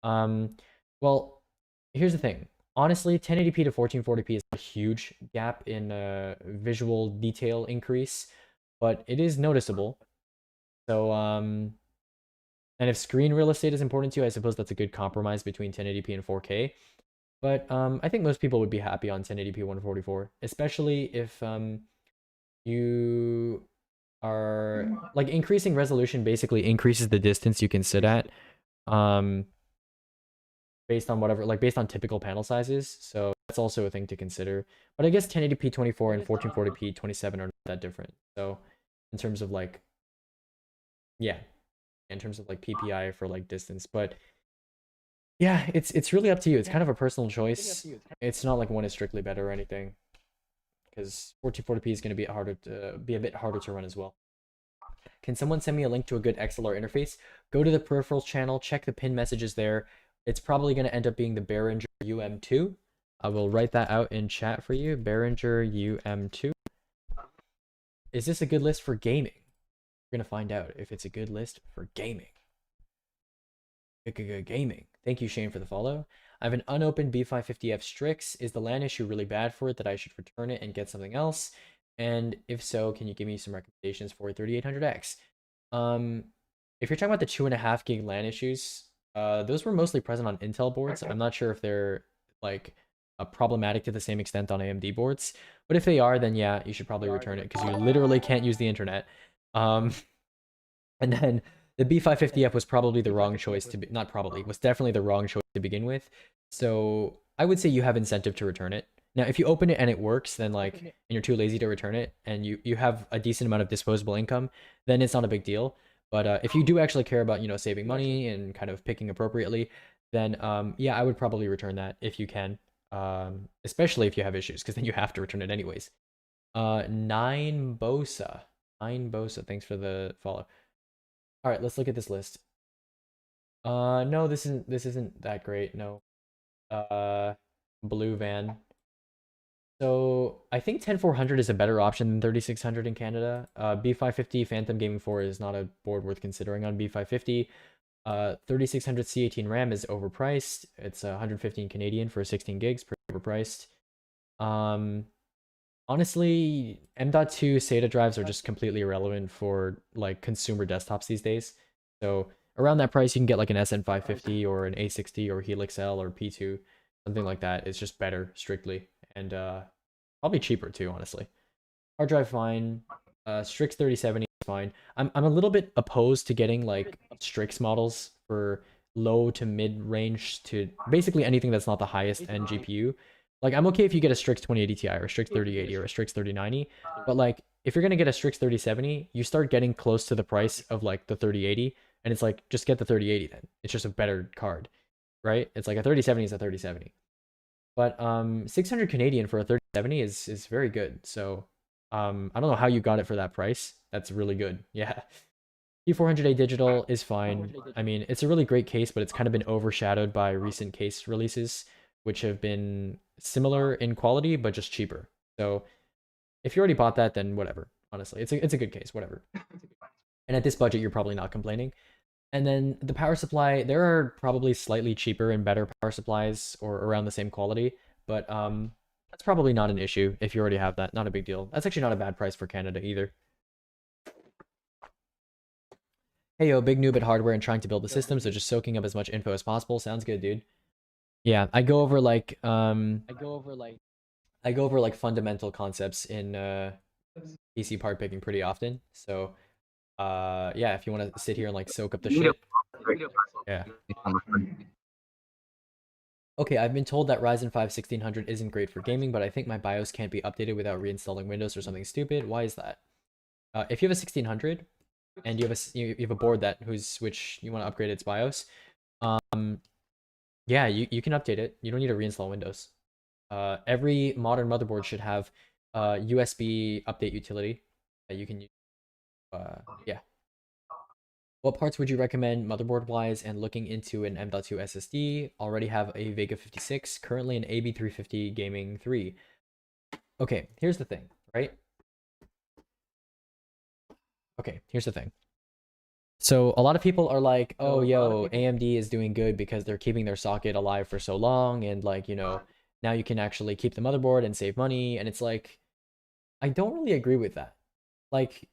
Well, here's the thing. honestly, 1080p to 1440p is a huge gap in visual detail increase, but it is noticeable. So, and if screen real estate is important to you, I suppose that's a good compromise between 1080p and 4K. But I think most people would be happy on 1080p 144, especially if you are like increasing resolution basically increases the distance you can sit at based on whatever, like based on typical panel sizes. So that's also a thing to consider. But I guess 1080p 24 and 1440p 27 are not that different. So in terms of like, yeah, in terms of like PPI for like distance, but yeah, it's really up to you. It's kind of a personal choice. It's not like one is strictly better or anything, because 1440p is going to be a bit harder to run as well. Can someone send me a link to a good XLR interface? Go to the peripherals channel, check the pin messages there. It's probably going to end up being the Behringer UM2. I will write that out in chat for you. Behringer UM2. Is this a good list for gaming? We're going to find out if it's a good list for gaming. Gaming. Thank you, Shane, for the follow. I have an unopened B550F Strix. Is the LAN issue really bad for it that I should return it and get something else? And if so, can you give me some recommendations for 3800X? If you're talking about the 2.5 gig LAN issues, those were mostly present on Intel boards. I'm not sure if they're like problematic to the same extent on AMD boards, but if they are, then yeah, you should probably return it because you literally can't use the internet. And then the B550F was probably the wrong choice to be, not probably, was definitely the wrong choice to begin with. So I would say you have incentive to return it. Now, if you open it and it works, then like, and you're too lazy to return it, and you have a decent amount of disposable income, then it's not a big deal. But if you do actually care about, you know, saving money and kind of picking appropriately, then yeah, I would probably return that if you can, especially if you have issues, because then you have to return it anyways. 9bosa, thanks for the follow. All right, let's look at this list. No, this isn't that great. No. Blue van. So I think 10400 is a better option than 3600 in Canada. B550 Phantom Gaming 4 is not a board worth considering on B550. 3600 C18 RAM is overpriced. It's 115 Canadian for 16 gigs, pretty overpriced. Honestly, M.2 SATA drives are just completely irrelevant for like consumer desktops these days. So around that price, you can get like an SN550 or an A60 or Helix L or P2, something like that. It's just better strictly, and probably cheaper too, honestly. Hard drive fine. Strix 3070 is fine. I'm a little bit opposed to getting like Strix models for low to mid range to basically anything that's not the highest end GPU. Like, I'm okay if you get a Strix 2080 Ti or a Strix 3080 or a Strix 3090, but like, if you're gonna get a Strix 3070, you start getting close to the price of like the 3080, and it's like, just get the 3080 then. It's just a better card, right? It's like a 3070 is a 3070. But 600 Canadian for a 3070 is very good. So I don't know how you got it for that price. That's really good. Yeah. P400A digital is fine. I mean, it's a really great case, but it's kind of been overshadowed by recent case releases, which have been similar in quality, but just cheaper. So if you already bought that, then whatever. Honestly, it's a good case, whatever. And at this budget, you're probably not complaining. And then the power supply, there are probably slightly cheaper and better power supplies or around the same quality, but that's probably not an issue if you already have that. Not a big deal. That's actually not a bad price for Canada either. Hey yo, big noob at hardware and trying to build the system, so just soaking up as much info as possible. Sounds good, dude. Yeah, I go over like fundamental concepts in PC part picking pretty often. So yeah, if you want to sit here and like soak up the shit. Yeah. Okay, I've been told that Ryzen 5 1600 isn't great for gaming, but I think my BIOS can't be updated without reinstalling Windows or something stupid. Why is that? If you have a 1600 and you have a board which you want to upgrade its BIOS, yeah, you can update it. You don't need to reinstall Windows. Every modern motherboard should have a USB update utility that you can use. Yeah. What parts would you recommend motherboard-wise and looking into an M.2 SSD? Already have a Vega 56, currently an AB350 Gaming 3. Okay, here's the thing, right? Okay, here's the thing. So a lot of people are like, oh, yo, AMD is doing good because they're keeping their socket alive for so long, and like, you know, Now you can actually keep the motherboard and save money, and it's like, I don't really agree with that. Like,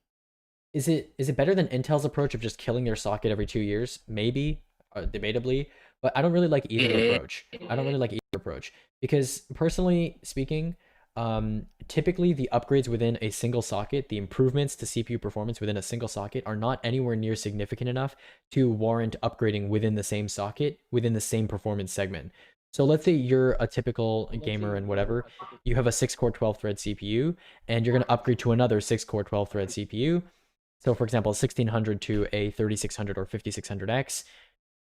is it better than Intel's approach of just killing your socket every 2 years? Maybe, debatably, but I don't really like either approach. I don't really like either approach because personally speaking, typically the upgrades within a single socket, the improvements to CPU performance within a single socket are not anywhere near significant enough to warrant upgrading within the same socket, within the same performance segment. So let's say you're a typical gamer and whatever, you have a 6-core 12-thread CPU, and you're going to upgrade to another 6-core 12-thread CPU. So for example, 1600 to a 3600 or 5600X.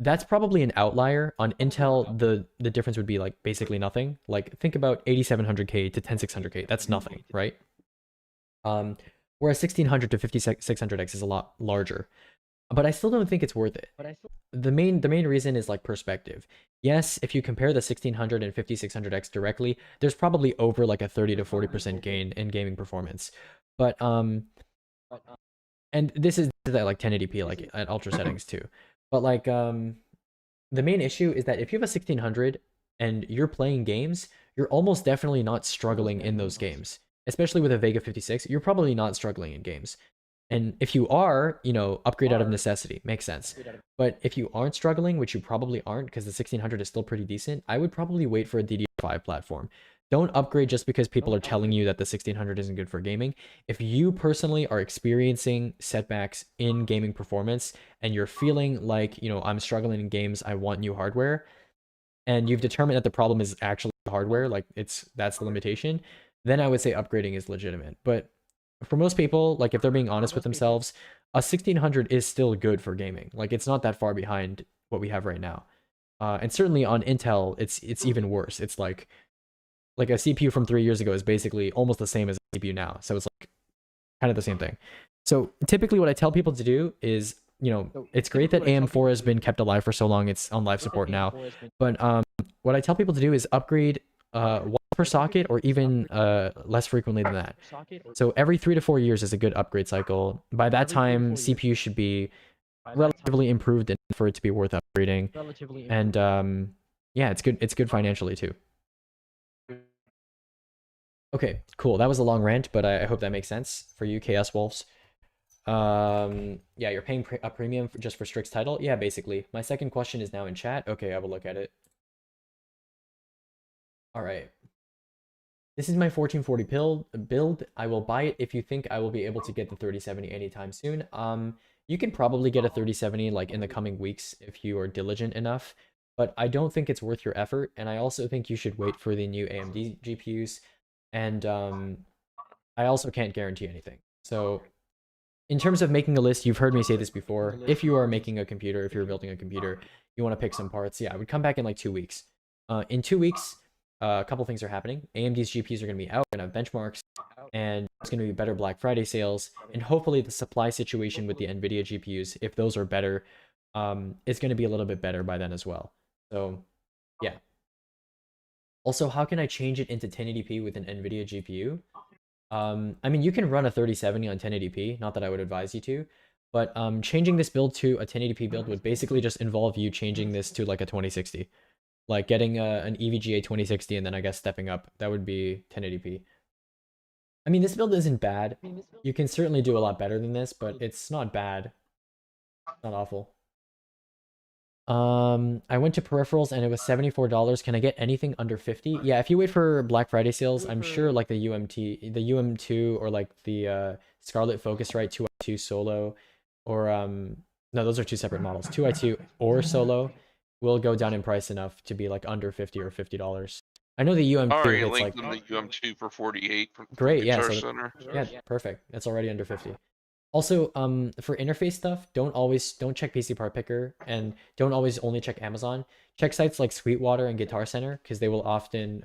That's probably an outlier. On Intel, the difference would be like basically nothing. Like think about 8700K to 10600K. That's nothing, right? Whereas 1600 to 5600X is a lot larger. But I still don't think it's worth it. The main reason is like perspective. Yes, if you compare the 1600 and 5600X directly, there's probably over like a 30 to 40% gain in gaming performance. But and this is at like 1080p, like at ultra settings too. But like the main issue is that if you have a 1600 and you're playing games, you're almost definitely not struggling in those games. Especially with a Vega 56, you're probably not struggling in games. And if you are, you know, upgrade out of necessity, makes sense. But if you aren't struggling, which you probably aren't because the 1600 is still pretty decent, I would probably wait for a DDR5 platform. Don't upgrade just because people are telling you that the 1600 isn't good for gaming. If you personally are experiencing setbacks in gaming performance and you're feeling like, you know, I'm struggling in games, I want new hardware, and you've determined that the problem is actually the hardware, like that's the limitation, then I would say upgrading is legitimate. But for most people, like if they're being honest with themselves, a 1600 is still good for gaming. Like it's not that far behind what we have right now. And certainly on Intel, it's even worse. It's like a CPU from 3 years ago is basically almost the same as a CPU now. So it's like kind of the same thing. So typically what I tell people to do is, you know, it's great that AM4 has been kept alive for so long. It's on life support now. But what I tell people to do is upgrade once per socket or even less frequently than that. So every 3 to 4 years is a good upgrade cycle. By that time, CPU should be relatively improved enough for it to be worth upgrading. And yeah, it's good financially too. Okay, cool. That was a long rant, but I hope that makes sense for you, KS Wolves. Yeah, you're paying a premium just for Strix title? Yeah, basically. My second question is now in chat. Okay, I will look at it. All right. This is my 1440 build. I will buy it if you think I will be able to get the 3070 anytime soon. You can probably get a 3070 like in the coming weeks if you are diligent enough, but I don't think it's worth your effort, and I also think you should wait for the new AMD GPUs. And I also can't guarantee anything. So in terms of making a list, you've heard me say this before. If you are making a computer, if you're building a computer, you want to pick some parts, yeah, I would come back in like 2 weeks. In 2 weeks, a couple things are happening. AMD's GPUs are going to be out, going to have benchmarks, and it's going to be better Black Friday sales. And hopefully the supply situation with the NVIDIA GPUs, if those are better, it's going to be a little bit better by then as well. So yeah. Also, how can I change it into 1080p with an NVIDIA GPU? I mean, you can run a 3070 on 1080p, not that I would advise you to, but changing this build to a 1080p build would basically just involve you changing this to like a 2060. Like getting an EVGA 2060 and then I guess stepping up. That would be 1080p. I mean, this build isn't bad. You can certainly do a lot better than this, but it's not bad. It's not awful. I went to peripherals and it was $74. Can I get anything under 50? Yeah, if you wait for Black Friday sales, I'm sure like the UM2 or like the Scarlett Focusrite 2i2 Solo, or no, those are two separate models. 2i2 or Solo will go down in price enough to be like under 50 or $50. I know the UM2 Already it's linked like them the UM2 for 48 from great, yeah, Guitar so Center. yeah, perfect. That's already under 50. Also, for interface stuff, don't check PC Part Picker, and don't always only check Amazon. Check sites like Sweetwater and Guitar Center because they will often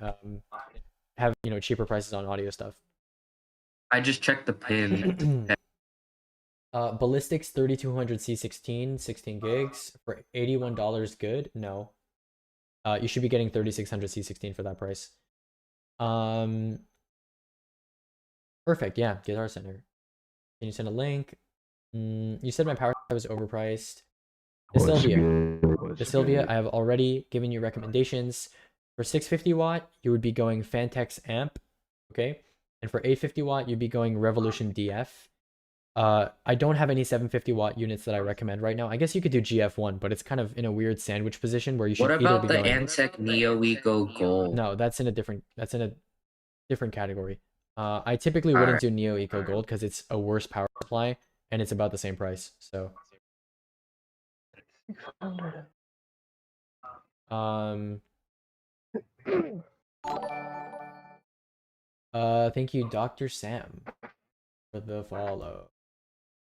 have, you know, cheaper prices on audio stuff. I just checked the pin. Ballistics 3200 C16, 16 gigs for $81 good? No. You should be getting 3600 C16 for that price. Perfect, yeah, Guitar Center. Can you send a link? You said my power supply was overpriced. The Sylvia, I have already given you recommendations. For 650 watt, you would be going Fantex Amp, okay? And for 850 watt, you'd be going Revolution DF. I don't have any 750 watt units that I recommend right now. I guess you could do GF1, but it's kind of in a weird sandwich position where you should What either about be the going... Antec Neo Eco Gold? No, that's in a different category. I typically wouldn't do Neo Eco Gold because it's a worse power supply and it's about the same price. So thank you, Dr. Sam, for the follow.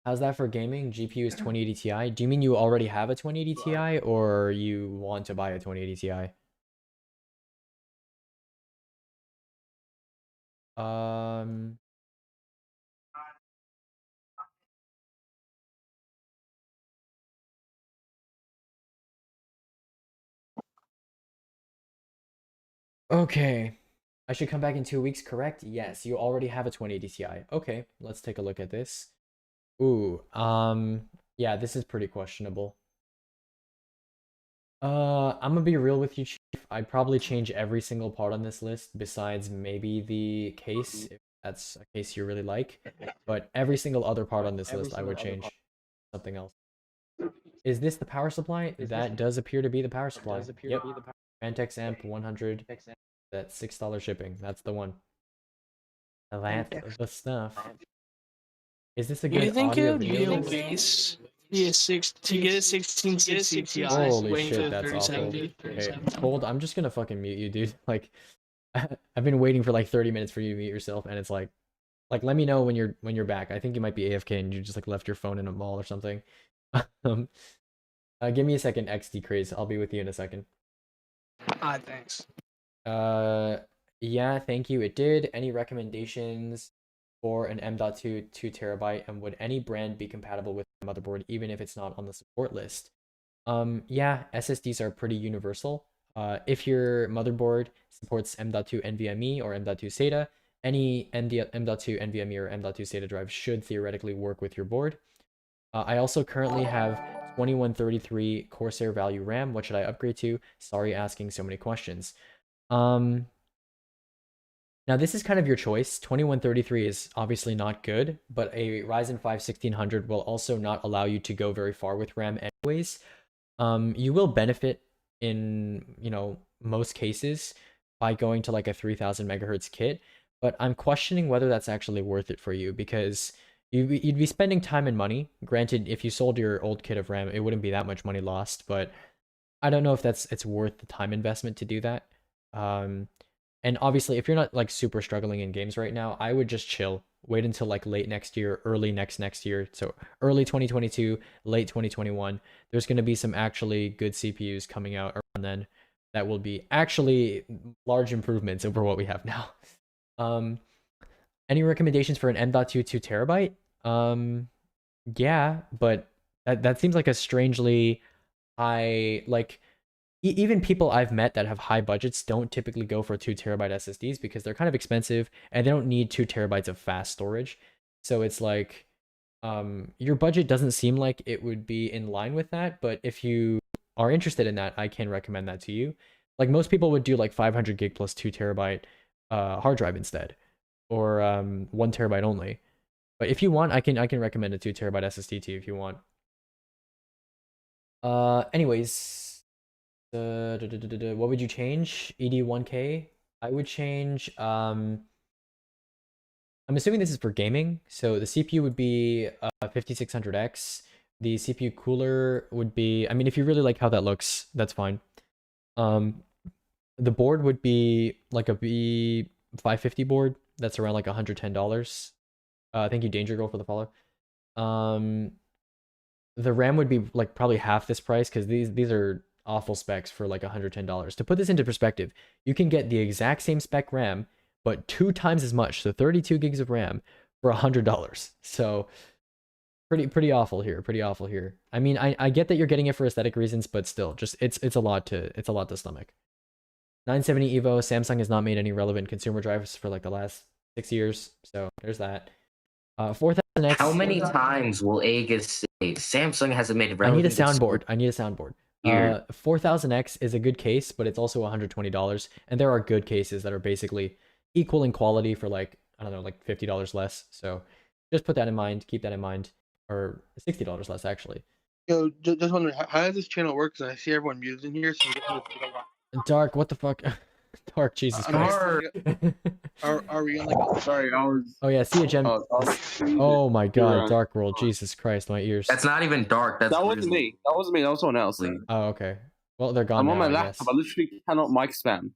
How's that for gaming? GPU is 2080 Ti. Do you mean you already have a 2080 Ti or you want to buy a 2080 Ti? Okay. I should come back in 2 weeks, correct? Yes, you already have a 2080 Ti. Okay, let's take a look at this. Ooh, yeah, this is pretty questionable. I'm gonna be real with you, Chief. I'd probably change every single part on this list besides maybe the case, if that's a case you really like. But every single other part on this list, I would change something else. Is this the power supply? That does appear to be the power supply. Yep. Fantex Amp 100. That's $6 shipping. That's the one. That's the stuff. Is this a good You think audio it would be video? a waste to get a 1660 Ti Holy waiting for shit, the that's awful. 3070? Okay, Cold, I'm just gonna fucking mute you, dude. Like, I've been waiting for like 30 minutes for you to mute yourself, and it's like let me know when you're back. I think you might be AFK and you just like left your phone in a mall or something. Give me a second, XD Craze. I'll be with you in a second. Thanks. Yeah, thank you. It did. Any recommendations for an M.2 2TB, and would any brand be compatible with the motherboard even if it's not on the support list? Yeah, SSDs are pretty universal. If your motherboard supports M.2 NVMe or M.2 SATA, any M.2 NVMe or M.2 SATA drive should theoretically work with your board. I also currently have 2133 Corsair Value RAM. What should I upgrade to? Sorry asking so many questions. Now this is kind of your choice. 2133 is obviously not good, but a Ryzen 5 1600 will also not allow you to go very far with RAM anyways. You will benefit in, most cases by going to like a 3000 megahertz kit, but I'm questioning whether that's actually worth it for you because you'd be spending time and money. Granted, if you sold your old kit of RAM, it wouldn't be that much money lost, but I don't know if it's worth the time investment to do that. And obviously, if you're not like super struggling in games right now, I would just chill. Wait until like late next year, early next year. So early 2022, late 2021. There's going to be some actually good CPUs coming out around then that will be actually large improvements over what we have now. Any recommendations for an M.2 2TB? Yeah, but that seems like a strangely high, like, even people I've met that have high budgets don't typically go for 2TB SSDs because they're kind of expensive and they don't need 2 TB of fast storage. So it's like, your budget doesn't seem like it would be in line with that, but if you are interested in that, I can recommend that to you. Like most people would do like 500 gig plus 2 TB hard drive instead, or 1 TB only. But if you want, I can recommend a 2 TB SSD to you if you want. Anyways. What would you change? ED1K? I would change, I'm assuming this is for gaming, so the CPU would be 5600X. The CPU cooler would be, I mean, if you really like how that looks, that's fine. The board would be like a B550 board. That's around like $110. Thank you, Danger Girl, for the follow. The RAM would be like probably half this price because these are awful specs for like $110. To put this into perspective, you can get the exact same spec RAM, but 2 times as much, so 32 gigs of RAM for $100. So pretty awful here. Pretty awful here. I mean, I get that you're getting it for aesthetic reasons, but still, just it's a lot to stomach. 970 Evo. Samsung has not made any relevant consumer drivers for like the last 6 years, so there's that. 4000X. How many times will Aegis say Samsung hasn't made I need a relevant soundboard. I need a soundboard. 4000X is a good case, but it's also $120, and there are good cases that are basically equal in quality for like, I don't know, like $50 less. So just put that in mind, keep that in mind, or $60 less actually. Yo, just wondering, how does this channel work? Because I see everyone muted in here, so I'm just wondering Dark, what the fuck? Dark, Jesus Christ. Are we on like? Sorry, I was. Oh yeah, see a gem. Oh my god, Yeah. Dark World, Jesus Christ, my ears. That's not even dark. That's That wasn't me. That wasn't me. That was someone else. Oh, okay. Well, they're gone I'm now, on my I laptop. I literally cannot mic spam.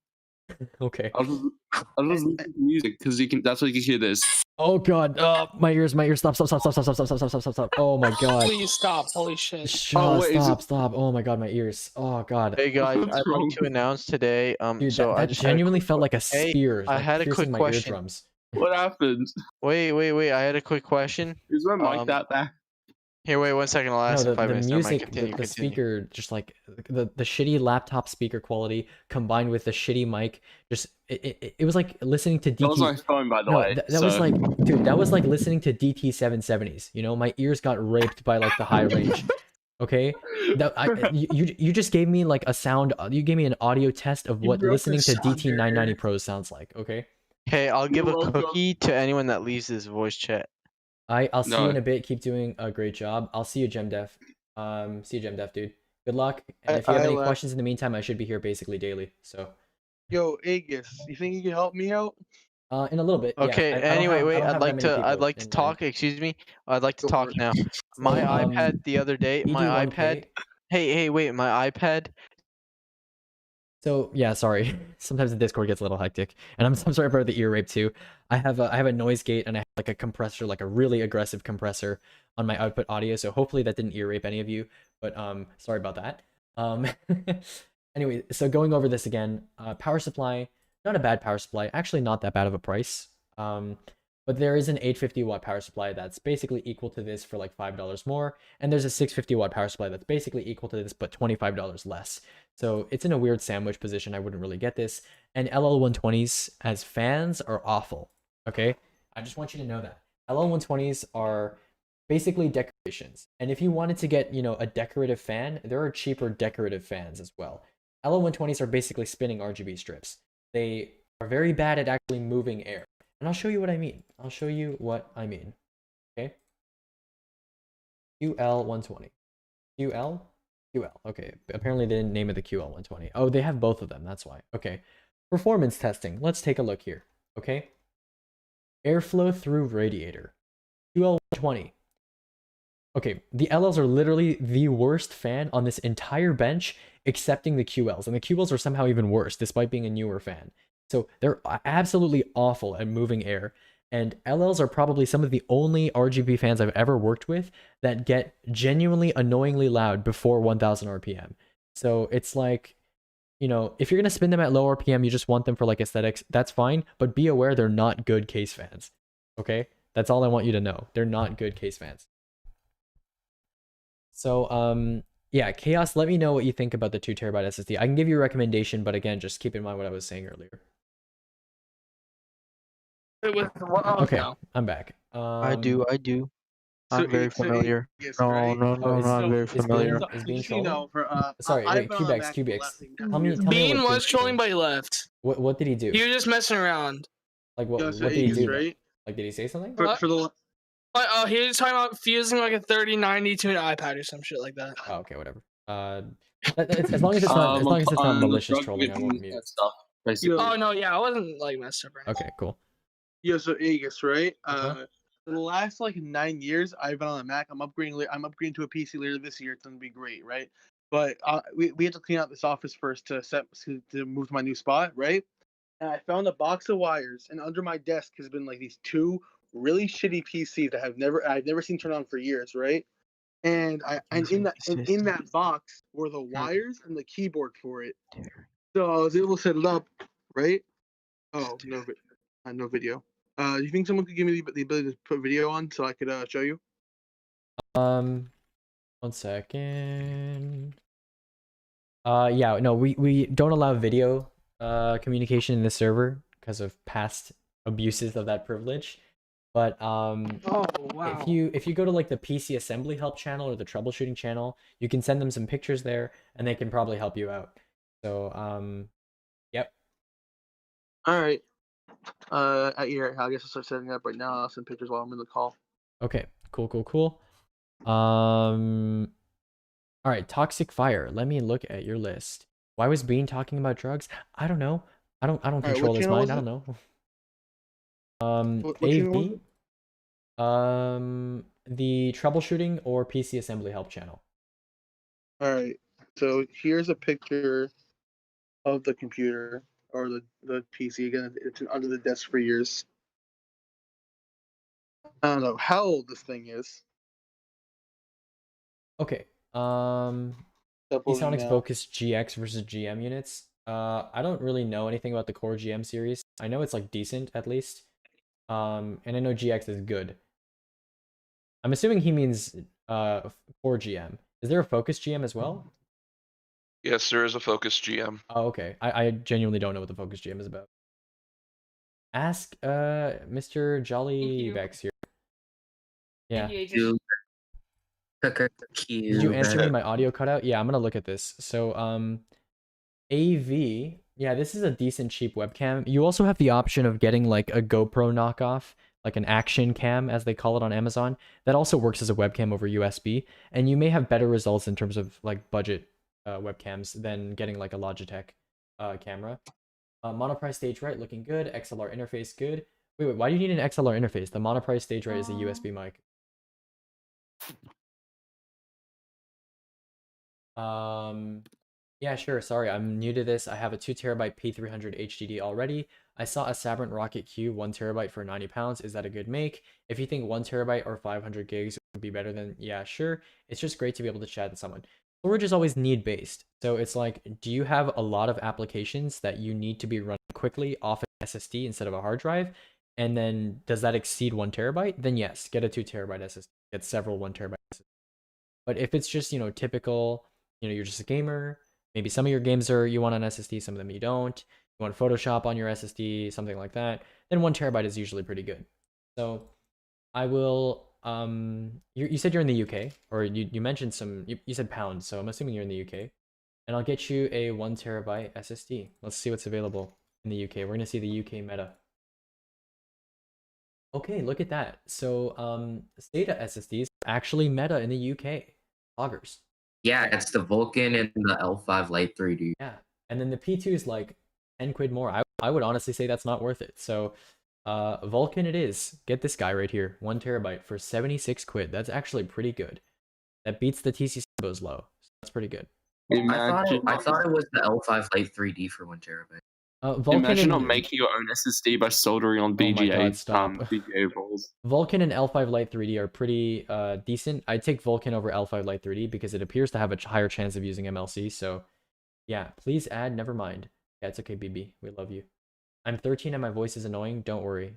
Okay. I was just listening to music because you can. That's what you can hear. This. Oh god, my ears, stop. Oh my god. Please stop! Holy shit! Stop. Oh my god, my ears. Oh god. Hey guys, I'd like to announce today. Dude, so that I just had a genuinely quick- felt like a Hey, spear. I like, had a piercing quick my question. eardrums. What happened? Wait. I had a quick question. Is my mic that bad? Here, wait 1 second. I'll ask No, in 5 the minutes. Never mind, music, continue, the continue. speaker, just like the shitty laptop speaker quality combined with the shitty mic, just it was like listening to DT. That was my phone, by the way. That was like, dude, that was like listening to DT 770s. You know, my ears got raped by like the high range. Okay, you just gave me like a sound. You gave me an audio test of what broke listening the to DT sounder. 990 Pros sounds like. Okay. Hey, I'll give a You're welcome. cookie to anyone that leaves this voice chat. I'll see you No. in a bit. Keep doing a great job. I'll see you, GemDef. See you, GemDef, dude. Good luck. And if you have I any left. questions in the meantime, I should be here basically daily. So, Yo, Aegis, you think you can help me out? in a little bit. Okay. Yeah, I don't anyway, have- I wait. don't I'd have that like many to. I'd people like to in talk. Excuse me. I'd like to talk now. My So, iPad the other day. My ED1K. iPad. Hey, wait. My iPad. So yeah, sorry. Sometimes the Discord gets a little hectic, and I'm sorry about the ear rape too. I have a noise gate and I have like a compressor, like a really aggressive compressor on my output audio. So hopefully that didn't ear rape any of you. But sorry about that. Anyway, so going over this again, power supply, not a bad power supply, actually not that bad of a price. But there is an 850 watt power supply that's basically equal to this for like $5 more, and there's a 650 watt power supply that's basically equal to this but $25 less. So it's in a weird sandwich position. I wouldn't really get this. And LL120s as fans are awful. Okay, I just want you to know that LL120s are basically decorations. And if you wanted to get, you know, a decorative fan, there are cheaper decorative fans as well. LL120s are basically spinning RGB strips. They are very bad at actually moving air. And I'll show you what I mean. I'll show you what I mean. Okay. QL120. QL? QL. Okay. Apparently they didn't name it the QL120. Oh, they have both of them. That's why. Okay. Performance testing. Let's take a look here. Okay. Airflow through radiator. QL120. Okay, the LLs are literally the worst fan on this entire bench, excepting the QLs. And the QLs are somehow even worse, despite being a newer fan. So they're absolutely awful at moving air. And LLs are probably some of the only RGB fans I've ever worked with that get genuinely annoyingly loud before 1000 RPM. So it's like, you know, if you're going to spin them at low RPM, you just want them for like aesthetics, that's fine. But be aware they're not good case fans. Okay? That's all I want you to know. They're not good case fans. So, yeah, Chaos, let me know what you think about the 2TB SSD. I can give you a recommendation, but again, just keep in mind what I was saying earlier. Okay, I'm back. I do. I'm So, very so familiar. Aegis, No, right? no, is- I'm very is familiar. Is Bean Just so you know, trolling? for, Sorry, wait, I've been on Cubex, Mac Cubex. for Tell me Bean what was Bean trolling, did. but he left. What did he do? He was just messing around. Like what? Yeah, so What did he Aegis, do? though? right? Like, did he say something? For the he was talking about fusing like a 3090 to an iPad or some shit like that. Oh, okay, whatever. As long as it's not, as long as it's not malicious trolling, I won't mute. Stuff, basically. Oh no, yeah, I wasn't like messed up. Right? Okay, cool. Yeah, so Aegis, right? For the last like 9 years, I've been on a Mac. I'm upgrading to a PC later this year. It's gonna be great, right? But we have to clean out this office first to move to my new spot, right? And I found a box of wires, and under my desk has been like these two really shitty PCs that I've never seen turn on for years, right? And in that box were the wires and the keyboard for it. So I was able to set it up, right? Oh, no video. Do you think someone could give me the ability to put video on so I could show you? 1 second. Yeah, no, we don't allow video communication in the server because of past abuses of that privilege. But Oh wow. if you go to like the PC assembly help channel or the troubleshooting channel, you can send them some pictures there, and they can probably help you out. So yep. All right. Here, I guess I'll start setting up right now. I'll send pictures while I'm in the call. Okay. Cool. All right, Toxic Fire. Let me look at your list. Why was Bean talking about drugs? I don't know. I don't right, control what his channel mind. was I it? don't know. What channel was AV. The troubleshooting or PC assembly help channel. All right. So here's a picture of the computer or the PC. Again, it's been under the desk for years. I don't know how old this thing is. Okay. Uploading Epsonics now. Focus GX versus GM units. I don't really know anything about the Core GM series. I know it's like decent at least. And I know GX is good. I'm assuming he means Core GM. Is there a Focus GM as well? Yes, there is a Focus GM. Oh, okay. I genuinely don't know what the Focus GM is about. Ask Mr. Jollybex here. Yeah. Did Did you answer me? My audio cut out? Yeah, I'm gonna look at this. So AV, yeah, this is a decent cheap webcam. You also have the option of getting like a GoPro knockoff, like an action cam as they call it on Amazon. That also works as a webcam over USB, and you may have better results in terms of like budget webcams than getting like a Logitech camera. Monoprice stage right, looking good. XLR interface good. Wait, why do you need an XLR interface? The Monoprice stage right is a USB mic. Yeah, sure. Sorry, I'm new to this. I have a 2 terabyte P300 HDD already. I saw a Sabrent Rocket Q 1 terabyte for £90. Is that a good make? If you think 1 terabyte or 500 gigs would be better, then yeah, sure. It's just great to be able to chat with someone. Storage is always need based. So it's like, do you have a lot of applications that you need to be running quickly off an SSD instead of a hard drive? And then does that exceed 1 terabyte? Then yes, get a 2 terabyte SSD. Get several 1 terabyte SSD. But if it's just, typical, you're just a gamer, maybe some of your games you want on SSD, some of them you don't. You want Photoshop on your SSD, something like that. Then 1 terabyte is usually pretty good. So I will, you said you're in the UK, or you mentioned you said pounds, so I'm assuming you're in the UK. And I'll get you a 1 terabyte SSD. Let's see what's available in the UK. We're going to see the UK meta. Okay, look at that. So SATA SSDs are actually meta in the UK. Loggers. Yeah, it's the Vulcan and the L5 Lite 3D. Yeah, and then the P2 is like 10 quid more. I would honestly say that's not worth it. So Vulcan it is. Get this guy right here. 1 terabyte for 76 quid. That's actually pretty good. That beats the TC Symbo's low. So that's pretty good. I thought it was the L5 Lite 3D for 1 terabyte. Vulcan Imagine not and- making your own SSD by soldering on Oh my BGA, God, stop. BGA rolls. Vulcan and L5 Lite 3D are pretty decent. I'd take Vulcan over L5 Lite 3D because it appears to have a higher chance of using MLC. So yeah, please add. Never mind. Yeah, it's okay, BB. We love you. I'm 13 and my voice is annoying. Don't worry.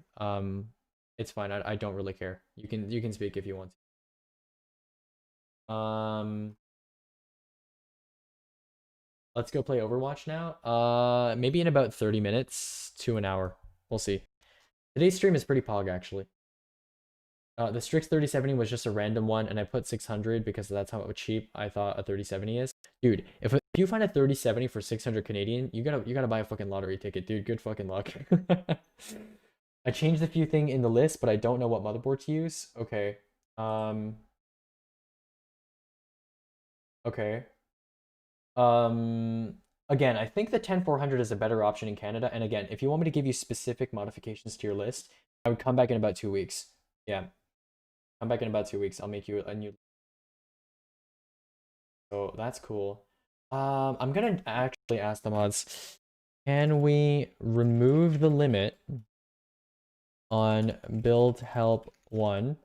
It's fine. I don't really care. You can speak if you want to. Let's go play Overwatch now. Maybe in about 30 minutes to an hour. We'll see. Today's stream is pretty pog, actually. The Strix 3070 was just a random one, and I put 600 because that's how cheap I thought a 3070 is. Dude, if you find a 3070 for 600 Canadian, you gotta buy a fucking lottery ticket, dude. Good fucking luck. I changed a few things in the list, but I don't know what motherboard to use. Okay. Okay. Again, I think the 10400 is a better option in Canada. And again, if you want me to give you specific modifications to your list, I would come back in about 2 weeks. Yeah. Come back in about 2 weeks. I'll make you a new. So that's cool. I'm gonna actually ask the mods, can we remove the limit on build help 1?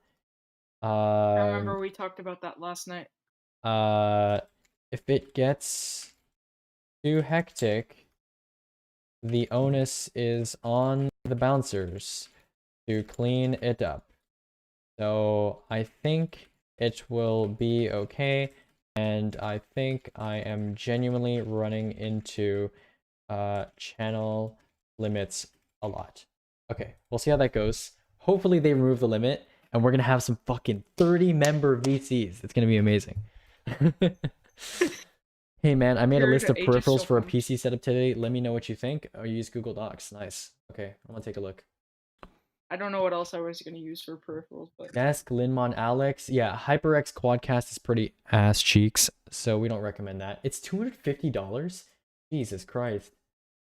I remember we talked about that last night. If it gets too hectic, the onus is on the bouncers to clean it up. So I think it will be okay, and I think I am genuinely running into channel limits a lot. Okay, we'll see how that goes. hopefully they remove the limit, and we're gonna have some fucking 30-member VCs. It's gonna be amazing. Hey man, I made a Heard list of Aegis peripherals for a Silphon. PC setup today. Let me know what you think. Oh, you use Google Docs. Nice. Okay, I'm gonna take a look. I don't know what else I was gonna use for peripherals, but Desk, Linmon, Alex. Yeah, HyperX Quadcast is pretty ass cheeks, so we don't recommend that. It's $250? Jesus Christ.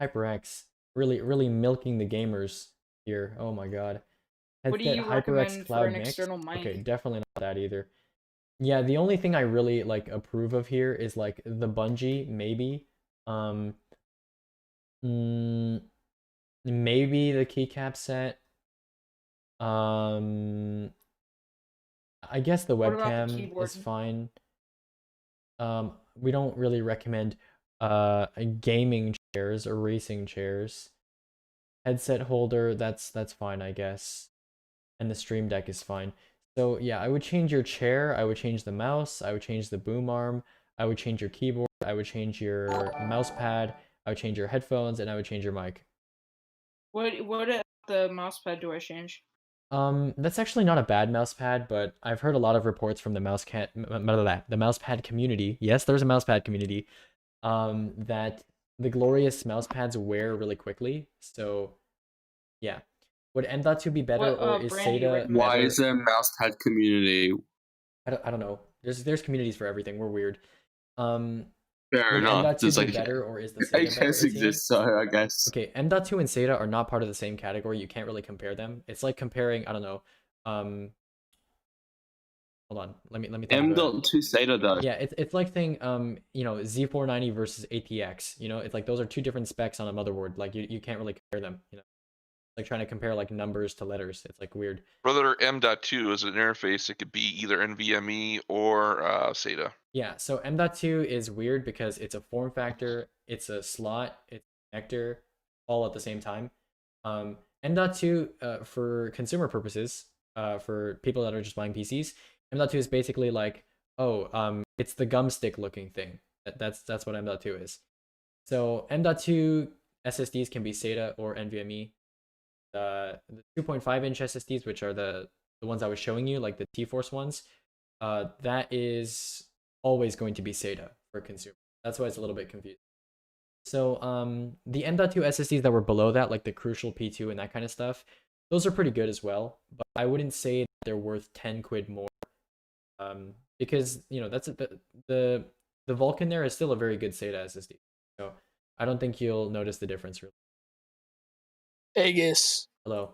HyperX. Really milking the gamers here. Oh my god. what do Headset you HyperX recommend for Cloud an Mix. external mic? Okay, definitely not that either. Yeah, the only thing I really like approve of here is like the Bungie, maybe. Maybe the keycap set. I guess the What about the webcam keyboard? is fine. We don't really recommend gaming chairs or racing chairs. Headset holder, that's fine, I guess. And the Stream Deck is fine. So yeah, I would change your chair, I would change the mouse, I would change the boom arm, I would change your keyboard, I would change your mouse pad, I would change your headphones, and I would change your mic. What the mouse pad do I change? That's actually not a bad mouse pad, but I've heard a lot of reports from the the mouse pad community. Yes, there's a mouse pad community. That the glorious mouse pads wear really quickly. So, yeah. Would M.2 be better, or is brand do you SATA recommend? Why better? is there a mousepad community? I don't know. There's communities for everything. We're weird. Fair Would enough. M.2 There's be like, better, or is the I SATA better? guess exists, so I guess. Okay, M.2 and SATA are not part of the same category. You can't really compare them. It's like comparing, I don't know. Hold on. Let me think about it. M.2 SATA though. Yeah, it's like saying Z490 versus ATX. It's like those are two different specs on a motherboard. Like you can't really compare them. Like trying to compare like numbers to letters. It's like weird. Brother, M.2 is an interface. It could be either NVMe or SATA. Yeah, so M.2 is weird because it's a form factor, it's a slot, it's a connector, all at the same time. M.2 for consumer purposes, for people that are just buying PCs, M.2 is basically like, it's the gum stick looking thing. That's what M.2 is. So M.2 SSDs can be SATA or NVMe. The 2.5-inch SSDs, which are the ones I was showing you, like the T-Force ones, that is always going to be SATA for consumer. That's why it's a little bit confusing. So the M.2 SSDs that were below that, like the Crucial P2 and that kind of stuff, those are pretty good as well, but I wouldn't say that they're worth 10 quid more. Because that's the Vulkan there is still a very good SATA SSD. So I don't think you'll notice the difference really. Aegis, Hello.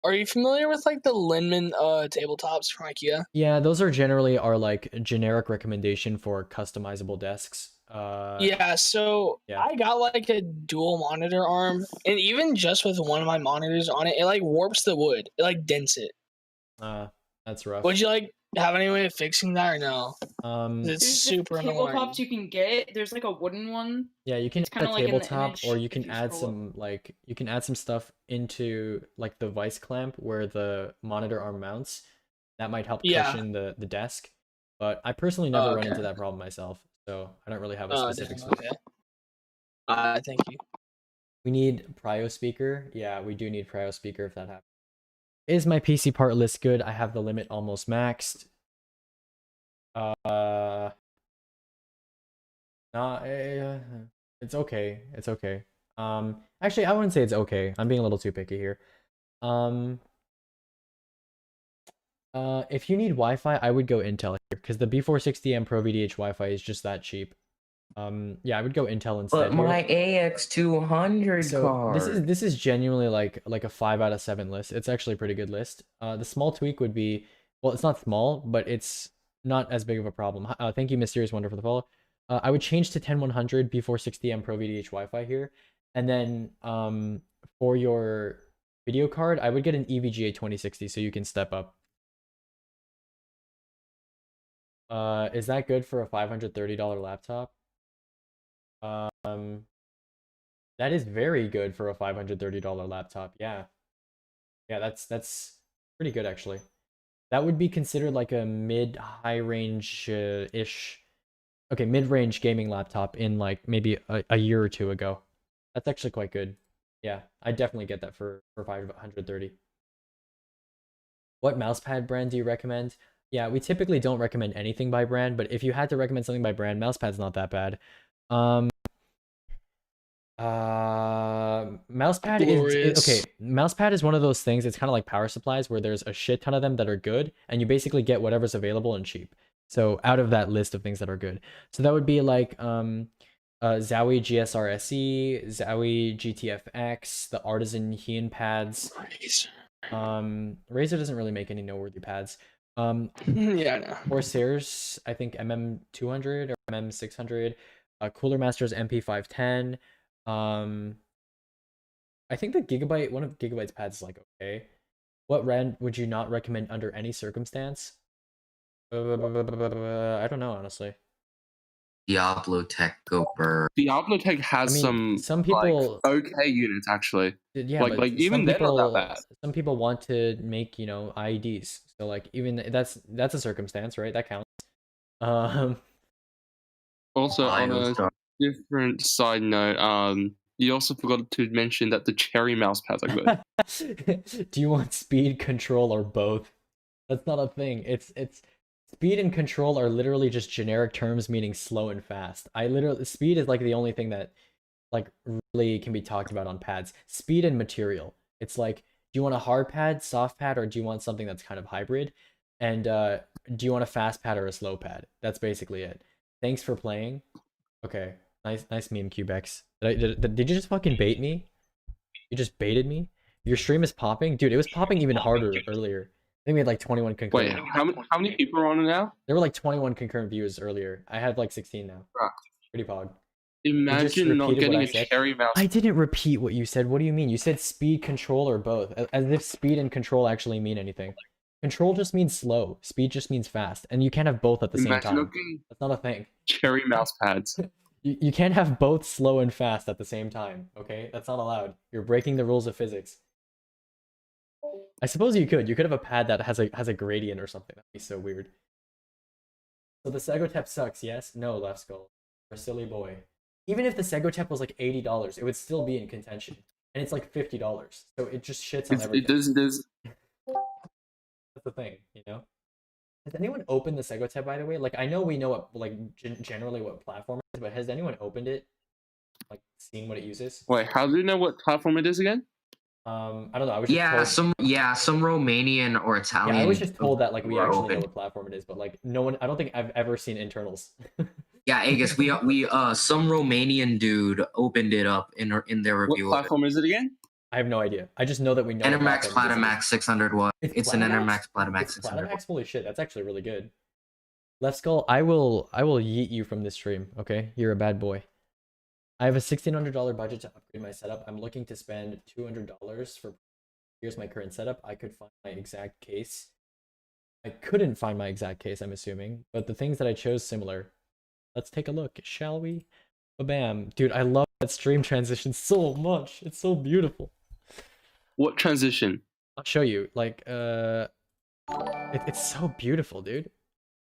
are you familiar with like the Linman tabletops from IKEA? Yeah, those are generally our like generic recommendation for customizable desks. Yeah, so yeah. I got like a dual monitor arm, and even just with one of my monitors on it, it like warps the wood. It like dents it. That's rough. Would you like have any way of fixing that or no? It's There's super the annoying. tabletops you can get. There's like a wooden one. Yeah, you can It's add kinda a like in the tabletop, image or you if can you add scroll up. some like you can add some stuff into like the vice clamp where the monitor arm mounts. That might help Yeah. cushion the desk. But I personally never run into Okay. that problem myself, so I don't really have a specific Damn, solution. okay. Thank you. We need Prio speaker. Yeah, we do need Prio speaker if that happens. Is my PC part list good? I have the limit almost maxed. It's okay. It's okay. Actually, I wouldn't say it's okay. I'm being a little too picky here. If you need Wi-Fi, I would go Intel here because the B460M Pro VDH Wi-Fi is just that cheap. Yeah, I would go Intel instead. But my AX200 So card. this is genuinely like a 5 out of 7 list. It's actually a pretty good list. The small tweak would be, well, it's not small, but it's not as big of a problem. Thank you, Mysterious Wonder, for the follow. I would change to 10100 B460M Pro VDH Wi-Fi here, and then for your video card, I would get an EVGA 2060 so you can step up. Is that good for a $530 laptop? That is very good for a $530 laptop. Yeah, that's pretty good actually. That would be considered like a mid-high range ish. Okay, mid-range gaming laptop in like maybe a year or two ago. That's actually quite good. Yeah, I definitely get that for 530. What mousepad brand do you recommend? Yeah, we typically don't recommend anything by brand, but if you had to recommend something by brand, mousepad's not that bad. Mousepad is okay. Mousepad is one of those things. It's kind of like power supplies where there's a shit ton of them that are good, and you basically get whatever's available and cheap. So out of that list of things that are good, so that would be like Zowie GSR SE, Zowie GTFX, the Artisan Heian pads. Razer doesn't really make any noteworthy pads. Yeah, no. Corsairs, I think MM200 or MM600. Cooler Masters MP510. I think the Gigabyte, one of Gigabyte's pads is like okay. What brand would you not recommend under any circumstance? I don't know, honestly. Diablo Tech Goper. Diablo Tech has some people okay units actually. Yeah, like but even some they're people, not that bad. Some people want to make, you know, IEDs. So like even that's a circumstance, right? That counts. Also on a different side note, you also forgot to mention that the Cherry mouse pads are good. Do you want speed, control, or both? That's not a thing. It's speed and control are literally just generic terms meaning slow and fast. Speed is like the only thing that like really can be talked about on pads. Speed and material. It's like, do you want a hard pad, soft pad, or do you want something that's kind of hybrid? And do you want a fast pad or a slow pad? That's basically it. Thanks for playing. Okay, nice meme, Cubex. Did you just fucking bait me? You just baited me? Your stream is popping? Dude, it was popping even harder earlier. I think we had like 21 concurrent. Wait, how many people are on it now? There were like 21 concurrent views earlier. I had like 16 now. Bruh. Pretty pog. Imagine not getting a Cherry mouse. I didn't repeat what you said. What do you mean? You said speed, control, or both. As if speed and control actually mean anything. Control just means slow. Speed just means fast. And you can't have both at the same time. That's not a thing. Cherry mouse pads. You can't have both slow and fast at the same time, okay? That's not allowed. You're breaking the rules of physics. I suppose you could. You could have a pad that has a gradient or something. That'd be so weird. So the Segotep sucks, yes? No, Left Skull. You're a silly boy. Even if the Segotep was like $80, it would still be in contention. And it's like $50. So it just shits on everything. It does. That's the thing, you know? Has anyone opened the Segotep, by the way? Like, I know we know what, like, generally what platform it is, but has anyone opened it? Like, seen what it uses? Wait, how do you know what platform it is again? I don't know. I was just told... some Romanian or Italian. Yeah, I was just told that like we actually know what platform it is, but like no one. I don't think I've ever seen internals. Yeah, Agus, we some Romanian dude opened it up in their review. What platform is it again? I have no idea. I just know that we know. Enermax Platamax 600 watt. It's an Enermax Platamax 600. Platamax, holy shit, that's actually really good. Left Skull, I will yeet you from this stream. Okay, you're a bad boy. I have a $1,600 budget to upgrade my setup. I'm looking to spend $200 for. Here's my current setup. I could find my exact case. I couldn't find my exact case, I'm assuming, but the things that I chose similar. Let's take a look, shall we? Ba-bam. Dude, I love that stream transition so much. It's so beautiful. What transition? I'll show you. Like, it's so beautiful, dude.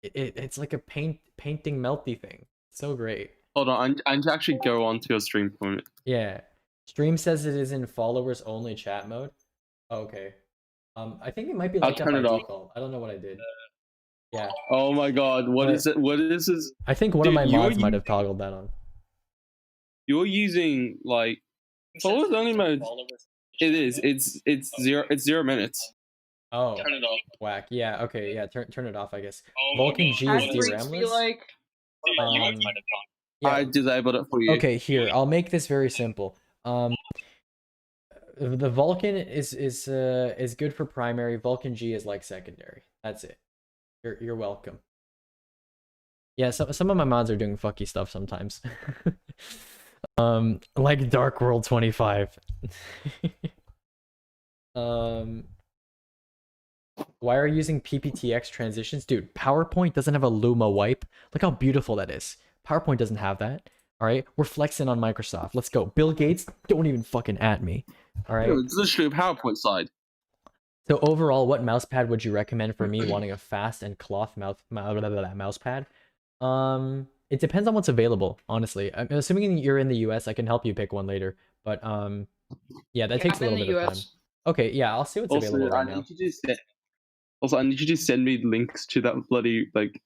It's like a painting melty thing. It's so great. Hold on, I need to actually go on to your stream for a minute. Yeah. Stream says it is in followers only chat mode. Oh, okay. I think it might be like that by default. I don't know what I did. Yeah. Oh my god, what is it? What is this? I think one of my mods might have toggled that on. You're using like followers only mode. It is. It's 0 minutes. Oh. Turn it off. Whack. Yeah. Okay. Yeah. Turn it off. I guess. Vulcan G is DRAMless. Yeah. I disabled it for you. Okay. Here, I'll make this very simple. The Vulcan is good for primary. Vulcan G is like secondary. That's it. You're welcome. Yeah, some of my mods are doing fucky stuff sometimes. Like Dark World 25. Why are you using PPTX transitions? Dude, PowerPoint doesn't have a Luma wipe. Look how beautiful that is. PowerPoint doesn't have that. All right, we're flexing on Microsoft. Let's go. Bill Gates, don't even fucking at me. All right. It's literally a PowerPoint slide. So overall, what mousepad would you recommend for me wanting a fast and cloth mousepad? It depends on what's available, honestly. I'm assuming you're in the US, I can help you pick one later. But yeah, that takes a little bit of time. Okay, yeah, I'll see what's available right now. Also, I need you to send me links to that bloody like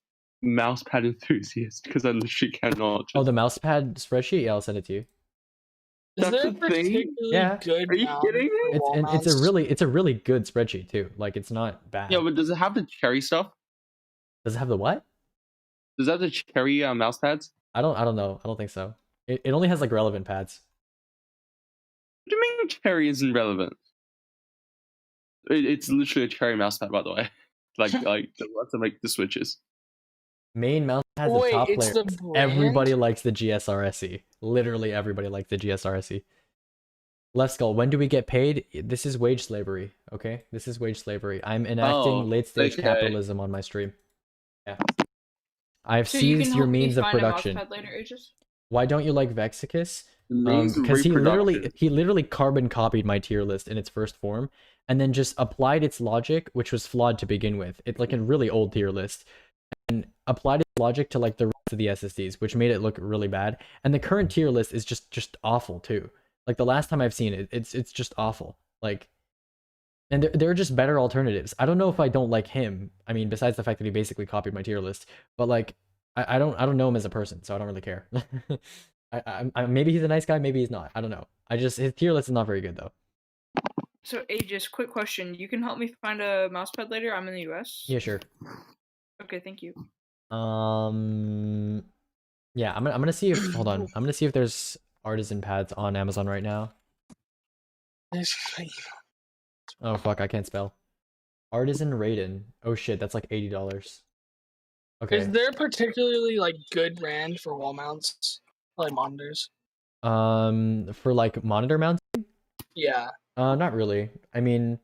mousepad enthusiast because I literally cannot. Oh, the mousepad spreadsheet? Yeah, I'll send it to you. Is there a the thing? particularly Yeah. good Are you mount kidding me? for It's wall and mounts? it's a really good spreadsheet too. Like it's not bad. Yeah, but does it have the cherry stuff? Does it have the what? Does it have the cherry mouse pads? I don't know. I don't think so. It only has like relevant pads. What do you mean cherry isn't relevant? It's literally a cherry mouse pad, by the way. Like to make the switches. Main mouse pads Wait, the top it's player. the Everybody brand? likes the GSRSE. Literally everybody likes the GSRSE. Left Skull, when do we get paid? This is wage slavery, okay? This is wage slavery. I'm enacting late stage capitalism on my stream. Yeah. I've So you can seized your help me means of find a production. mousepad later, Aegis? Why don't you like Vexicus? Means of Because he reproduction. literally carbon copied my tier list in its first form, and then just applied its logic, which was flawed to begin with. It's like a really old tier list, and applied its logic to like the rest of the SSDs, which made it look really bad. And the current tier list is just awful too. Like the last time I've seen it, it's just awful. Like, and there are just better alternatives. I don't know if I don't like him. I mean, besides the fact that he basically copied my tier list, but like, I don't know him as a person, so I don't really care. I maybe he's a nice guy, maybe he's not. I don't know. His tier list is not very good though. So Aegis, quick question. You can help me find a mousepad later? I'm in the US. Yeah, sure. Okay, thank you. Yeah, I'm gonna see if hold on. I'm gonna see if there's artisan pads on Amazon right now. Oh fuck, I can't spell. Artisan Raiden. Oh shit, that's like $80. Okay. Is there a particularly like good brand for wall mounts, like monitors? For like monitor mounting? Yeah. Not really. I mean,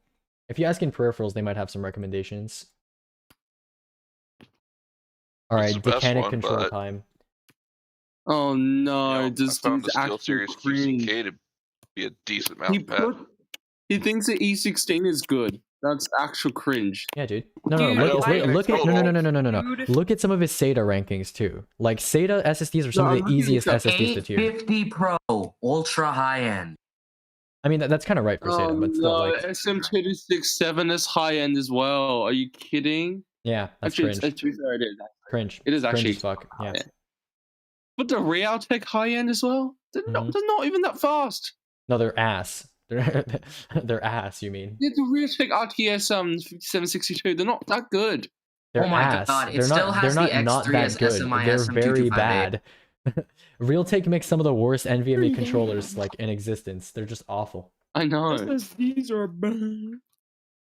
if you ask in peripherals, they might have some recommendations. All right, the best Decanic one, control but- time. Oh no, I this found dude's the Steel actually Series cringe. QCK to be a decent He mouse pad. he thinks the E16 is good. That's actual cringe. Yeah, dude. No, Dude, look I- at no. Dude. Look at some of his SATA rankings too. Like SATA SSDs are some No, of I'm the easiest looking at SSDs to tier. 850 Pro, ultra high end. I mean, that's kind of right for SATA, Oh but still, no, like, SM267 is high end as well. Are you kidding? yeah, that's Actually, cringe. to be fair, it is. Cringe. It is Cringe actually as fuck. Yeah. high end. But the Realtek high end as well. They're not even that fast. No, they're ass. They're ass. You mean? Yeah, the Realtek RTS 762. They're not that good. They're Oh my ass. God, it They're still not. has They're the not X3 that as good. SMI They're very SM2258. bad. Realtek makes some of the worst NVMe controllers like in existence. They're just awful. I know. SSDs are bad.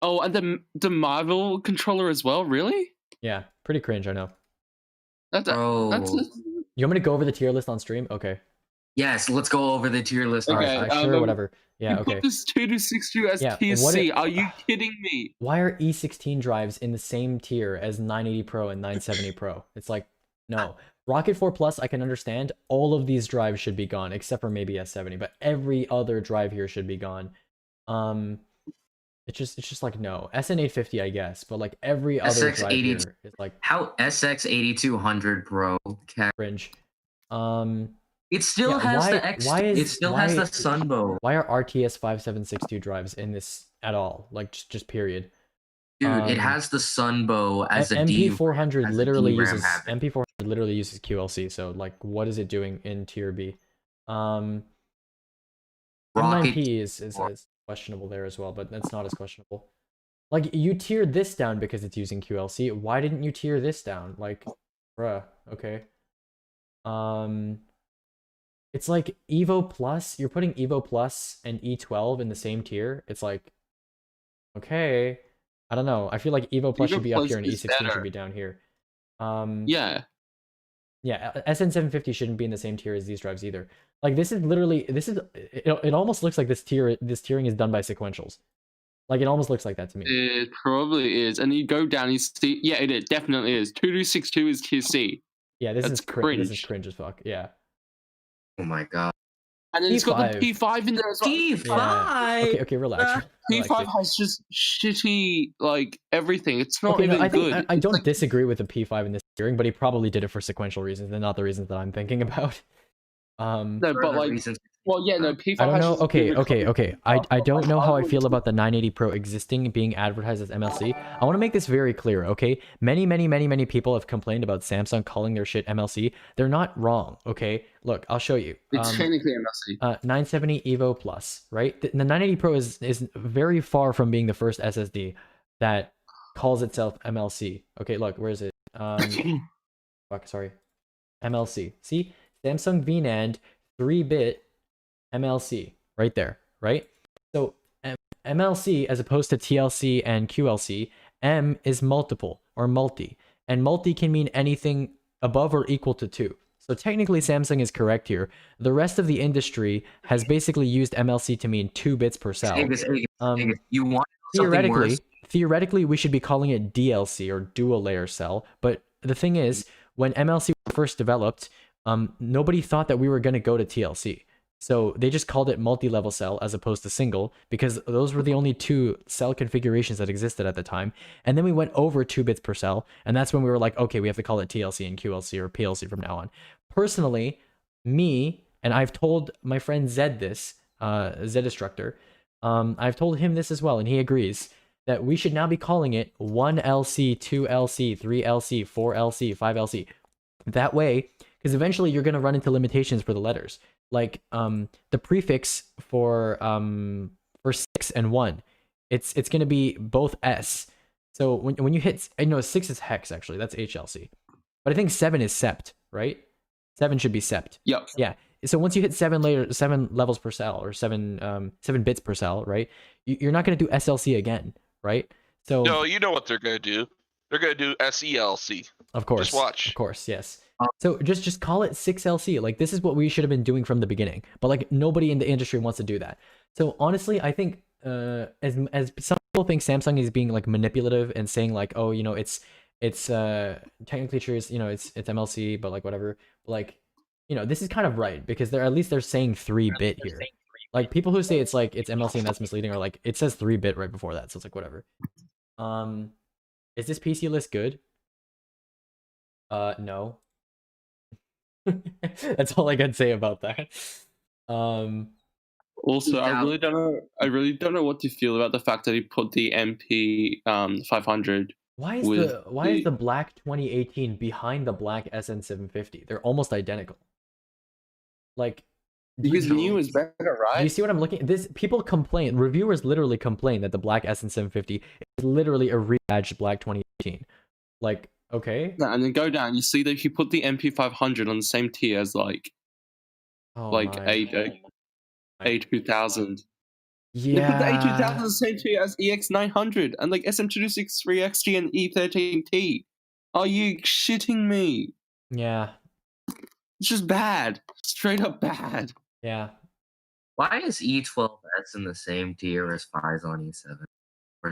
Oh, and the Marvel controller as well. Really? Yeah, pretty cringe. I know. That's Bro. You want me to go over the tier list on stream? Okay. Yes, let's go over the tier list. Okay, Alright, sure, whatever. Yeah, you okay. put this 2262 as Yeah, TC. what it- Are you kidding me? Why are E16 drives in the same tier as 980 Pro and 970 Pro? It's like, no. Rocket 4 Plus, I can understand. All of these drives should be gone, except for maybe S70, but every other drive here should be gone. It's just like, no. SN850, I guess, but like every other drive here SX80 is like How SX8200 Pro? cringe. It still Yeah, has why- the X. why is- it still has why- the Sunbow. Why are RTS 5762 drives in this at all? Like, just period. Dude, it has the Sunbow as a MP400 literally DRAM uses habit. MP400 literally uses QLC. So like, what is it doing in tier B? Rocket- M9P is questionable there as well, but that's not as questionable. Like, you tiered this down because it's using QLC. Why didn't you tier this down? Like, bruh. Okay. It's like Evo Plus. You're putting Evo Plus and E12 in the same tier. It's like, okay. I don't know. I feel like Evo Plus Evo should be up Plus here and is E16 better. should be down here. Yeah. Yeah, SN750 shouldn't be in the same tier as these drives either. Like, this is literally, it almost looks like this tiering is done by sequentials. Like, it almost looks like that to me. It probably is. And you go down, you see, yeah, it definitely is. 2262 is tier C. Yeah, this That's is cringe. This is cringe. cringe as fuck. Yeah. Oh my god. And then it's got the P5. P5 in there as well. Yeah. Okay, relax. Relax, P5 dude. has just shitty, like, everything. It's not Okay, no, even I think good. I don't disagree with the P5 in this tiering, but he probably did it for sequential reasons and not the reasons that I'm thinking about. No, but like, Well, yeah, no, P5 I don't has know. just Okay, been okay, recovered. okay. I don't know how I feel about the 980 Pro existing being advertised as MLC. I want to make this very clear, okay? Many people have complained about Samsung calling their shit MLC. They're not wrong, okay? Look, I'll show you. It's technically MLC. 970 Evo Plus, right? The 980 Pro is very far from being the first SSD that calls itself MLC. Okay, look, where is it? Fuck, sorry. MLC. See? Samsung VNAND 3-bit MLC right there, right? So MLC as opposed to TLC and QLC, M is multiple or multi, and multi can mean anything above or equal to 2. So technically Samsung is correct here. The rest of the industry has basically used MLC to mean 2 bits per cell. You want something worse? Theoretically, we should be calling it DLC or dual layer cell, but the thing is, when MLC was first developed, nobody thought that we were going to go to TLC. So they just called it multi-level cell as opposed to single because those were the only 2 cell configurations that existed at the time. And then we went over 2 bits per cell, and that's when we were like, okay, we have to call it TLC and QLC or PLC from now on. Personally, and I've told my friend Zed this, Zed-Destructor, I've told him this as well, and he agrees that we should now be calling it 1LC, 2LC, 3LC, 4LC, 5LC. That way, because eventually you're going to run into limitations for the letters. Like the prefix for 6 and 1, it's going to be both S. So when you hit, I know 6 is hex actually, that's HLC. But I think 7 is sept, right? 7 should be sept. Yep. Yeah. So once you hit 7 levels per cell or 7 bits per cell, right? You're not going to do SLC again, right? So No, you know what they're gonna do. They're gonna do SELC. Of course. Just watch. Of course, yes. So just call it 6LC. Like this is what we should have been doing from the beginning. But like nobody in the industry wants to do that. So honestly, I think as some people think Samsung is being like manipulative and saying like, oh, you know, it's technically true, you know, it's MLC, but like whatever. Like, you know, this is kind of right because they're at least they're saying 3-bit here. Like people who say it's MLC and that's misleading are like it says 3-bit right before that, so it's like whatever. Is this PC list good? No. That's all I can say about that. Also, I really don't know what to feel about the fact that he put the MP 500. Why is the black 2018 behind the black SN750? They're almost identical. Like because the new is better, right? Do you see what I'm looking? People complain. Reviewers literally complain that the black SN750 is literally a rebadged black 2018. Like, okay. No, and then go down. You see that he put the MP500 on the same tier as A2000. Yeah. They put the A2000 on the same tier as EX900 and like SM263XT and E13T. Are you shitting me? Yeah. It's just bad. Straight up bad. Yeah. Why is E12S in the same tier as Phison E7?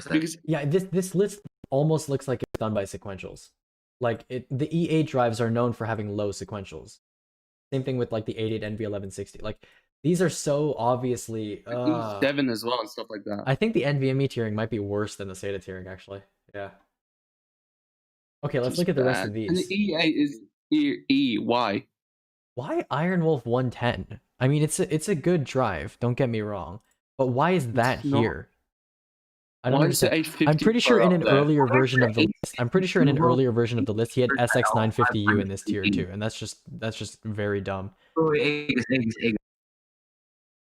Because yeah, this list almost looks like it's done by sequentials. Like the E8 drives are known for having low sequentials. Same thing with like the 88 NV1160. Like these are so obviously E7 as well and stuff like that. I think the NVMe tiering might be worse than the SATA tiering actually. Yeah. Okay, let's look at the rest of these. And the E8 is E. Why? Why Iron Wolf 110? I mean, it's a good drive. Don't get me wrong, but why is that here? I don't understand. I'm pretty sure in an earlier version of the list, he had SX950U in this tier too, and that's just very dumb.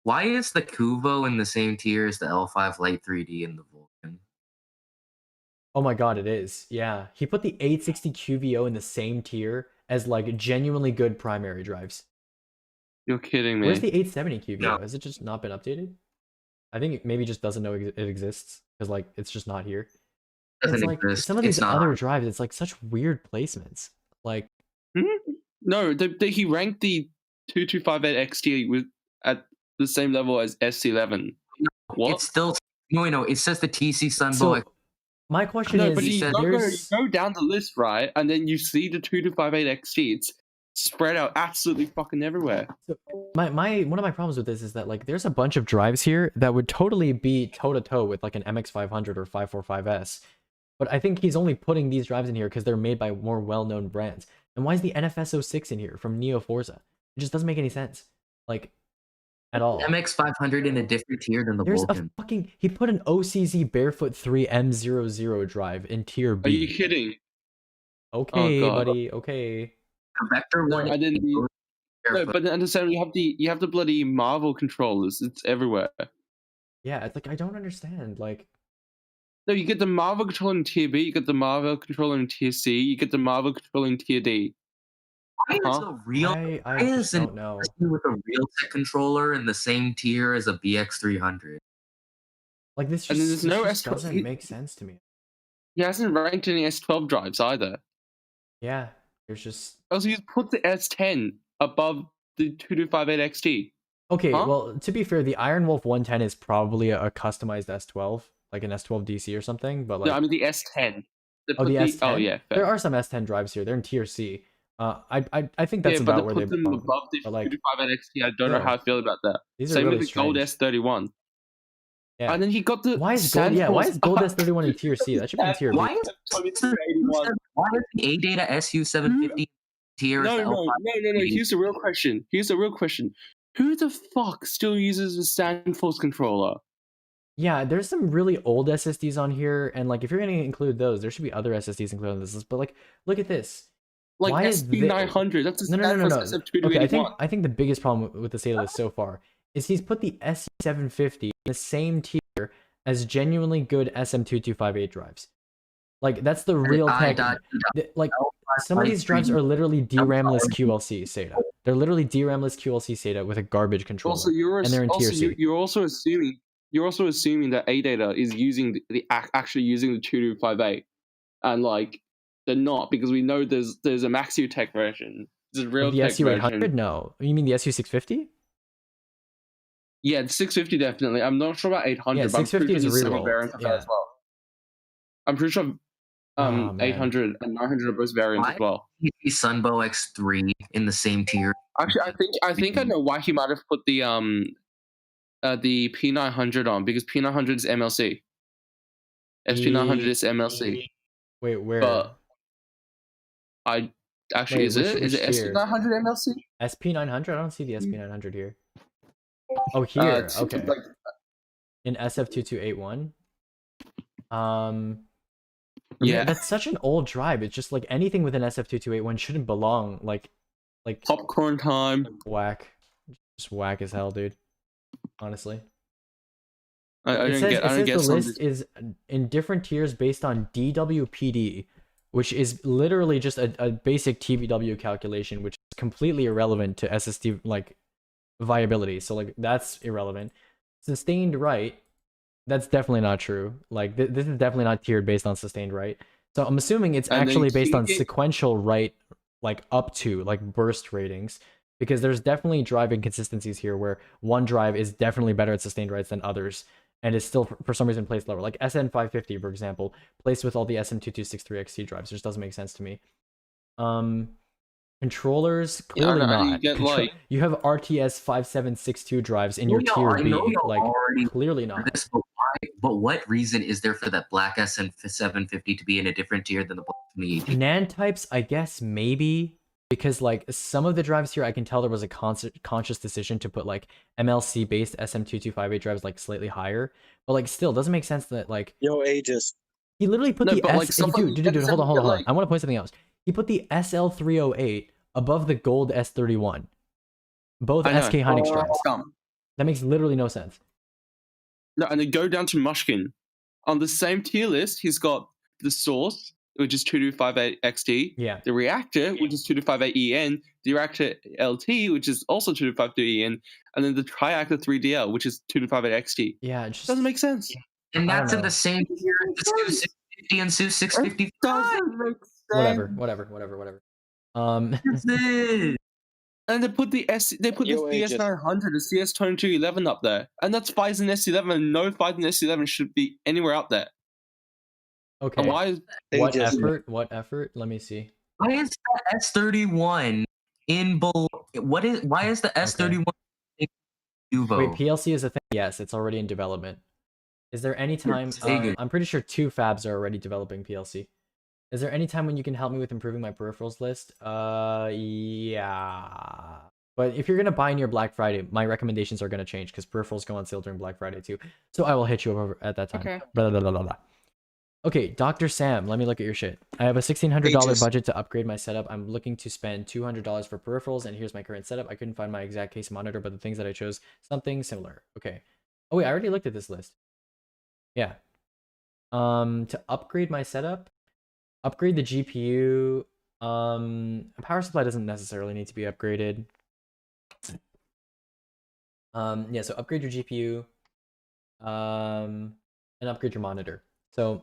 Why is the Kuvo in the same tier as the L5 Lite 3D and the Vulcan? Oh my god, it is. Yeah, he put the 860 QVO in the same tier as like genuinely good primary drives. You're kidding me. Where's the 870 QVO? No. Has it just not been updated? I think it maybe just doesn't know it exists because like it's just not here. It's like some of these other drives, it's like such weird placements. Like no, he ranked the 2258 XT at the same level as S11. What? It's still no. It says the TC Sunbow. My question is, but you go down the list, right, and then you see the 2258 XT. It's spread out absolutely fucking everywhere. So one of my problems with this is that like there's a bunch of drives here that would totally be toe to toe with like an MX500 or 545S, but I think he's only putting these drives in here because they're made by more well-known brands. And why is the NFS 06 in here from Neo Forza? It just doesn't make any sense. Like, at all. MX 500 in a different tier than the There's Vulcan. a fucking he put an OCZ Barefoot 3 M00 drive in tier B. Are you kidding? Okay, God. buddy. Okay. Vector No, 1. I didn't. No, but understand you have the bloody Marvel controllers. It's everywhere. Yeah, it's like I don't understand. Like, No, you get the Marvel controller in tier B. You get the Marvel controller in tier C. You get the Marvel controller in tier D. Why is Huh? a real? I why just is an don't know. person with a Realtek controller in the same tier as a BX300? Like this And just, there's this no just S12 doesn't make sense to me. He hasn't ranked any S12 drives either. Yeah, there's just Also, you put the S10 above the 2258 XT. okay. Huh? Well, to be fair, the Iron Wolf 110 is probably a customized S12, like an S12 DC or something. But like, No, I mean the S10. They oh, put the S10. Oh yeah, fair. There are some S10 drives here. They're in tier C. I think that's Yeah, but about they where put they them belong. above the But, like, 225 XT. I don't know no. how I feel about that. These are Same really with the Gold strange. S31. Yeah. And then he got the Why is gold? Yeah, why is Gold S31 in tier C? That should be in tier B. Why is the ADATA SU750 tier? No, as no, L5? no. Here's the real question. Who the fuck still uses a Sandforce controller? Yeah, there's some really old SSDs on here, and like if you're gonna include those, there should be other SSDs included on this list. But like, look at this. Like Why is SB900. That's a no. Sandforce SF2 Okay, I think the biggest problem with the state of this so far is he's put the SC750 in the same tier as genuinely good SM2258 drives. Like that's the real tech. Like some of these drives are literally DRAM-less QLC SATA. They're literally DRAM-less QLC SATA with a garbage controller, Also, and they're in tier C. you're also assuming that ADATA is using actually using the 2258, and like they're not, because we know there's a MaxuTech version. There's a real The tech SU800? version. No, you mean the SU650? Yeah, the 650 definitely. I'm not sure about 800. Yeah, but I'm 650 pretty is sure a there's several reroll. variants of that Yeah. as well. I'm pretty sure Oh, man. 800 and 900 are both variants as well. Sunbow X3 in the same tier. Actually, I think I know why he might have put the P900 on, because P900 is MLC. SP900 is MLC. Wait, where? But I actually Wait, is it which tier? SP900 MLC? SP900? I don't see the SP900 here. Oh, here. It's Okay. like- In SF2281. Yeah. That's such an old drive. It's just like anything with an SF2281 shouldn't belong. Like popcorn time. Whack. Just whack as hell, dude. Honestly. I It don't says, get. I it don't says get the some of list these- is in different tiers based on DWPD, which is literally just a basic TBW calculation, which is completely irrelevant to SSD like viability. So like that's irrelevant. Sustained write, that's definitely not true. Like this is definitely not tiered based on sustained write. So I'm assuming it's And then actually based on Seagate- sequential write, like up to like burst ratings. Because there's definitely drive inconsistencies here where one drive is definitely better at sustained writes than others, and is still for some reason placed lower. Like SN550, for example, placed with all the SM2263XT drives, just doesn't make sense to me. Controllers, clearly know, you not. get, like- You have RTS 5762 drives in your Yeah, tier I B. know y'all Like already clearly not. This, but why? But what reason is there for that black SM750 to be in a different tier than the black from the 18? NAND types, I guess maybe, because like some of the drives here, I can tell there was a conscious decision to put like MLC based SM2258 drives like slightly higher, but like still doesn't make sense that like Yo, Aegis. he literally put No, the but, like, dude, stuff like hold on, hold on. like- I want to point something else. He put the SL308 above the gold S31, both I know. SK Hynix drives. Scum. That makes literally no sense. No, and then go down to Mushkin. On the same tier list, he's got the Source, which is 2258 XT. Yeah. The Reactor, which is 2258 EN. The Reactor LT, which is also 2252 EN. And then the Triactor 3DL, which is 2258 XT. Yeah, it just doesn't make sense. And I don't that's in know. the same tier as the SU650 and SU650. Doesn't make sense. Whatever. And they put the Yo, Aegis. CS900 and CS2211 up there. And that's Phison S11, and no Phison S11 should be anywhere up there. Okay. And why is What Aegis. effort? What effort? Let me see. Why is the S31 in below? Why is the S31 in Uvo? Wait, PLC is a thing? Yes, it's already in development. Is there any time? Sega. I'm pretty sure 2 fabs are already developing PLC. Is there any time when you can help me with improving my peripherals list? Yeah. But if you're gonna buy near Black Friday, my recommendations are gonna change because peripherals go on sale during Black Friday too. So I will hit you over at that time. Okay. Blah, blah, blah, blah, blah. Okay, Dr. Sam, let me look at your shit. I have a $1,600 budget to upgrade my setup. I'm looking to spend $200 for peripherals, and here's my current setup. I couldn't find my exact case monitor, but the things that I chose, something similar. Okay. Oh wait, I already looked at this list. Yeah. To upgrade my setup, upgrade the GPU. Power supply doesn't necessarily need to be upgraded. Yeah, so upgrade your GPU, and upgrade your monitor. So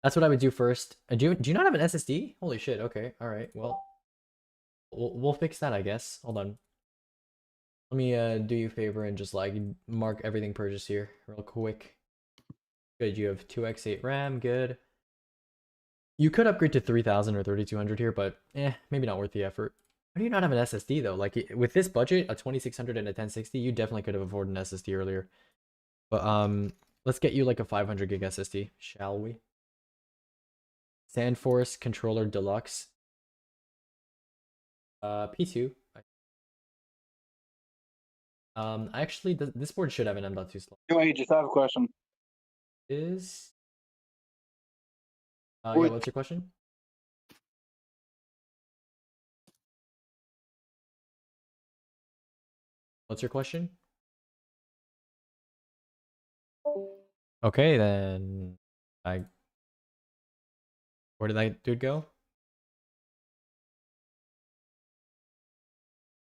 that's what I would do first. Do you not have an SSD? Holy shit. Okay. All right. Well, we'll fix that, I guess. Hold on. Let me do you a favor and just like mark everything purchased here real quick. Good. You have 2x8 RAM. Good. You could upgrade to 3000 or 3200 here, but maybe not worth the effort. How do you not have an SSD though? Like with this budget, a 2600 and a 1060, you definitely could have afforded an SSD earlier. But let's get you like a 500 gig SSD, shall we? Sandforce Controller Deluxe. P2. Actually, this board should have an M.2 slot. Wait, just have a question. Yeah, what's your question? What's your question? Okay, then where did that dude go?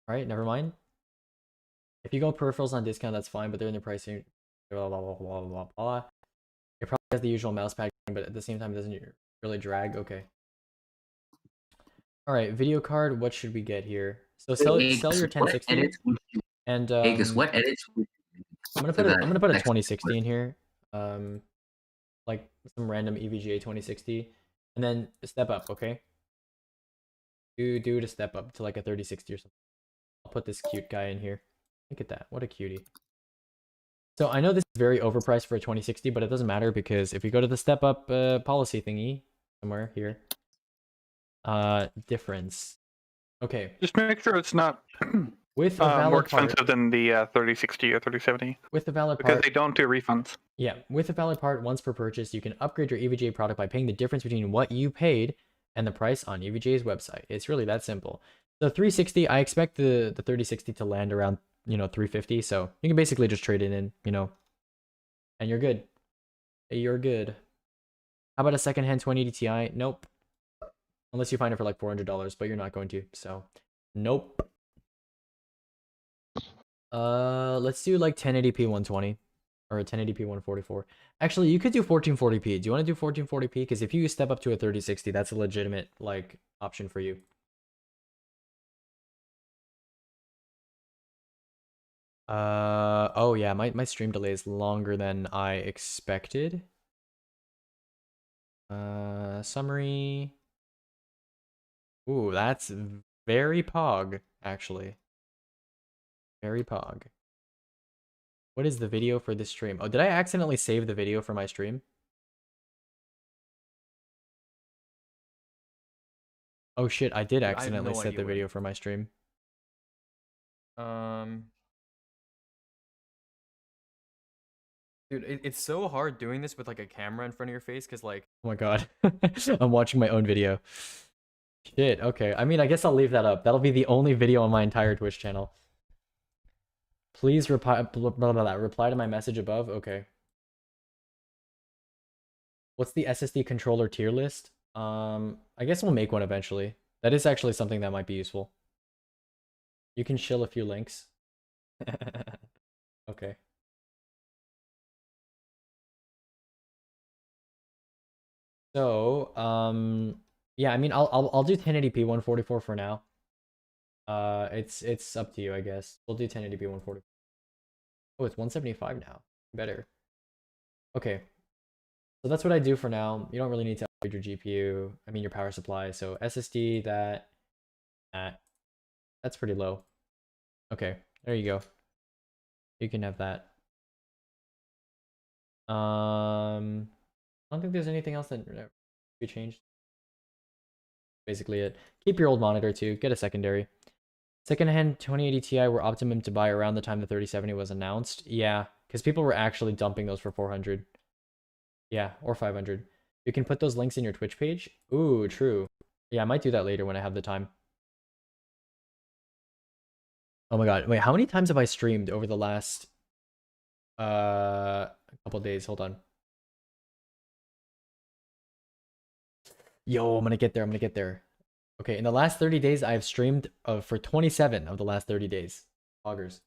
Alright, never mind. If you go peripherals on discount, that's fine, but they're in the pricing. Blah, blah, blah, blah, blah, blah. It probably has the usual mouse pad, but at the same time, it doesn't really drag. Okay. Alright, video card. What should we get here? So sell your 1060. And what edits? I'm gonna put a 2060 in here. Like some random EVGA 2060, and then step up. Okay. Do to step up to like a 3060 or something. I'll put this cute guy in here. Look at that. What a cutie. So I know this is very overpriced for a 2060, but it doesn't matter because if we go to the step up policy thingy somewhere here, difference. Okay. Just make sure it's not with a valid more expensive than the 3060 or 3070. With the valid because part, they don't do refunds. Yeah, with a valid part, once per purchase, you can upgrade your EVGA product by paying the difference between what you paid and the price on EVGA's website. It's really that simple. So 360, I expect the 3060 to land around 350. So you can basically just trade it in, and you're good. You're good. How about a secondhand 2080 Ti? Nope. Unless you find it for like $400, but you're not going to. So nope. Let's do like 1080p 120 or a 1080p 144. Actually, you could do 1440p. Do you want to do 1440p? Because if you step up to a 3060, that's a legitimate like option for you. Oh yeah, my stream delay is longer than I expected. Summary. Ooh, that's very pog, actually. Very pog. What is the video for this stream? Oh, did I accidentally save the video for my stream? Oh shit, I did accidentally set the video for my stream. Dude, it's so hard doing this with like a camera in front of your face because like, oh my god, I'm watching my own video. Shit, okay. I mean, I guess I'll leave that up. That'll be the only video on my entire Twitch channel. Please reply to my message above. Okay. What's the SSD controller tier list? I guess we'll make one eventually. That is actually something that might be useful. You can shill a few links. Okay. So, yeah, I mean, I'll do 1080p 144 for now. It's up to you, I guess. We'll do 1080p 144. Oh, it's 175 now. Better. Okay. So that's what I do for now. You don't really need to upgrade your GPU. I mean, your power supply. So SSD, that's pretty low. Okay, there you go. You can have that. I don't think there's anything else that we changed. Basically it. Keep your old monitor too. Get a secondary. Secondhand 2080 Ti were optimum to buy around the time the 3070 was announced. Yeah, because people were actually dumping those for 400. Yeah, or 500. You can put those links in your Twitch page. Ooh, true. Yeah, I might do that later when I have the time. Oh my god, wait, how many times have I streamed over the last couple days? Hold on. Yo, I'm gonna get there. Okay, in the last 30 days, I've streamed for 27 of the last 30 days. Augers.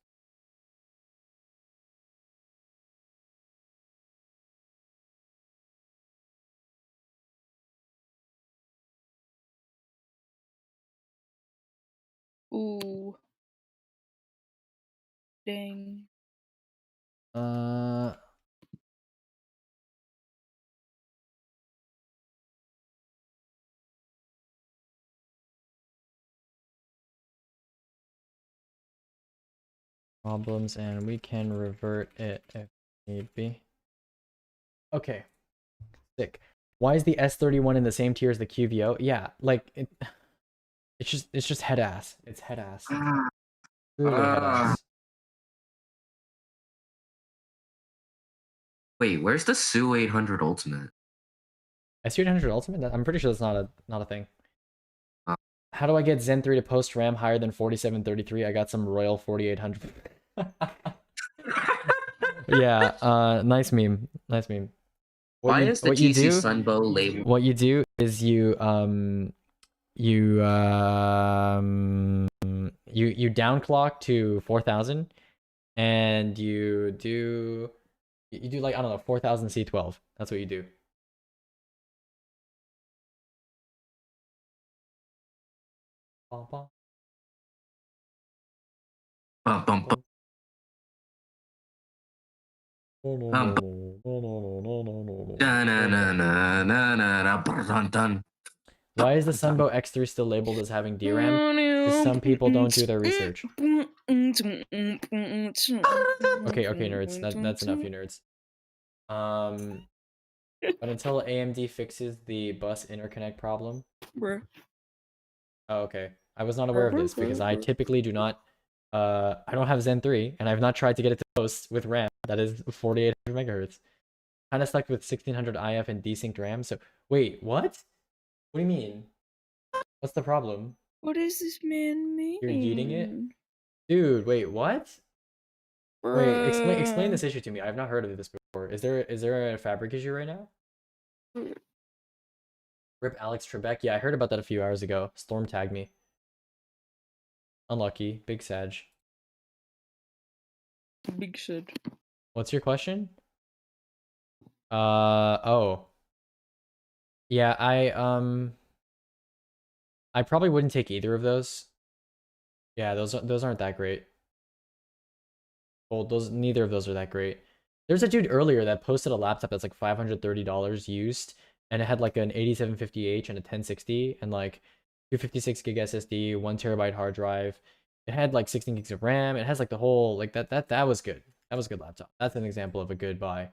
Ooh. Dang. Problems, and we can revert it if need be. Okay. Sick. Why is the S31 in the same tier as the QVO? Yeah, like it's just head ass. It's head ass. Really head ass. Wait, where's the Su 800 Ultimate? S800 Ultimate? I'm pretty sure that's not a thing. How do I get Zen 3 to post RAM higher than 4733? I got some Royal 4800. Yeah, nice meme. Nice meme. Why is the TC Sunbow labeled? What you do is you downclock to 4000 and you do like, I don't know, 4000 C12. That's what you do. Why is the Sunbow X3 still labeled as having DRAM? Because some people don't do their research. Okay, nerds. That's enough, you nerds. But until AMD fixes the bus interconnect problem. Bruh. Oh, okay. I was not aware of this because I typically do not. I don't have Zen 3, and I've not tried to get it to post with RAM that is 4800 megahertz. Kind of stuck with 1600 IF and desynced RAM. So wait, what? What do you mean? What's the problem? What does this man mean? You're eating it, dude. Wait, what? Wait, explain this issue to me. I've not heard of this before. Is there a fabric issue right now? Rip Alex Trebek. Yeah, I heard about that a few hours ago. Storm tagged me. Unlucky. Big Sag. Big Sag. What's your question? Oh. Yeah, I probably wouldn't take either of those. Yeah, those aren't that great. Well, neither of those are that great. There's a dude earlier that posted a laptop that's like $530 used, and it had like an 8750H and a 1060 and like 256 gig SSD, 1 terabyte hard drive. It had like 16 gigs of RAM. It has like the whole like that was good. That was a good laptop. That's an example of a good buy.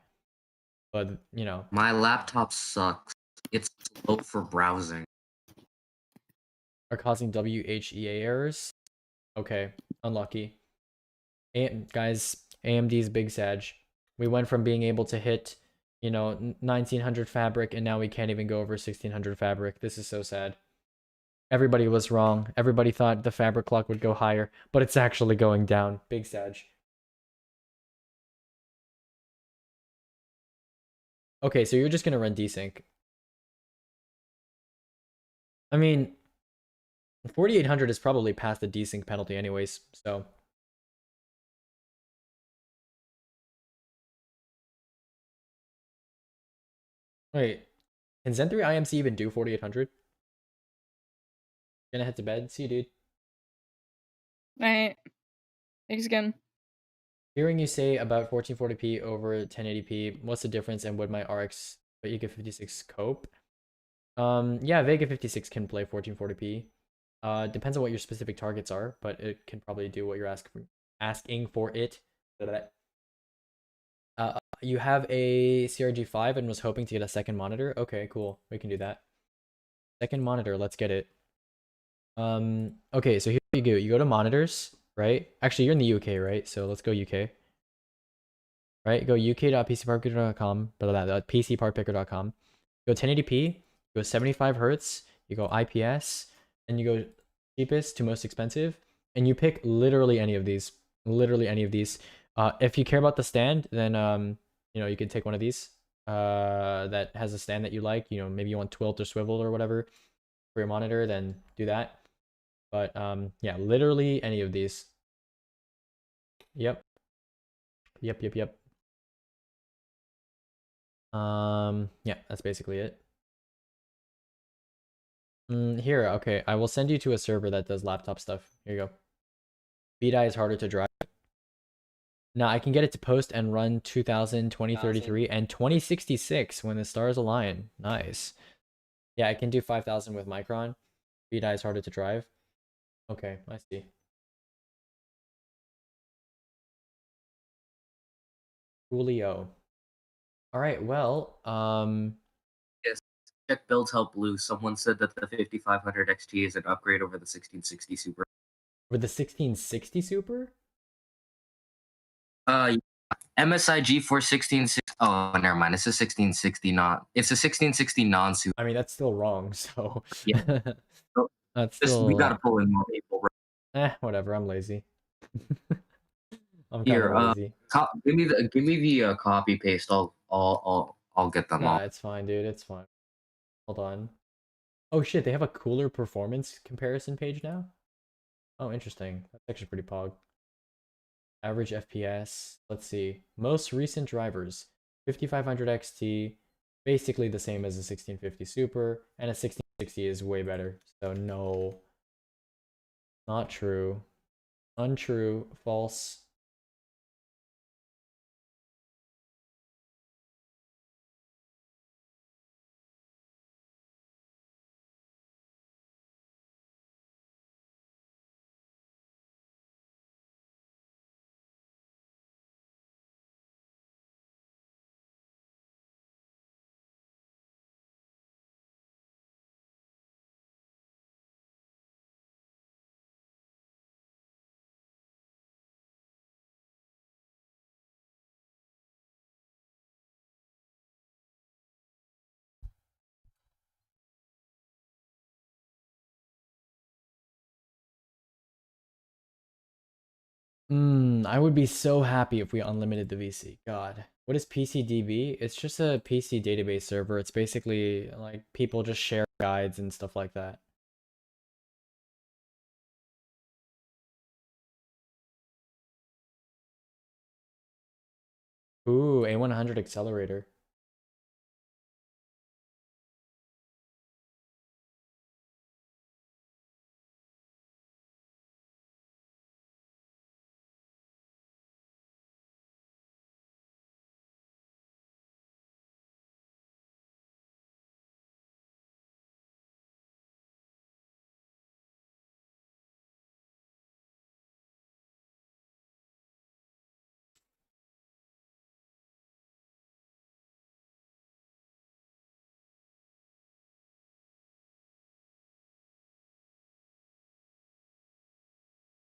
But you know, my laptop sucks. It's slow for browsing. Are causing WHEA errors. Okay, unlucky. Guys, AMD's Big Sag. We went from being able to hit, you know, 1900 fabric, and now we can't even go over 1600 fabric. This is so sad. Everybody was wrong. Everybody thought the fabric clock would go higher, but it's actually going down. Big Sag. Okay, so you're just gonna run desync. I mean, 4800 is probably past the desync penalty anyways, so. Wait, can Zen 3 IMC even do 4800? Gonna head to bed. See you, dude. Alright. Thanks again. Hearing you say about 1440p over 1080p, what's the difference, and would my RX Vega 56 cope? Yeah, Vega 56 can play 1440p. Depends on what your specific targets are, but it can probably do what you're asking for it. You have a CRG5 and was hoping to get a second monitor? Okay, cool. We can do that. Second monitor, let's get it. Okay, so here you go. You go to monitors, right? Actually, you're in the UK, right? So let's go UK. Right? Go uk.pcpartpicker.com, pcpartpicker.com. Go 1080p, go 75 hertz, you go IPS, and you go cheapest to most expensive, and you pick literally any of these. Literally any of these. If you care about the stand, then you know, you can take one of these. That has a stand that you like. You know, maybe you want tilt or swivel or whatever for your monitor, then do that. But yeah, literally any of these. Yep. Yep. Yeah, that's basically it. Here, okay, I will send you to a server that does laptop stuff. Here you go. VDI is harder to drive. Now I can get it to post and run 2000, 2033, and 2066 when the stars align. Nice. Yeah, I can do 5000 with Micron. VDI is harder to drive. Okay, I see. Coolio. All right, well, Yes, check builds help blue. Someone said that the 5500 XT is an upgrade over the 1660 Super. With the 1660 Super? MSI G4 1660. Oh, never mind. It's a 1660 not. It's a 1660 non-super. I mean, that's still wrong. So yeah, so that's still. We gotta pull in more people. Right? Whatever. I'm lazy. I'm kind Here, of lazy. give me the copy paste. I'll get them all. Nah, it's fine, dude. It's fine. Hold on. Oh shit, they have a cooler performance comparison page now? Oh, interesting. That's actually pretty pog. Average FPS. Let's see. Most recent drivers. 5500 XT. Basically the same as a 1650 Super. And a 1660 is way better. So no. Not true. Untrue. False. I would be so happy if we unlimited the VC. God. What is PCDB? It's just a PC database server. It's basically like people just share guides and stuff like that. Ooh, A100 accelerator.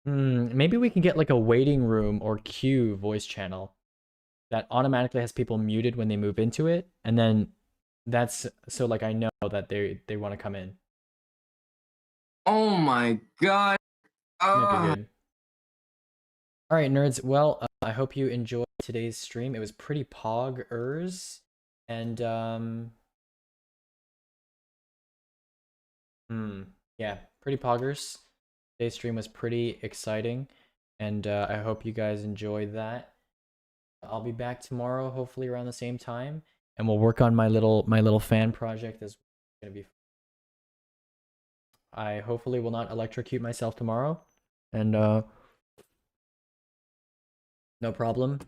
Maybe we can get like a waiting room or queue voice channel that automatically has people muted when they move into it, and then that's so like I know that they want to come in. Oh my god. Might be good. All right, nerds. Well, I hope you enjoyed today's stream. It was pretty pog-ers, and yeah, pretty poggers. Today's stream was pretty exciting, and I hope you guys enjoyed that. I'll be back tomorrow, hopefully around the same time, and we'll work on my little fan project as gonna be. I hopefully will not electrocute myself tomorrow, and no problem.